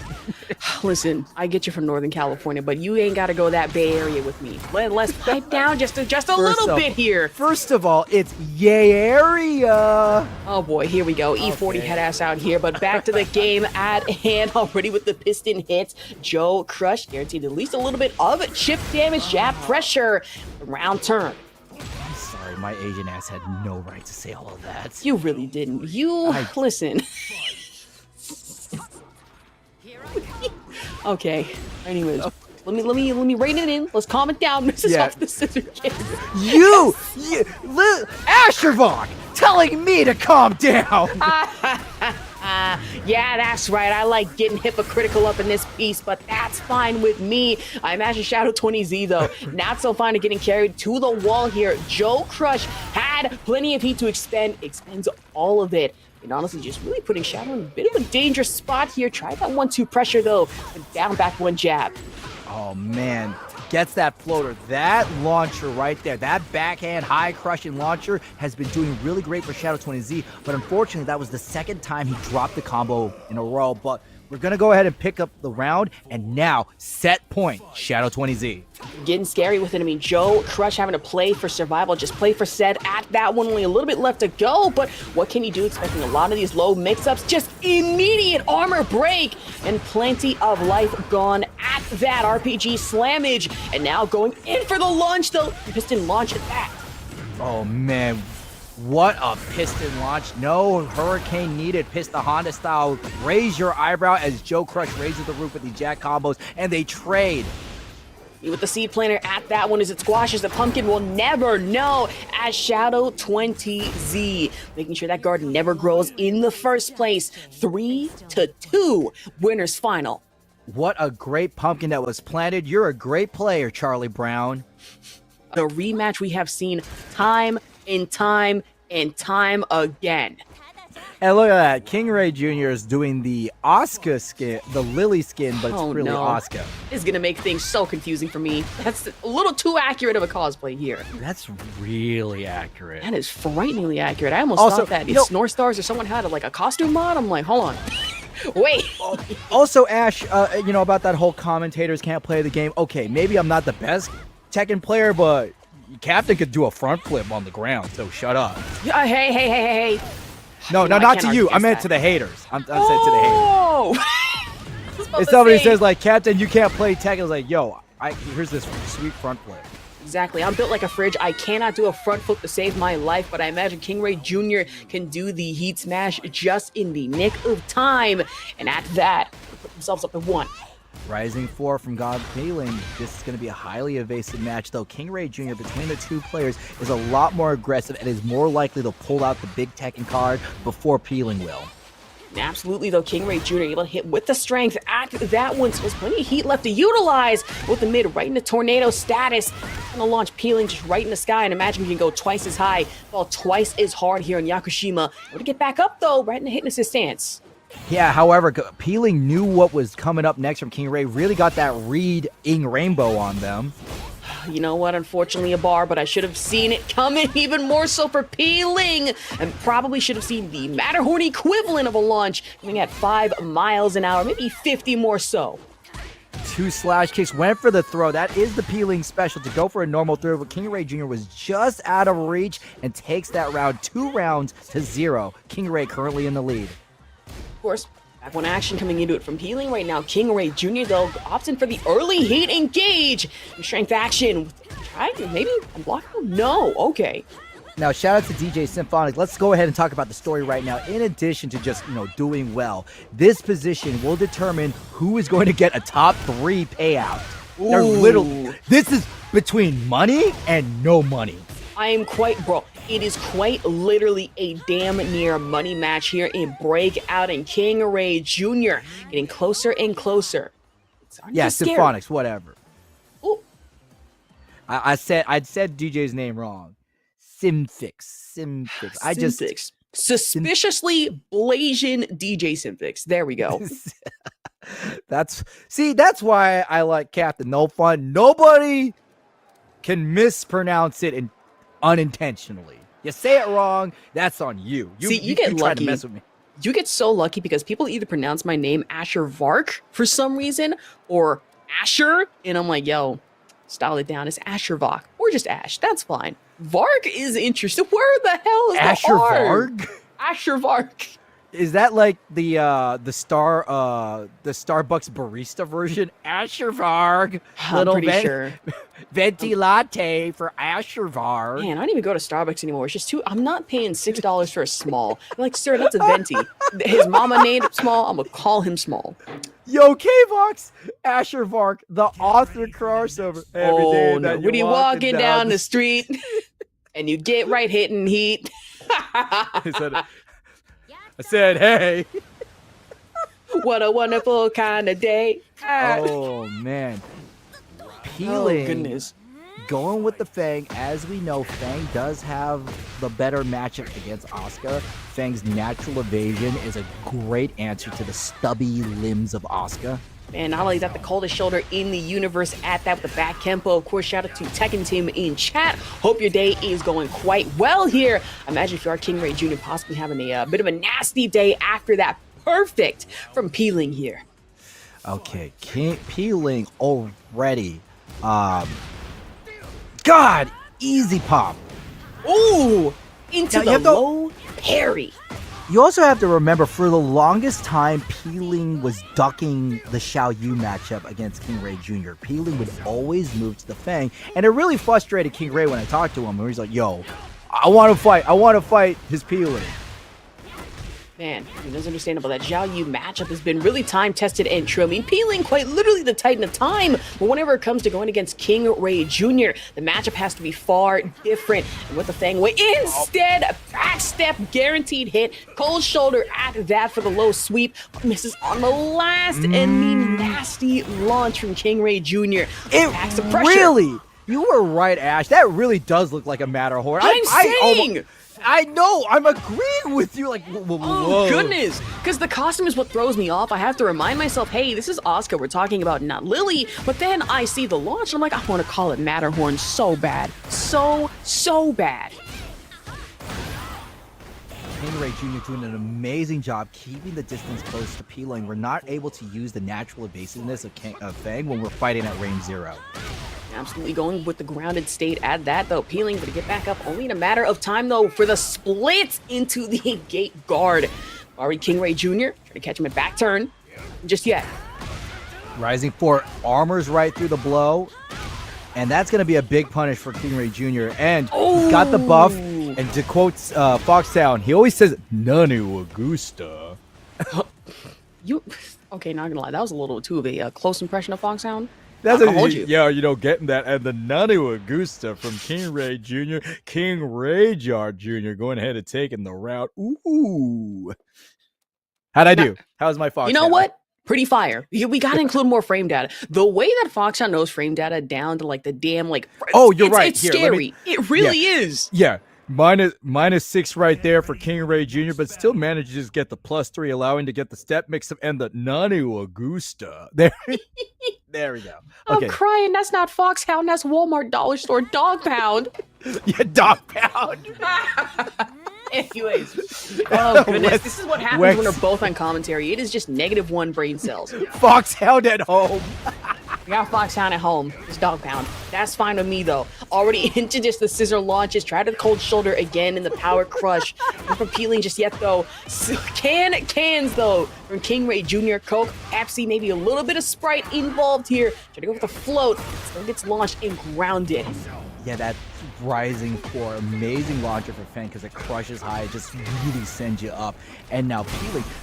Listen, I get you from Northern California, but you ain't got to go that Bay Area with me. Let's pipe down just a little bit here. First of all, it's Yay Area. Oh boy, here we go. E40 head ass out here, but back to the game at hand already with the piston hits. JoeCrush guaranteed at least a little bit of chip damage, jab pressure. Round turn. I'm sorry, my Asian ass had no right to say all of that. You really didn't. Listen. Okay. Anyways, let me rein it in. Let's calm it down. Mrs. Off the scissor kick. Ashervok telling me to calm down. Yeah, that's right. I like getting hypocritical up in this piece, but that's fine with me. I imagine Shadow 20Z, though, not so fine at getting carried to the wall here. JoeCrush had plenty of heat to expend, expends all of it. And honestly, just really putting Shadow in a bit of a dangerous spot here. Try that 1-2 pressure, though. And down back 1 jab. Oh, man. Gets that floater. That launcher right there, that backhand high crushing launcher has been doing really great for Shadow 20Z. But unfortunately, that was the second time he dropped the combo in a row. But we're going to go ahead and pick up the round. And now, set point, Shadow 20Z. Getting scary with it. I mean, JoeCrush having to play for survival, just play for set at that one. Only a little bit left to go, but what can he do? Expecting a lot of these low mix-ups. Just immediate armor break and plenty of life gone at that. RPG slammage. And now going in for the launch, though. Piston launch at that. Oh, man. What a piston launch. No hurricane needed. Pista Honda style. Raise your eyebrow as JoeCrush raises the roof with these jack combos, and they trade. With the seed planter at that one as it squashes the pumpkin, we'll never know as Shadow 20Z. Making sure that garden never grows in the first place. 3-2, winners final. What a great pumpkin that was planted. You're a great player, Charlie Brown. The rematch we have seen time and time and time again. And look at that. KingReyJr is doing the Asuka skin, the Lily skin, but it's really Asuka. It's going to make things so confusing for me. That's a little too accurate of a cosplay here. That's really accurate. That is frighteningly accurate. I almost thought that it's North Stars or someone had like a costume mod. I'm like, hold on. Wait. Also, Ash, about that whole commentators can't play the game. Okay, maybe I'm not the best Tekken player, but Captain could do a front flip on the ground, so shut up. Yeah, hey. No, not to you. I meant to the haters. I'm saying to the haters. If somebody says, like, Captain, you can't play Tekken, it's like, yo, here's this sweet front flip. Exactly. I'm built like a fridge. I cannot do a front flip to save my life, but I imagine KingReyJr. can do the heat smash just in the nick of time. And at that, they put themselves up to 1. Rising 4 from God Peeling. This is going to be a highly evasive match, though. KingReyJr. between the two players is a lot more aggressive and is more likely to pull out the big Tekken card before Peeling will. Absolutely, though, KingReyJr. able to hit with the strength at that one. So there's plenty of heat left to utilize with the mid right into tornado status. Gonna launch Peeling just right in the sky, and imagine you can go twice as high, fall twice as hard here in Yakushima. Able to get back up, though, right in the hitting assist stance. Yeah, however, Peeling knew what was coming up next from KingRey, really got that read-ing rainbow on them. You know what? Unfortunately, a bar, but I should have seen it coming even more so for Peeling, and probably should have seen the Matterhorn equivalent of a launch coming at 5 miles an hour, maybe 50 more so. 2 slash kicks, went for the throw. That is the Peeling special, to go for a normal throw, but KingReyJr. was just out of reach and takes that round 2 rounds to 0. KingRey currently in the lead. Of course, back one action coming into it from Peeling right now. KingReyJr. though opting for the early heat engage. Strength action. Maybe I'm blocking? No. Okay. Now, shout out to DJ Symphonic. Let's go ahead and talk about the story right now. In addition to just, doing well, this position will determine who is going to get a top 3 payout. They're literally, this is between money and no money. It is quite literally a damn near money match here in Breakout, and KingReyJr. getting closer and closer. Yeah, Symphonics, whatever. Ooh. I'd said DJ's name wrong. Symphix. Suspiciously Blasian DJ Symphix. There we go. That's why I like Captain No Fun. Nobody can mispronounce it unintentionally. You say it wrong, that's on you. You get lucky. To mess with me. You get so lucky because people either pronounce my name Asher Vark for some reason or Asher, and I'm like, yo, style it down. It's Asher Vark or just Ash. That's fine. Vark is interesting. Where the hell is Asher the R? Varg? Asher Vark. Is that like the Starbucks barista version? Asher Varg. I'm pretty sure. Venti latte for Asher Varg. Man, I don't even go to Starbucks anymore. It's just I'm not paying $6 for a small. I'm like, sir, that's a venti. His mama named it small. I'm gonna call him small. Yo, K-Vox, Asher Vark, the author crossover. Oh no! When you walking down the street and you get right hitting heat. I said, hey. What a wonderful kind of day. Oh, man. Peeling. Oh, goodness. Going with the Feng. As we know, Feng does have the better matchup against Asuka. Feng's natural evasion is a great answer to the stubby limbs of Asuka. And not only that, the coldest shoulder in the universe at that with the back tempo. Of course, shout out to Tekken team in chat. Hope your day is going quite well here. Imagine if you are KingReyJr. possibly having a bit of a nasty day after that. Perfect from Peeling here. Okay, Peeling already. God, easy pop. Ooh, into the low parry. You also have to remember, for the longest time, Peeling was ducking the Xiaoyu matchup against KingReyJr. Peeling would always move to the Feng, and it really frustrated KingRey when I talked to him. Where he's like, yo, I want to fight his Peeling. Man, it is understandable. That Xiaoyu matchup has been really time-tested and true. I mean, Peeling quite literally the titan of time, but whenever it comes to going against KingReyJr., the matchup has to be far different. And with the Feng way, instead, backstep, guaranteed hit, cold shoulder at that for the low sweep, misses on the last, and the nasty launch from KingReyJr. Backs the pressure. Really, you were right, Ash. That really does look like a Matterhorn. I know, I'm agreeing with you, like, whoa. Oh, goodness, because the costume is what throws me off. I have to remind myself, hey, this is Asuka we're talking about, not Lily, but then I see the launch, and I'm like, I want to call it Matterhorn so bad. So bad. KingReyJr. doing an amazing job keeping the distance close to Peeling. We're not able to use the natural evasiveness of Feng when we're fighting at range 0. Absolutely going with the grounded state at that, though. Peeling to get back up only in a matter of time, though, for the split into the gate guard. Already KingReyJr. trying to catch him at back turn. Just yet. Rising 4, armors right through the blow. And that's going to be a big punish for KingReyJr. And he's got the buff. And to quote Foxhound, he always says, Nanu Augusta. Okay, not gonna lie, that was a little too of a close impression of Foxhound. That's I'll hold you. Yeah, getting that. And the Nanu Augusta from KingReyJr. KingReyJr Jr. going ahead and taking the route. Ooh. How'd I do? How's my Foxhound? You know what? Pretty fire. We gotta include more frame data. The way that Foxhound knows frame data down to like the damn like. Oh, you're right. It's Here, scary. It really is. Yeah. -6 right there for KingReyJr, but still manages to get the +3, allowing to get the step mix up and the Nanu Augusta. There we go. Okay. I'm crying. That's not Foxhound. That's Walmart dollar store dog pound. Yeah, dog pound. Anyways, oh goodness, this is what happens Wex. when we're both on commentary. It is just -1 brain cells. Foxhound at home. We got Foxhound at home. It's dog pound. That's fine with me though. Already into just the scissor launches. Try to cold shoulder again in the power crush. Not from peeling just yet though. Cans though from KingReyJr. Coke, Pepsi, maybe a little bit of Sprite involved here. Try to go with the float. Still gets launched and grounded. Yeah, that rising floor, amazing launcher for Feng because it crushes high, it just really sends you up. And now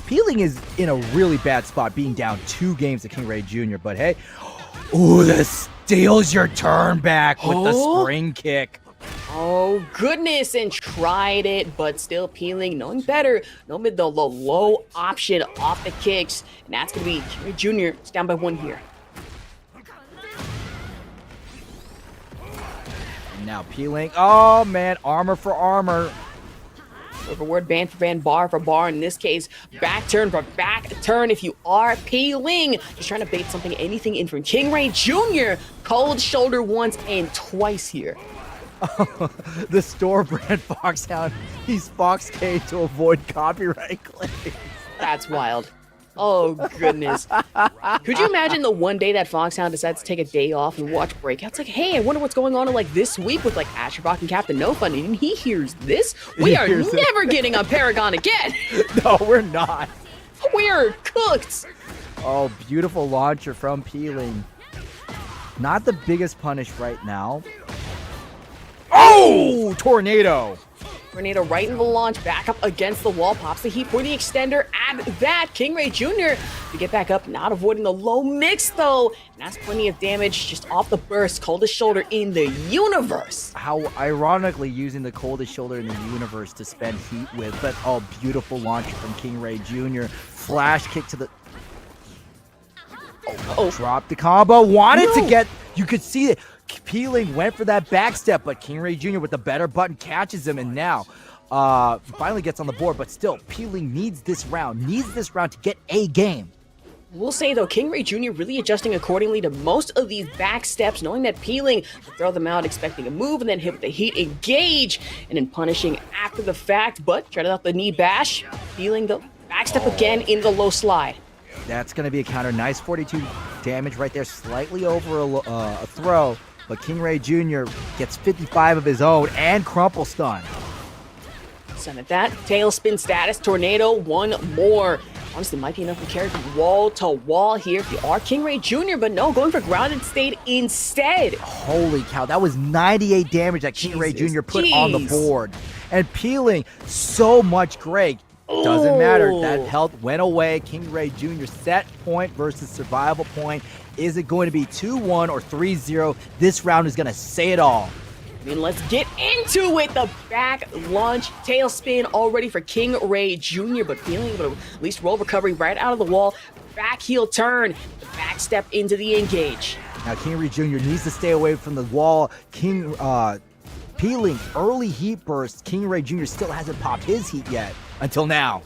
Peeling is in a really bad spot, being down 2 games to KingReyJr. But hey, ooh, this steals your turn back with the spring kick. Oh goodness, and tried it, but still peeling, knowing better. No mid the low option off the kicks, and that's gonna be KingReyJr. It's down by 1 here. Now Peeling. Oh man, armor for armor. Overword, band for band, bar for bar. In this case, back turn for back turn. If you are peeling, just trying to bait something, anything in from KingReyJr. Cold shoulder once and twice here. The store brand Foxhound. He's Fox K to avoid copyright claims. That's wild. Oh goodness. Could you imagine the one day that Foxhound decides to take a day off and watch Breakout? It's like, hey, I wonder what's going on in like this week with like Asherbach and Captain No Fun, and he hears this. We are never getting on Paragon again. No, we're not. We're cooked. Oh, beautiful launcher from Peeling. Not the biggest punish right now. Oh, tornado. Tornado right in the launch, back up against the wall, pops the heat for the extender. At that, KingReyJr. to get back up, not avoiding the low mix though. And that's plenty of damage just off the burst. Coldest shoulder in the universe. How ironically using the coldest shoulder in the universe to spend heat with, but oh, beautiful launcher from KingReyJr. Flash kick to the... Oh, Dropped the combo, wanted to get... You could see it. Peeling went for that back step, but KingReyJr. with the better button catches him, and now finally gets on the board, but still, Peeling needs this round to get a game. We'll say though, KingReyJr. really adjusting accordingly to most of these back steps, knowing that Peeling will throw them out, expecting a move, and then hit with the heat engage, and then punishing after the fact, but tried out the knee bash. Peeling the back step again in the low slide. That's going to be a counter. Nice 42 damage right there, slightly over a throw. But KingReyJr. gets 55 of his own and crumple stun. Send at that. Tailspin status. Tornado. One more. Honestly, might be enough to carry from wall to wall here if you are KingReyJr. But no, going for grounded state instead. Holy cow. That was 98 damage that KingReyJr. put on the board. And Peeling so much Greay. Doesn't matter. That health went away. KingReyJr. set point versus survival point. Is it going to be 2-1 or 3-0? This round is going to say it all. I mean, let's get into it. The back launch tailspin already for KingReyJr. But Peeling able to at least roll recovery right out of the wall. Back heel turn. The back step into the engage. Now KingReyJr. needs to stay away from the wall. Peeling early heat burst. KingReyJr. still hasn't popped his heat yet until now.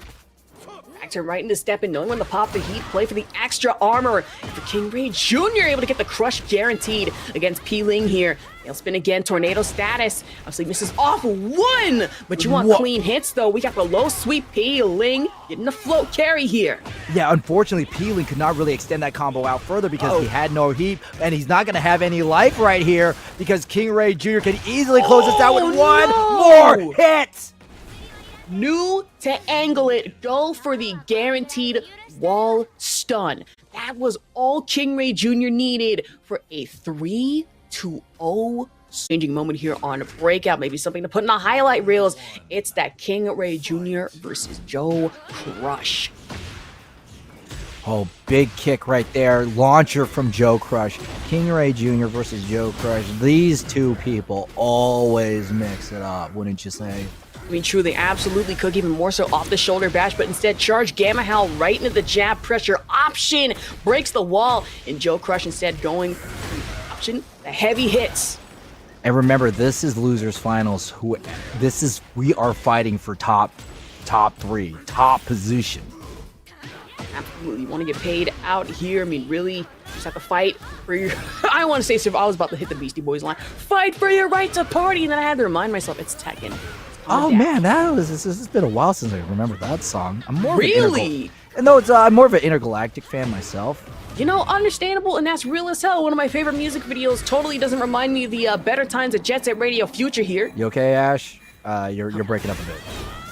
Back turn right into step in, knowing when to pop the heat, play for the extra armor. For KingReyJr. able to get the crush guaranteed against Pling here. They'll spin again, tornado status. Obviously misses off 1, but you want clean hits though. We got the low sweep Pling getting the float carry here. Yeah, unfortunately Peeling could not really extend that combo out further because he had no heat, and he's not going to have any life right here because KingReyJr. can easily close this out with one more hit. New to angle it, go for the guaranteed wall stun. That was all KingReyJr. needed for a 3-2 2-0. Changing moment here on Breakout. Maybe something to put in the highlight reels. It's that KingReyJr versus JoeCrush. Oh, big kick right there. Launcher from JoeCrush. KingReyJr versus JoeCrush. These two people always mix it up, wouldn't you say? I mean, true, they absolutely cook, even more so off the shoulder bash, but instead charge Gamma Howl right into the jab pressure option, breaks the wall, and JoeCrush instead going for the option, the heavy hits. And remember, this is losers finals. We are fighting for top 3, top position. Absolutely, you want to get paid out here. I mean, really, you just have to fight for your. I want to say, I was about to hit the Beastie Boys line. Fight for your right to party, and then I had to remind myself it's Tekken. Oh man, this has been a while since I remember that song. I'm more really? No, I'm more of an Intergalactic fan myself. You know, understandable, and that's real as hell. One of my favorite music videos totally doesn't remind me of the better times at Jet Set Radio Future here. You okay, Ash? You're breaking up a bit.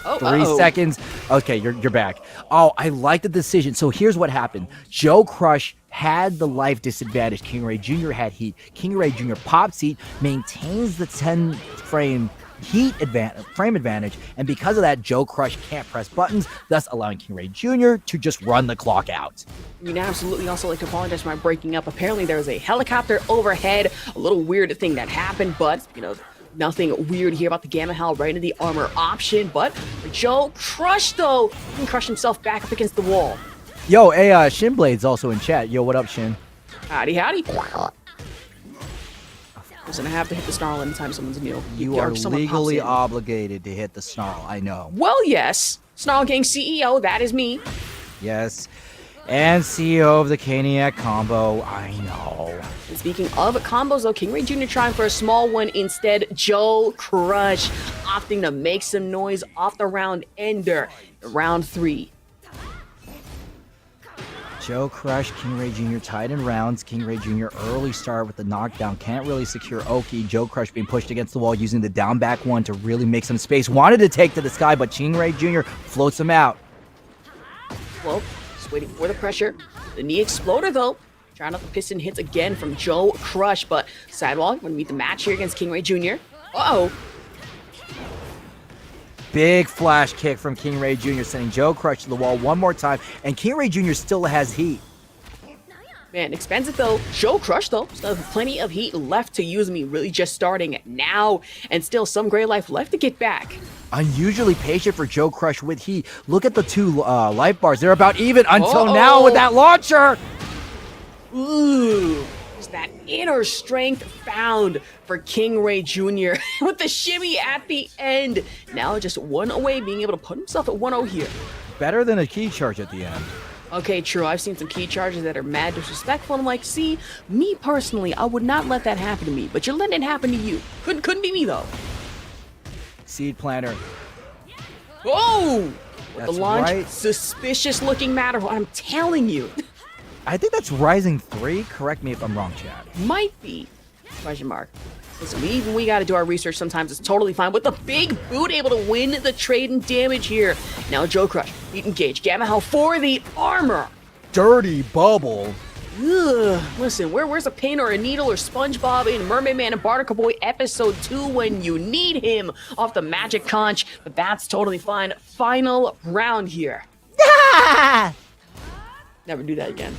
Oh, 3 seconds. Okay, you're back. Oh, I like the decision. So here's what happened. JoeCrush had the life disadvantage. KingReyJr had heat. KingReyJr pops heat, maintains the 10 frame frame advantage, and because of that, JoeCrush can't press buttons, thus allowing KingReyJr to just run the clock out. I mean, absolutely also like to apologize for my breaking up. Apparently there was a helicopter overhead, a little weird thing that happened, but, you know, nothing weird here about the Gamma Howl right into the armor option, but JoeCrush, though, he can crush himself back up against the wall. Yo, hey, Shinblade's also in chat. Yo, what up, Shin? Howdy, howdy. Listen, I have to hit the snarl anytime someone's new. You are legally obligated to hit the snarl, I know. Well, yes. Snarl Gang CEO, that is me. Yes. And CEO of the Caniac combo, I know. And speaking of combos, though, KingReyJr trying for a small one instead. JoeCrush opting to make some noise off the round ender. Round 3. JoeCrush, KingReyJr tied in rounds. KingReyJr early start with the knockdown. Can't really secure Oki. JoeCrush being pushed against the wall using the down back one to really make some space. Wanted to take to the sky, but KingReyJr floats him out. Well, just waiting for the pressure. The knee exploder, though. Trying out the piston hits again from JoeCrush, but Sidewalk going to meet the match here against KingReyJr. Uh-oh. Big flash kick from KingReyJr, sending JoeCrush to the wall one more time, and KingReyJr still has heat. Man, expensive though. JoeCrush though, still have plenty of heat left to use. Me really just starting now, and still some gray life left to get back. Unusually patient for JoeCrush with heat. Look at the two life bars. They're about even until now with that launcher. Ooh. That inner strength found for KingReyJr with the shimmy at the end. Now just one away, being able to put himself at 1-0 here. Better than a key charge at the end. Okay, true. I've seen some key charges that are mad disrespectful. And I'm like, see, me personally, I would not let that happen to me. But you're letting it happen to you. Couldn't be me though. Seed planter. Oh! With the launch, right. suspicious looking matter. I'm telling you. I think that's Rising 3. Correct me if I'm wrong, Chad. Might be. Question mark. Listen, we got to do our research sometimes. It's totally fine. With the big boot, able to win the trade and damage here. Now JoeCrush, beat engage. Gamma Howl for the armor. Dirty bubble. Ugh. Listen, where's a pin or a needle or SpongeBob in Mermaid Man and Barnacle Boy episode 2 when you need him off the magic conch? But that's totally fine. Final round here. Never do that again.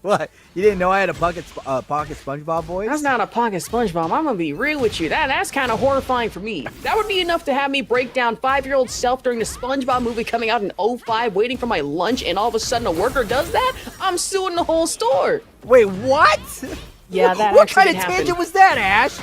What? You didn't know I had a pocket SpongeBob voice? That's not a pocket SpongeBob. I'm gonna be real with you. That's kind of horrifying for me. That would be enough to have me break down 5-year-old self during the SpongeBob movie coming out in 2005, waiting for my lunch, and all of a sudden a worker does that? I'm suing the whole store. Wait, what? Yeah, that What actually kind of happened. tangent was that, Ash?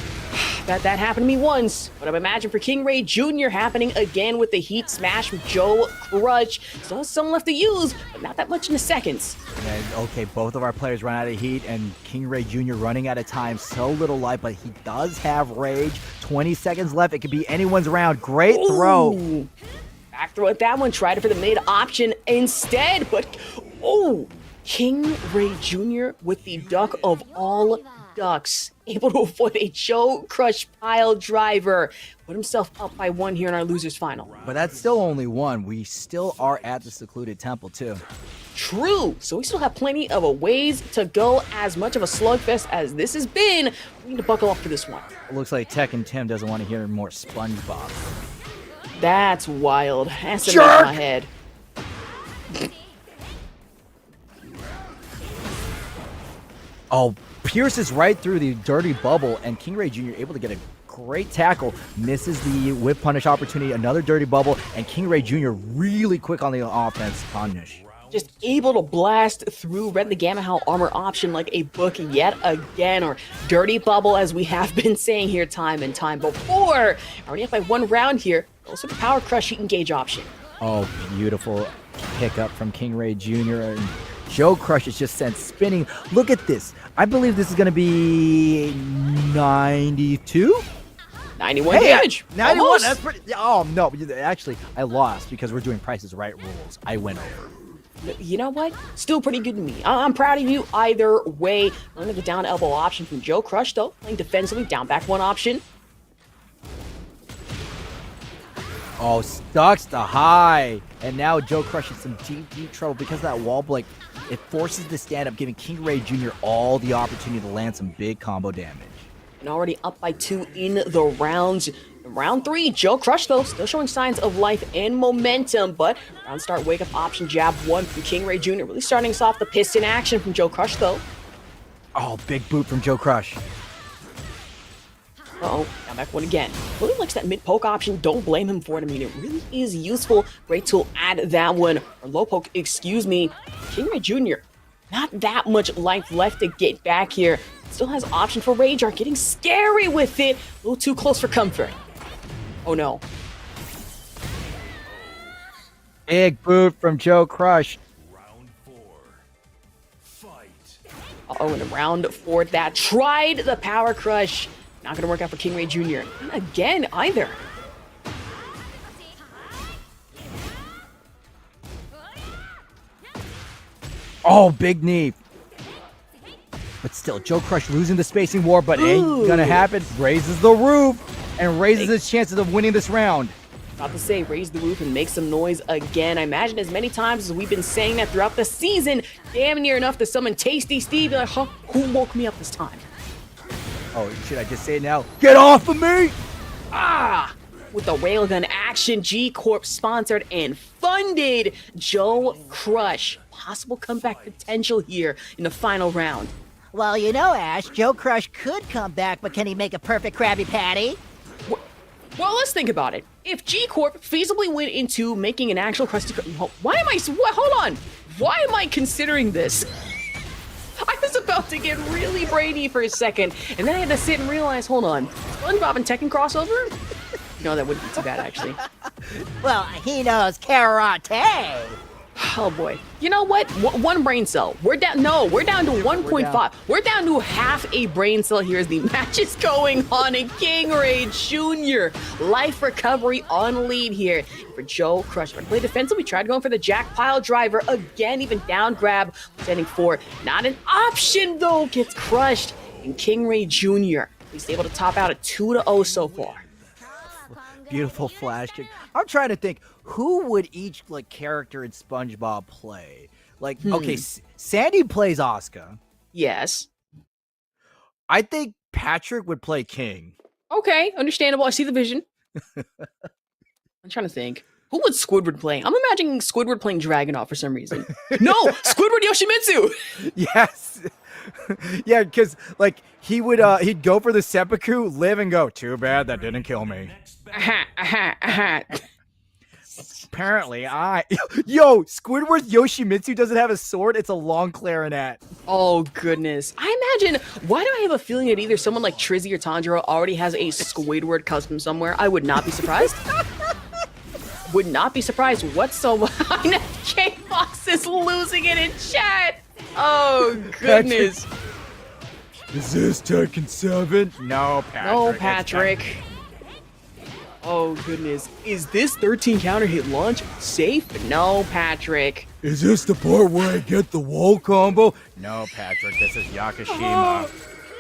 That happened to me once, but I'm imagining for KingReyJr happening again with the heat smash from JoeCrush. Still has some left to use, but not that much in the seconds. And, okay, both of our players run out of heat, and KingReyJr running out of time. So little life, but he does have rage. 20 seconds left. It could be anyone's round. Great throw. Ooh. Back throw at that one. Tried it for the mid option instead, but oh, KingReyJr with the duck of all ducks, able to avoid a JoeCrush pile driver. Put himself up by 1 here in our losers final. But that's still only one. We still are at the secluded temple, too. true. So we still have plenty of a ways to go. As much of a slugfest as this has been, we need to buckle up for this one. It looks like Tekken Tim doesn't want to hear more SpongeBob. That's wild. Has to Jerk! make my head. Oh, pierces right through the dirty bubble, and KingReyJr. able to get a great tackle. Misses the whip punish opportunity. Another dirty bubble, and KingReyJr. really quick on the offense punish. Just able to blast through Red the Gamma Howl armor option like a book yet again, or dirty bubble as we have been saying here time and time before. Already up by 1 round here. Also the Power Crush Heat Engage option. Oh, beautiful pickup from KingReyJr. and JoeCrush is just sent spinning. Look at this. I believe this is going to be 92? 91 damage. 91. Almost. That's pretty. Oh, no. Actually, I lost because we're doing Price is Right rules. I went over. You know what? Still pretty good to me. I'm proud of you either way. Running the down elbow option from JoeCrush, though. Playing defensively, down back 1 option. Oh, stucks the high. And now JoeCrush in some deep, deep trouble because of that wall break. It forces the stand-up, giving KingReyJr. all the opportunity to land some big combo damage. And already up by 2 in the rounds. In round 3, JoeCrush, though, still showing signs of life and momentum. But round start wake-up option jab 1 from KingReyJr. Really starting us off the piston action from JoeCrush, though. Oh, big boot from JoeCrush. Uh-oh, down back 1 again. Really likes that mid-poke option. Don't blame him for it. I mean, it really is useful. Great tool, add that one. Or low poke, excuse me. KingReyJr. Not that much life left to get back here. Still has option for RayJr. Getting scary with it. A little too close for comfort. Oh no. Big boot from JoeCrush. Round 4. Fight. Uh-oh, in round 4, that tried the Power Crush. Not gonna work out for KingReyJr. Not again, either. Oh, big knee. But still, JoeCrush losing the spacing war, but ain't gonna happen. Raises the roof and raises his chances of winning this round. About to say, raise the roof and make some noise again. I imagine as many times as we've been saying that throughout the season, damn near enough to summon Tasty Steve. Like, huh, who woke me up this time? Oh, should I just say it now? Get off of me! Ah! With the railgun action, G Corp sponsored and funded JoeCrush. Possible comeback potential here in the final round. Well, you know, Ash, JoeCrush could come back, but can he make a perfect Krabby Patty? Well, let's think about it. If G Corp feasibly went into making an actual Krusty Krab, hold on. Why am I considering this? I was about to get really brainy for a second, and then I had to sit and realize, hold on, SpongeBob and Tekken crossover? No, that wouldn't be too bad, actually. Well, he knows karate. Oh boy. You know what? One brain cell. We're down to 1.5. We're down to half a brain cell here as the match is going on in KingReyJr. Life recovery on lead here for JoeCrush. Trying to play defensive. We tried going for the jack pile driver again, even down grab. Standing for not an option though. Gets crushed. And KingReyJr. He's able to top out a 2-0 so far. Beautiful flash kick. I'm trying to think, who would each character in SpongeBob play? Okay, Sandy plays Asuka. Yes. I think Patrick would play King. Okay, understandable. I see the vision. I'm trying to think. Who would Squidward play? I'm imagining Squidward playing Dragunov for some reason. No! Squidward Yoshimitsu! Yes. Yeah, because he'd go for the seppuku, live and go, too bad that didn't kill me. Apparently, Yo, Squidward Yoshimitsu doesn't have a sword, it's a long clarinet. Oh, goodness. I imagine, why do I have a feeling that either someone like Trizzy or Tanjiro already has a Squidward custom somewhere? I would not be surprised. Would not be surprised whatsoever. K-Fox is losing it in chat. Oh, goodness. Is this Tekken 7? No, Patrick. No, Patrick. Oh, goodness. Is this 13 counter hit launch safe? No, Patrick. Is this the part where I get the wall combo? No, Patrick, this is Yakushima.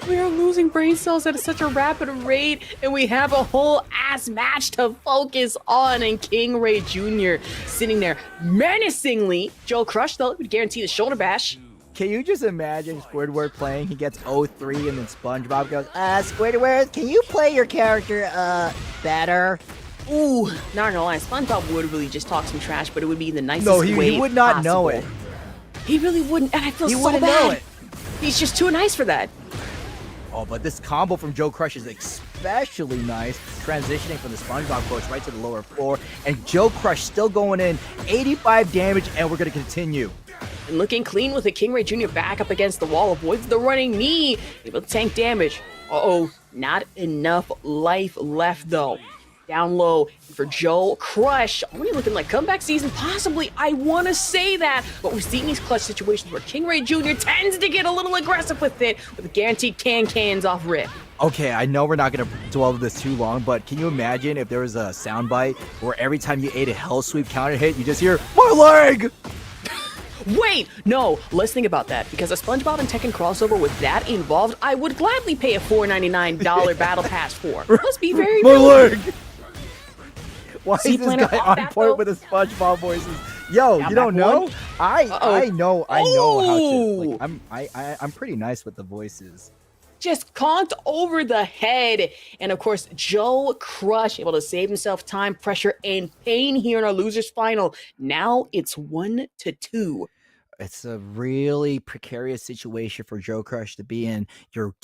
We are losing brain cells at such a rapid rate, and we have a whole ass match to focus on. And KingReyJr. sitting there menacingly. JoeCrush, though, would guarantee the shoulder bash. Can you just imagine Squidward playing? He gets 0-3 and then SpongeBob goes, Squidward, can you play your character, better? Ooh, not gonna lie, SpongeBob would really just talk some trash, but it would be the nicest No, way he would not know possible. it. He really wouldn't, and I feel He so wouldn't bad. know it. He's just too nice for that. Oh, but this combo from JoeCrush is especially nice, transitioning from the SpongeBob coach right to the lower floor, and JoeCrush still going in, 85 damage, and we're gonna continue. And looking clean with a KingReyJr. back up against the wall, avoids the running knee, able to tank damage. Uh-oh, not enough life left though. Down low for JoeCrush. Only looking like comeback season, possibly. I want to say that, but we've seen these clutch situations where KingReyJr. tends to get a little aggressive with it, with guaranteed cans off rip. Okay, I know we're not gonna dwell on this too long, but can you imagine if there was a soundbite where every time you ate a hell sweep counter hit, you just hear, my leg! Wait, no, let's think about that, because a SpongeBob and Tekken crossover with that involved, I would gladly pay a $4.99 battle pass for. Let's be very My real. leg! Why See, is this Planner, guy off on that, point though? with his SpongeBob voices? Yo, Down you don't back know? one. I Uh-oh. know how to. Ooh. Like, I'm pretty nice with the voices. Just conked over the head. And of course, JoeCrush able to save himself time, pressure, and pain here in our losers final. Now it's 1-2. It's a really precarious situation for JoeCrush to be in. You're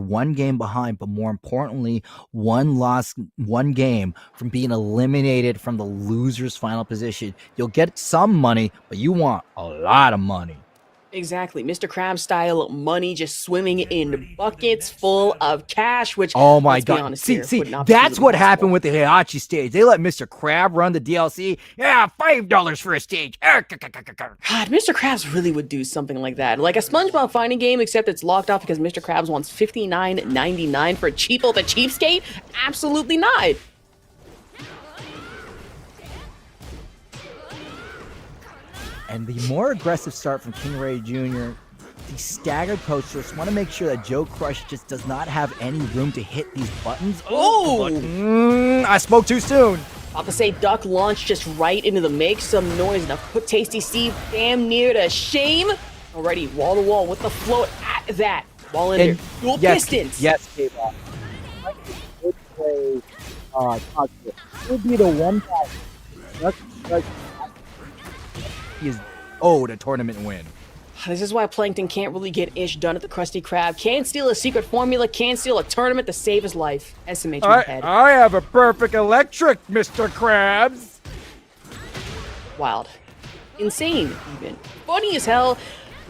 one game behind, but more importantly, one game from being eliminated from the loser's final position. You'll get some money, but you want a lot of money. Exactly. Mr. Krabs style money just swimming in buckets full of cash, which, Oh my let's be god. honest See, here, would not be that's really what possible. happened with the Heihachi stage. They let Mr. Crab run the DLC. Yeah, $5 for a stage. God, Mr. Krabs really would do something like that. Like a SpongeBob fighting game, except it's locked off because Mr. Krabs wants $59.99 for Cheapo the Cheapskate? Absolutely not. And the more aggressive start from KingReyJr., the staggered approach, just want to make sure that JoeCrush just does not have any room to hit these buttons. Oh! I spoke too soon. About to say duck launch just right into the make some noise. Now put Tasty Steve damn near to shame. Already wall to wall with the float at that. Wall in there. Dual pistons. Yes, K-Ball. It would be the one time. He is owed a tournament win. This is why Plankton can't really get ish done at the Krusty Krab. Can't steal a secret formula, can't steal a tournament to save his life. SMH in the head. I have a perfect electric, Mr. Krabs. Wild. Insane, even. Funny as hell.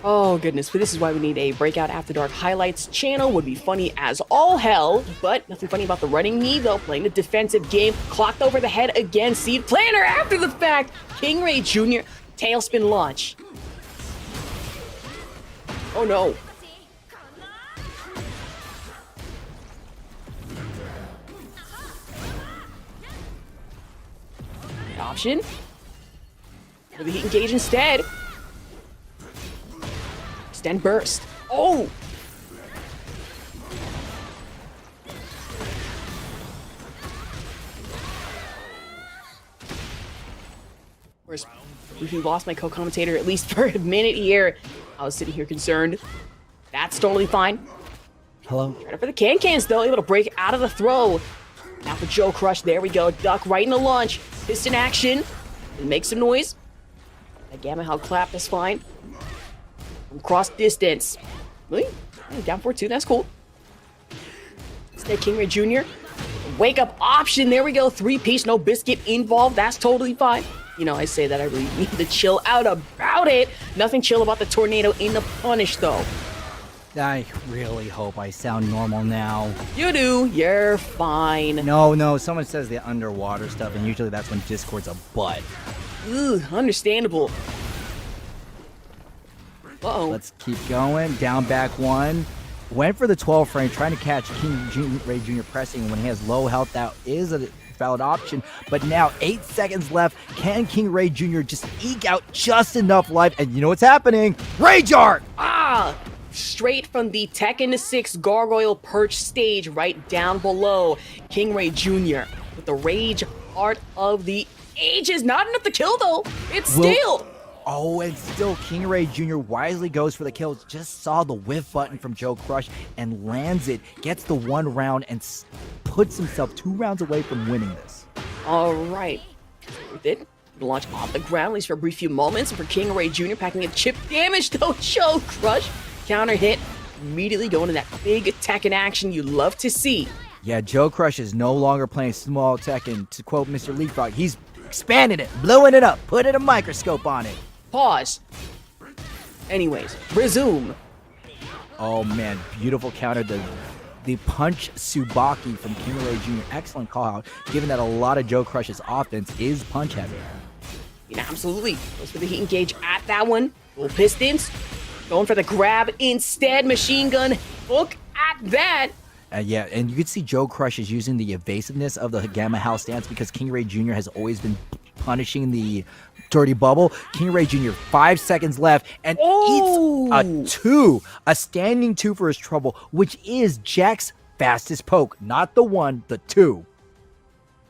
Oh, goodness. But this is why we need a Breakout After Dark highlights channel. Would be funny as all hell. But nothing funny about the running knee, though. Playing the defensive game. Clocked over the head again. Seed Planner after the fact. KingReyJr. Tailspin launch. Oh, no. Good option. Maybe he engage instead. Extend burst. Oh! Of course, we lost my co-commentator at least for a minute here. I was sitting here concerned. That's totally fine. Hello. Trying for the cans though, able to break out of the throw. Now for JoeCrush, there we go. Duck right in the launch. Piston action. And make some noise. That Gamma Hell clap is fine. From cross distance. Really? Down 4-2, that's cool. Stay KingReyJr. Wake up option, there we go. 3-piece, no biscuit involved. That's totally fine. You know, I say that I really need to chill out about it. Nothing chill about the tornado in the punish though. I really hope I sound normal now. You do, you're fine. No, someone says the underwater stuff, and usually that's when Discord's a butt. Ugh, understandable. Uh-oh. Let's keep going. Down back one. Went for the 12 frame, trying to catch KingReyJr. pressing. When he has low health, that is a valid option. But now 8 seconds left. Can KingReyJr. just eke out just enough life? And you know what's happening? Rage Art! Ah! straight from the Tekken 6 Gargoyle Perch stage right down below. KingReyJr. with the Rage Art of the Ages. Not enough to kill, though. It's still... Oh, and still KingReyJr. wisely goes for the kill. Just saw the whiff button from JoeCrush and lands it. Gets the 1 round and puts himself 2 rounds away from winning this. All right. With it, launch off the ground, at least for a brief few moments. For KingReyJr. packing a chip damage, though. JoeCrush counter hit. Immediately going to that big Tekken action you love to see. Yeah, JoeCrush is no longer playing small Tekken. To quote Mr. Leapfrog, he's expanding it, blowing it up, putting a microscope on it. Pause. Anyways, resume. Oh man, beautiful counter. The punch Tsubaki from KingReyJr. Excellent call out, given that a lot of JoeCrush's offense is punch heavy. Yeah, absolutely. Goes for the heat engage at that one. Full Pistons. Going for the grab instead. Machine gun. Look at that. Yeah, and you can see JoeCrush is using the evasiveness of the Gamma House stance because KingReyJr. has always been punishing the dirty bubble. KingReyJr. 5 seconds left and eats a standing 2 for his trouble, which is Jack's fastest poke. Not the 1, the 2.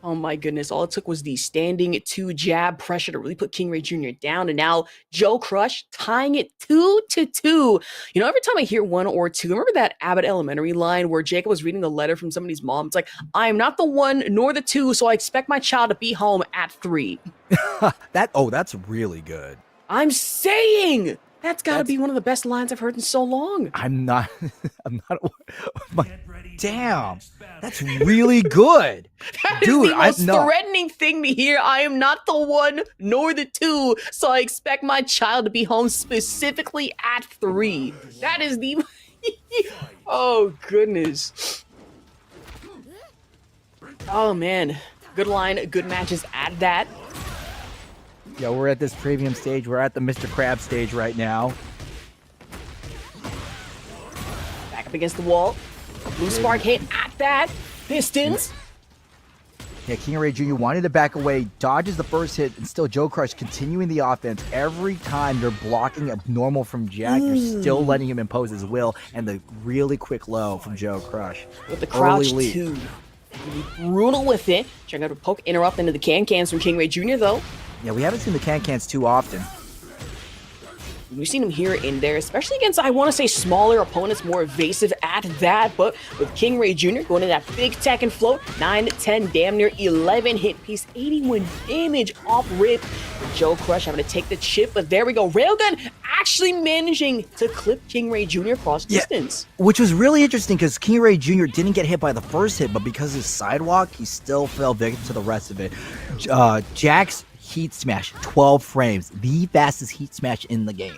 Oh my goodness, all it took was the standing 2 jab pressure to really put KingReyJr. down, and now JoeCrush tying it 2-2. You know, every time I hear 1 or 2, remember that Abbott Elementary line where Jacob was reading the letter from somebody's mom? It's like, I am not the 1 nor the 2, so I expect my child to be home at 3. That's really good. I'm saying! That's gotta be one of the best lines I've heard in so long. I'm not damn, that's really good. That is the most threatening thing to hear. I am not the 1 nor the 2, so I expect my child to be home specifically at 3. That is the... Oh, goodness. Oh, man. Good line, good matches at that. Yeah, we're at this premium stage. We're at the Mr. Krabs stage right now. Back up against the wall. Blue spark hit at that. Pistons. Yeah, KingReyJr. wanted to back away, dodges the first hit, and still JoeCrush continuing the offense. Every time they're blocking abnormal from Jack, you're still letting him impose his will, and the really quick low from JoeCrush. With the crouch 2. Brutal with it. Trying to poke interrupt into the can-cans from KingReyJr. though. Yeah, we haven't seen the can-cans too often. We've seen him here and there, especially against, I want to say, smaller opponents, more evasive at that. But with KingReyJr. going to that big Tekken float, 9, 10, damn near 11 hit piece, 81 damage off rip. JoeCrush having to take the chip, but there we go. Railgun actually managing to clip KingReyJr. across distance. Which was really interesting because KingReyJr. didn't get hit by the first hit, but because of his sidewalk, he still fell victim to the rest of it. Jack's Heat Smash, 12 frames, the fastest Heat Smash in the game.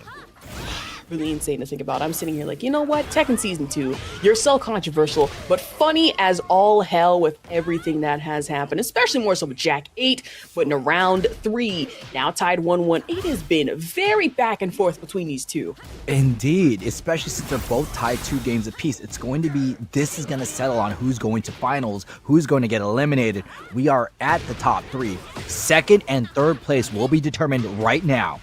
Really insane to think about. I'm sitting here like, you know what? Tekken Season 2, you're so controversial, but funny as all hell with everything that has happened, especially more so with Jack 8, but in round 3, now tied 1-1. It has been very back and forth between these two. Indeed, especially since they're both tied 2 games apiece. It's going to be, this is going to settle on who's going to finals, who's going to get eliminated. We are at the top 3. Second and third place will be determined right now.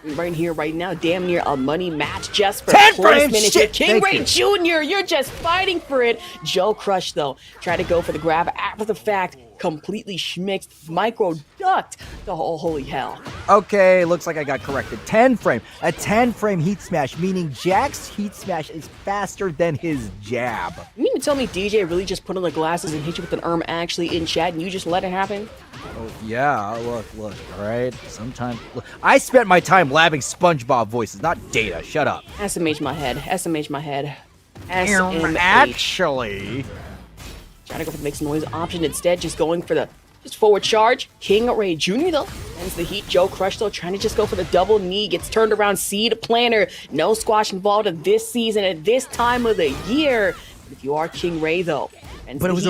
Right here, right now, damn near a money match just for 10 placement. frames, shit, KingReyJr., you're just fighting for it. JoeCrush, though, try to go for the grab after the fact, completely schmixed, micro ducked the whole holy hell. Okay, looks like I got corrected. 10 frame. A 10 frame Heat Smash, meaning Jack's Heat Smash is faster than his jab. You mean to tell me DJ really just put on the glasses and hit you with an actually in chat and you just let it happen? Oh, yeah, look, all right. Sometimes, look, I spent my time labbing SpongeBob voices, not data. Shut up. SMH my head. SMH. Actually, trying to go for the make some noise option instead, just going for the forward charge. KingReyJr. though ends the heat. JoeCrush though trying to just go for the double knee, gets turned around. Seed planner, no squash involved in this season at this time of the year. But if you are KingRey though, and but it was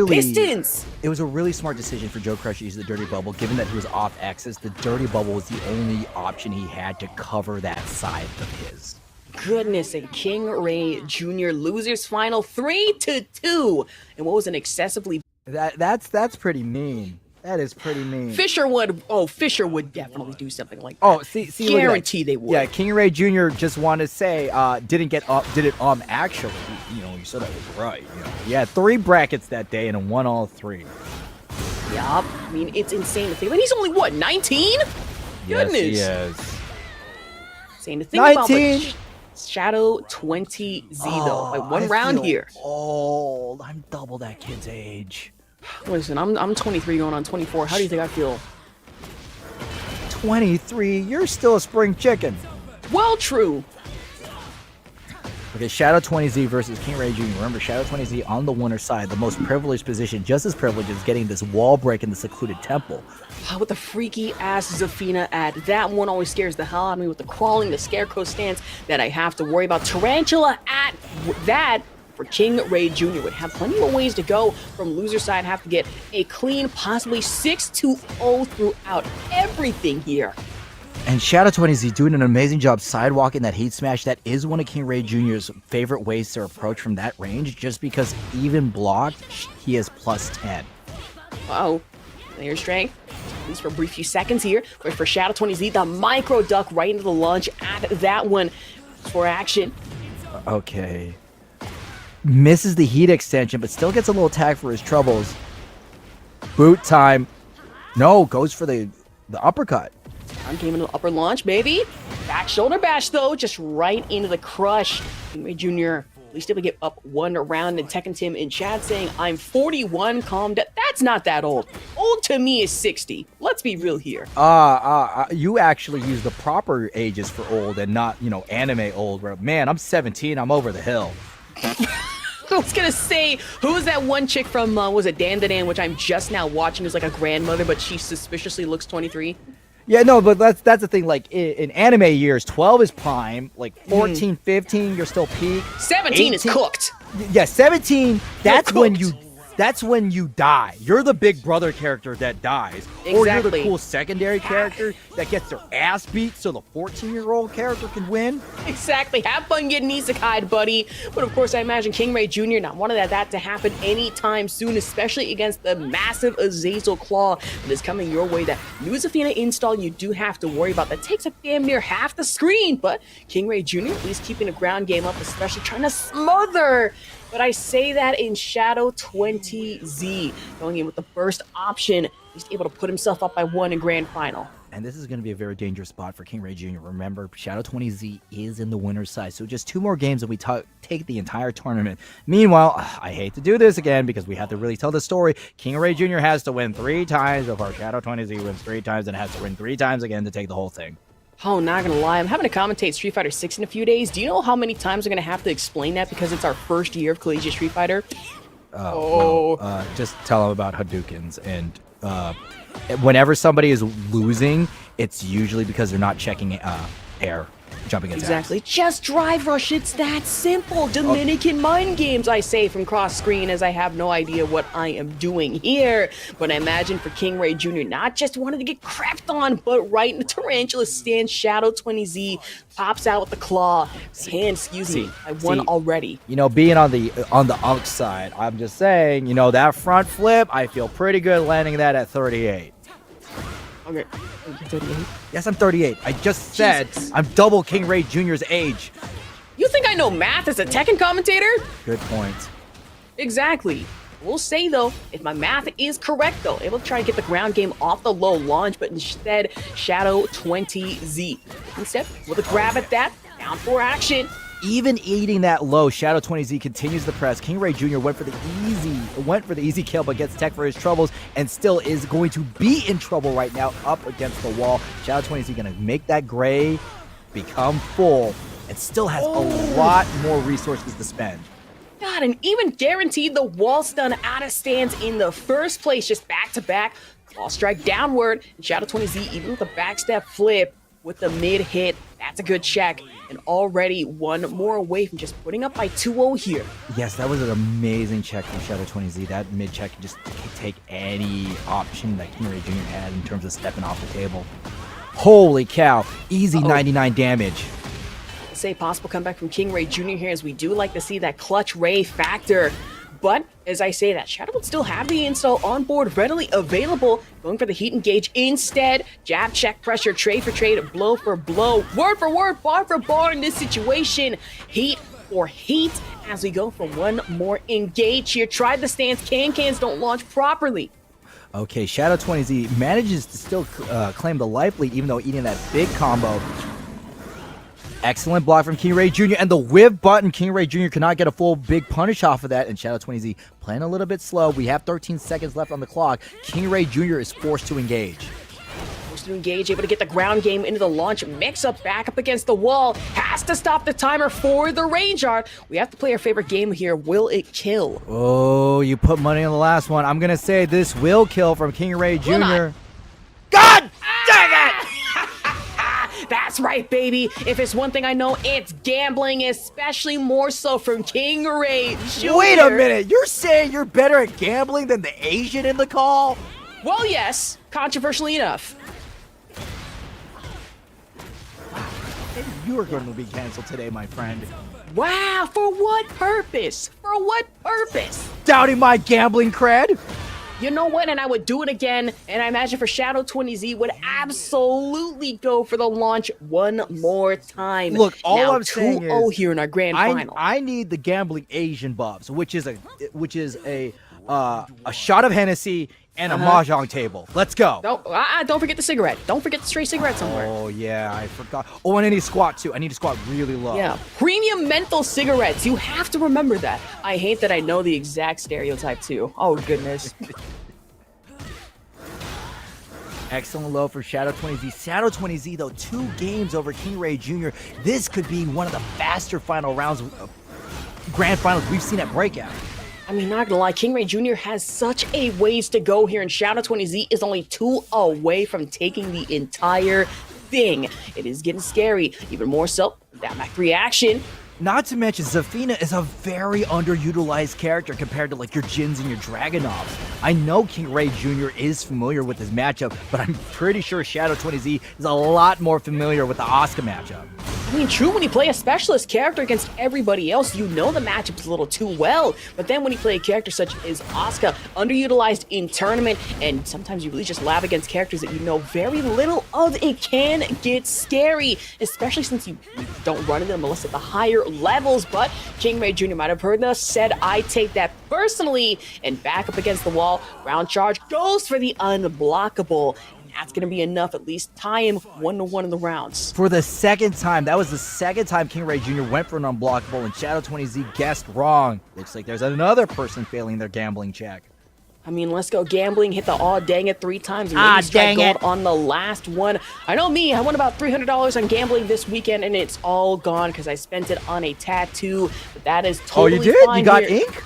Pistons. It was a really smart decision for JoeCrush to use the dirty bubble, given that he was off axis. The dirty bubble was the only option he had to cover that side of his. Goodness, and KingReyJr. losers final 3-2, and what was an excessively That's pretty mean. That is pretty mean. Fisher would definitely do something like that. Oh, see, look at that. Guarantee they would. Yeah, KingReyJr. just wanted to say, did it actually? You know, you said that was right. You know, he had 3 brackets that day and won all 3. Yup. I mean, it's insane to think. But he's only what, 19? Yes, Goodness. he is. Insane to think about. 19. But Shadow 20Z though, by one I round feel here. old. I'm double that kid's age. Listen, I'm 23 going on 24. How do you think I feel? 23. You're still a spring chicken. Well, true. Okay, Shadow 20Z versus KingReyJr. Remember, Shadow 20Z on the winner's side, the most privileged position, just as privileged as getting this wall break in the secluded temple. With the freaky ass Zafina ad. That one always scares the hell out of me with the crawling, the scarecrow stance that I have to worry about. Tarantula at that for KingReyJr. would have plenty more ways to go from loser side, have to get a clean, possibly 6-0 throughout everything here. And Shadow 20Z doing an amazing job sidewalking that heat smash. That is one of KingReyJr.'s favorite ways to approach from that range, just because even blocked, he is plus 10. Uh-oh. There's strength, at least for a brief few seconds here. But for Shadow 20Z, the micro duck right into the launch at that one for action. Okay. Misses the heat extension, but still gets a little tag for his troubles. Boot time. No, goes for the uppercut. Arm came into the upper launch, baby. Back shoulder bash, though, just right into the crush. KingReyJr. at least able to get up 1 round. And Tekken Tim in chat saying, I'm 41, calm down. That's not that old. Old to me is 60. Let's be real here. You actually use the proper ages for old and not, you know, anime old. Where, man, I'm 17, I'm over the hill. I was gonna say, who was that one chick from, was it Dan which I'm just now watching, who's like a grandmother, but she suspiciously looks 23? Yeah, no, but that's the thing. Like in anime years, 12 is prime. Like 14, 15, you're still peak. 17 is 18 cooked. Yeah, 17. That's when cooked. That's when you die. You're the big brother character that dies. Or you're the Exactly. cool secondary character that gets their ass beat so the 14-year-old character can win. Exactly. Have fun getting isekai'd, buddy. But of course, I imagine KingReyJr. not wanting that to happen anytime soon, especially against the massive Azazel Claw that is coming your way. That new Zafina install you do have to worry about. That takes up damn near half the screen. But KingReyJr. at least keeping the ground game up, especially trying to smother. But I say that in Shadow 20Z, going in with the first option. He's able to put himself up by 1 in Grand Final. And this is going to be a very dangerous spot for KingReyJr. Remember, Shadow 20Z is in the winner's side, so just 2 more games and we take the entire tournament. Meanwhile, I hate to do this again because we have to really tell the story. KingReyJr. has to win 3 times before Shadow 20Z wins 3 times and has to win 3 times again to take the whole thing. Oh, not gonna lie, I'm having to commentate Street Fighter 6 in a few days. Do you know how many times I'm gonna have to explain that because it's our first year of collegiate Street Fighter? Just tell them about Hadoukens. And whenever somebody is losing, it's usually because they're not checking air jumping attacks. Exactly. Just drive rush. It's that simple. Dominican mind games, I say from cross screen, as I have no idea what I am doing here. But I imagine for KingReyJr. not just wanted to get crapped on, but right in the tarantula stance, Shadow 20Z pops out with the claw. Excuse me. I won already. You know, being on the Unk side, I'm just saying, you know, that front flip, I feel pretty good landing that at 38. Okay. 38. Yes, I'm 38. I just said Jesus. I'm double KingReyJr.'s age. You think I know math as a Tekken commentator? Good point. Exactly. We'll say, though, if my math is correct, though, able to try and get the ground game off the low launch, but instead, Shadow 20Z. Instead, with a grab at that, down for action. Even eating that low, Shadow 20Z continues the press. KingReyJr. went for the easy kill, but gets tech for his troubles, and still is going to be in trouble right now, up against the wall. Shadow 20Z gonna make that Gray become full, and still has a lot more resources to spend. God, and even guaranteed the wall stun out of stance in the first place, just back to back. Wall strike downward, and Shadow 20Z, even with a backstep flip, with the mid hit, that's a good check, and already 1 more away from just putting up by 2-0 here. Yes, that was an amazing check from Shadow 20Z. That mid check can just take any option that KingReyJr. had in terms of stepping off the table. Holy cow, easy 99 damage. Say possible comeback from KingReyJr. here, as we do like to see that clutch ray factor. But as I say that, Shadow would still have the install on board readily available, going for the heat engage instead. Jab, check, pressure, trade for trade, blow for blow, word for word, bar for bar in this situation. Heat for heat as we go for one more engage here. Try the stance, cans don't launch properly. Okay, Shadow20Z manages to still claim the life lead, even though eating that big combo. Excellent block from KingReyJr. And the whip button, KingReyJr. cannot get a full big punish off of that. And Shadow20Z playing a little bit slow. We have 13 seconds left on the clock. KingReyJr. is forced to engage. Forced to engage, able to get the ground game into the launch. Mix up back up against the wall. Has to stop the timer for the range art. We have to play our favorite game here. Will it kill? Oh, you put money on the last one. I'm going to say this will kill from KingReyJr. God dang it! That's right, baby. If it's one thing I know, it's gambling, especially more so from KingReyJr. Wait a minute. You're saying you're better at gambling than the Asian in the call? Well, yes. Controversially enough. You are going to be canceled today, my friend. Wow, for what purpose? For what purpose? Doubting my gambling cred? You know what? And I would do it again. And I imagine for Shadow20Z would absolutely go for the launch one more time. Look, all now, I'm saying 2-0 is here in our grand final. I need the gambling Asian buffs, which is a shot of Hennessy and a mahjong table. Let's go. Don't forget the cigarette. Don't forget the stray cigarette somewhere. Oh yeah, I forgot. Oh, and I need to squat too. I need to squat really low. Yeah, premium menthol cigarettes. You have to remember that. I hate that I know the exact stereotype too. Oh goodness. Excellent low for Shadow20Z. Shadow20Z though, 2 games over KingReyJr. This could be one of the faster final rounds, grand finals we've seen at Breakout. I mean, not gonna lie, KingReyJr. has such a ways to go here, and Shadow20Z is only 2 away from taking the entire thing. It is getting scary, even more so. That back reaction. Not to mention, Zafina is a very underutilized character compared to like your Jins and your Dragunovs. I know KingReyJr. is familiar with this matchup, but I'm pretty sure Shadow20Z is a lot more familiar with the Asuka matchup. I mean, true, when you play a specialist character against everybody else, you know the matchup's a little too well. But then when you play a character such as Asuka, underutilized in tournament, and sometimes you really just lab against characters that you know very little of, it can get scary, especially since you don't run into them unless at the higher levels. But KingReyJr. might have heard us, said, I take that personally, and back up against the wall. Round charge goes for the unblockable. That's going to be enough, at least tie him 1-1 in the rounds. For the second time, that was the second time KingReyJr. went for an unblockable, and Shadow20Z guessed wrong. Looks like there's another person failing their gambling check. I mean, let's go gambling, hit the aw dang it 3 times, and maybe strike gold on the last one. I know me, I won about $300 on gambling this weekend, and it's all gone because I spent it on a tattoo. But that is totally fine. Oh, you did? You got here. ink?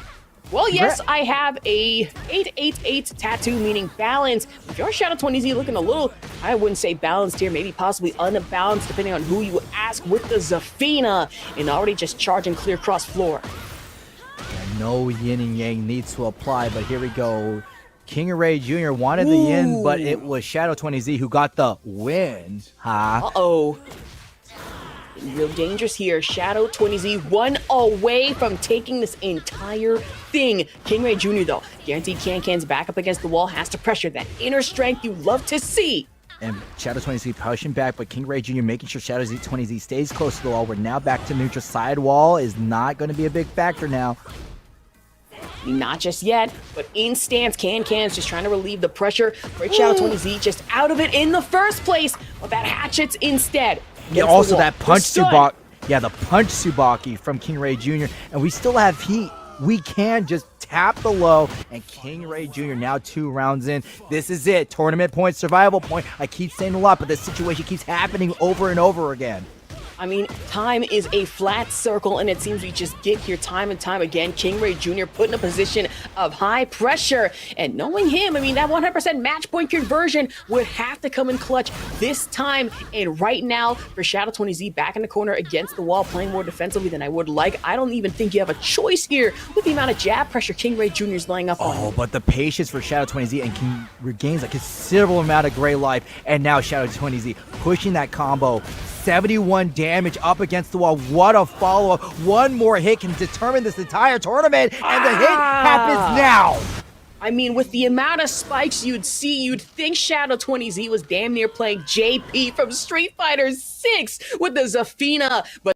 Well, yes, I have a 888 tattoo, meaning balance. If you're Shadow20Z looking a little, I wouldn't say balanced here, maybe possibly unbalanced, depending on who you ask, with the Zafina, and already just charging clear cross floor. Yeah, no yin and yang needs to apply, but here we go. KingReyJr. wanted the yin, but it was Shadow20Z who got the win. Uh-oh. Real dangerous here. Shadow20Z 1 away from taking this entire thing. KingReyJr. though, guaranteed cans back up against the wall, has to pressure that inner strength you love to see. And Shadow20Z pushing back, but KingReyJr. making sure Shadow20Z stays close to the wall. We're now back to neutral. Side wall is not going to be a big factor now. Not just yet, but in stance, cans just trying to relieve the pressure. Break Shadow20Z just out of it in the first place, but that hatchets instead. Yeah, also that punch Tsubaki. Yeah, the punch Tsubaki from KingReyJr. And we still have heat. We can just tap the low, and KingReyJr. now 2 rounds in. This is it. Tournament point, survival point. I keep saying a lot, but this situation keeps happening over and over again. I mean, time is a flat circle, and it seems we just get here time and time again. KingReyJr. put in a position of high pressure, and knowing him, I mean, that 100% match point conversion would have to come in clutch this time. And right now, for Shadow20Z back in the corner against the wall, playing more defensively than I would like, I don't even think you have a choice here with the amount of jab pressure KingReyJr. is laying up on him. Oh, but the patience for Shadow20Z and regains a considerable amount of gray life, and now Shadow20Z pushing that combo, 71 damage up against the wall. What a follow-up. One more hit can determine this entire tournament, and the hit happens now. I mean, with the amount of spikes you'd see, you'd think Shadow 20Z was damn near playing JP from Street Fighter 6 with the Zafina, but